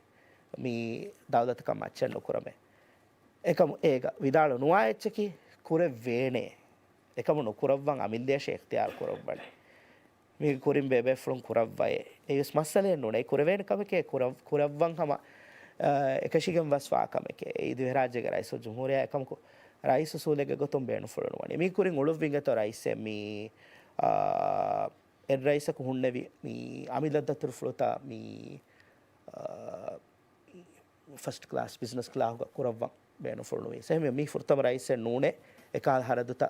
මී දවදතකම් අච්චන් නුකුරමේ එකම ඒක විදාල නුවා එච්චකි කුර වේනේ එකම නුකුරවන් අමිල්දේශ ඉක්තියාර කුරවබඩ මේ කුරින් බේබේ ෆ්ලොන් කුරවවයේ ඒස් මස්සලේ නුනේ කුර වේන කමකේ කුරවවන් හම එකශිගම් වස්වා කමකේ ඒ දිව රාජ්‍යක රයිස් ජුම්හූරියා එකමකෝ ರೈಸ್ ಸೂಲೆಗೆ ಗೊತ್ತೊಂದು ಬೇಣು ಫುಳನುವಣಿ ಮೀ ಕುರಿಂಗ್ ಉಳುವಿಂಗೆ ತೋ ರೈಸೆ ಮೀ ಎನ್ ರೈಸಕ್ಕೆ ಹುಣ್ಣೆವಿ ಮೀ ಅಮಿಲದ್ದ ತುರ್ಫುಳುತ ಮೀ ಫಸ್ಟ್ ಕ್ಲಾಸ್ ಬಿಸ್ನೆಸ್ ಕ್ಲಾಸ್ ಕುರವ್ವ ಬೇಣು ಫುಳನುವಿ ಸೆಹಮೆ ಮೀ ಫುರ್ತಮ ರೈಸೆ ನೂಣೆ ಎಕಾಲ್ ಹರದುತ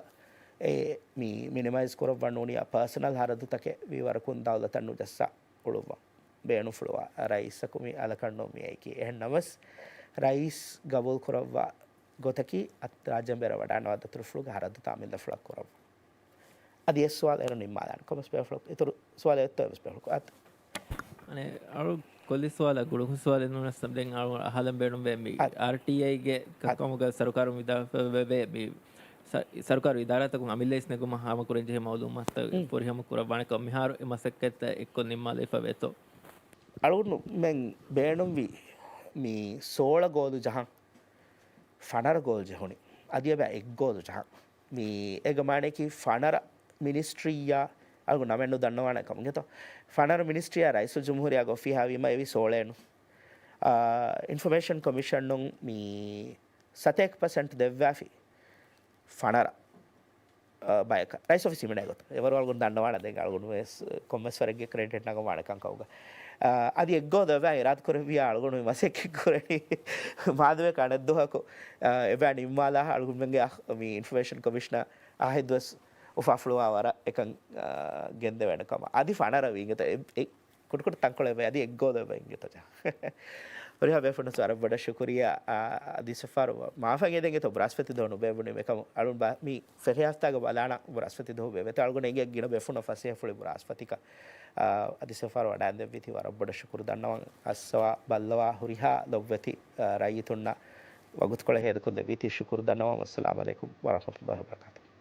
ಏ ಮೀ ಮಿನಿಮೈಸ್ ಕುರವ್ವ ನೂಣಿಯ ಪರ್ಸನಲ್ ಹರದುತಕ್ಕೆ ವಿವರಕುನ್ ದೌಲತನ್ನು ಜಸ್ಸ ಉಳುವ ಬೇಣು ಫುಳುವ ರೈಸಕು ಮೀ ಅಲಕಣ್ಣು ಮೀ ಐಕಿ ಎಹ್ ನಮಸ್ ರೈಸ್ ಗಬಲ್ ಕುರವ್ವ ಗೊತ್ತಕಿ ಅತ್ ರಾಜ್ಯ ಬೇರೆ ವಡಾಣ ತುರುಫುಳುಗ ಹರದು ತಾಮಿಲ್ದ ಫುಳಕ್ ಕೊರವು ಅದು ಎಷ್ಟು ಸ್ವಾದ ಏನೋ ನಿಮ್ಮ ಮಾದಾನ ಕೊಮ್ಮಸ್ ಬೇರೆ ಫುಳಕ್ ಇತರು ಸ್ವಾದ ಎತ್ತೋ ಎಸ್ ಬೇರೆ ಆತ ಅನೆ ಅವರು ಕೊಲ್ಲಿ ಸ್ವಾಲ ಗುಡುಗು ಸ್ವಾಲ ನುನ ಸಮ್ದೆಂಗ್ ಅವರು ಹಲಂ ಬೇಣು ಬೆ RTI ಗೆ ಕಕ್ಕಮುಗ ಸರ್ಕಾರ ವಿದಾ ಬೆ ಸರ್ಕಾರ ವಿದಾರತಕು ಅಮಿಲೇಸ್ನೆಗು ಮಹಾಮ ಕುರೆಂಜೆ ಮೌಲು ಮಸ್ತ ಪುರಿಹಮ ಕುರಬಾಣ ಕಮ್ಮಿಹಾರು ಮಸಕ್ಕೆತ್ತ ಎಕ್ಕೊ ನಿಮ್ಮ ಲೇಫವೆತೋ ಅಳುನು ಮೆಂಗ್ ಬೇಣು ವಿ ಮೀ ಸೋಳ ಗೋದು ಜಹಾಂ ෆනර ගෝල් ජෙහුණි අදිය බෑ එක් ගෝල් ජහ මේ ඒගමානකි ෆනර මිනිස්ට්‍රියා අලු නමෙන්ඩු දන්නවාන කමගෙත ෆනර මිනිස්ට්‍රියා රයිසු ජුම්හුරියා ගොෆි හාවීම එවි සෝලේනු ඉන්ෆර්මේෂන් කොමිෂන් නුන් මේ 7% දෙව්වාෆි ෆනර බයක රයිස් ඔෆිස් ඉමනේ ගොත එවරවල් ගොන් දන්නවාන දෙන් අලුගොන් වෙස් කොමර්ස් වරගේ ක්‍රෙඩිට් නක මානකම් කවුග ಅದು ಎಗ್ಗೋದ ಇರಾದ ಕೊರವಿ ಅಳ್ಗೊಂಡು ಮಸೆಕ್ಕೆ ಕೊರಡಿ ಮಾಧವೆ ಕಾಣದ್ದು ಎವ್ಯಾ ನಿಮ್ಮಾಲ ಅಳ್ಗೊಂಡಂಗೆ ಮೀ ಇನ್ಫಾರ್ಮೇಷನ್ ಕಮಿಷನರ್ ಆಹಿದ್ವಸ್ ಉಫಾಫ್ಳು ಅವರ ಏಕಂ ಗೆಂದೆ ವೆಣಕಮ ಅದು ಫಾಣರ ಹಿಂಗತ ಕುಟ್ಕುಟ್ಟು ತಂಕೊಳೆವೆ ಅದು ಎಗ್ಗೋದ ಹಿಂಗತ Ori habe fun sara bada shukriya adi safar maafange denge to braspati donu bebuni mekam alun ba mi ferhasta ga balana braspati do bebe talgo nenge gina be fun fase fuli braspati ka adi safar wada ande viti wara bada shukru dannawan aswa ballawa huriha lobwati rayitunna wagut kole hedu ko de viti shukru dannawan assalamu alaikum warahmatullahi wabarakatuh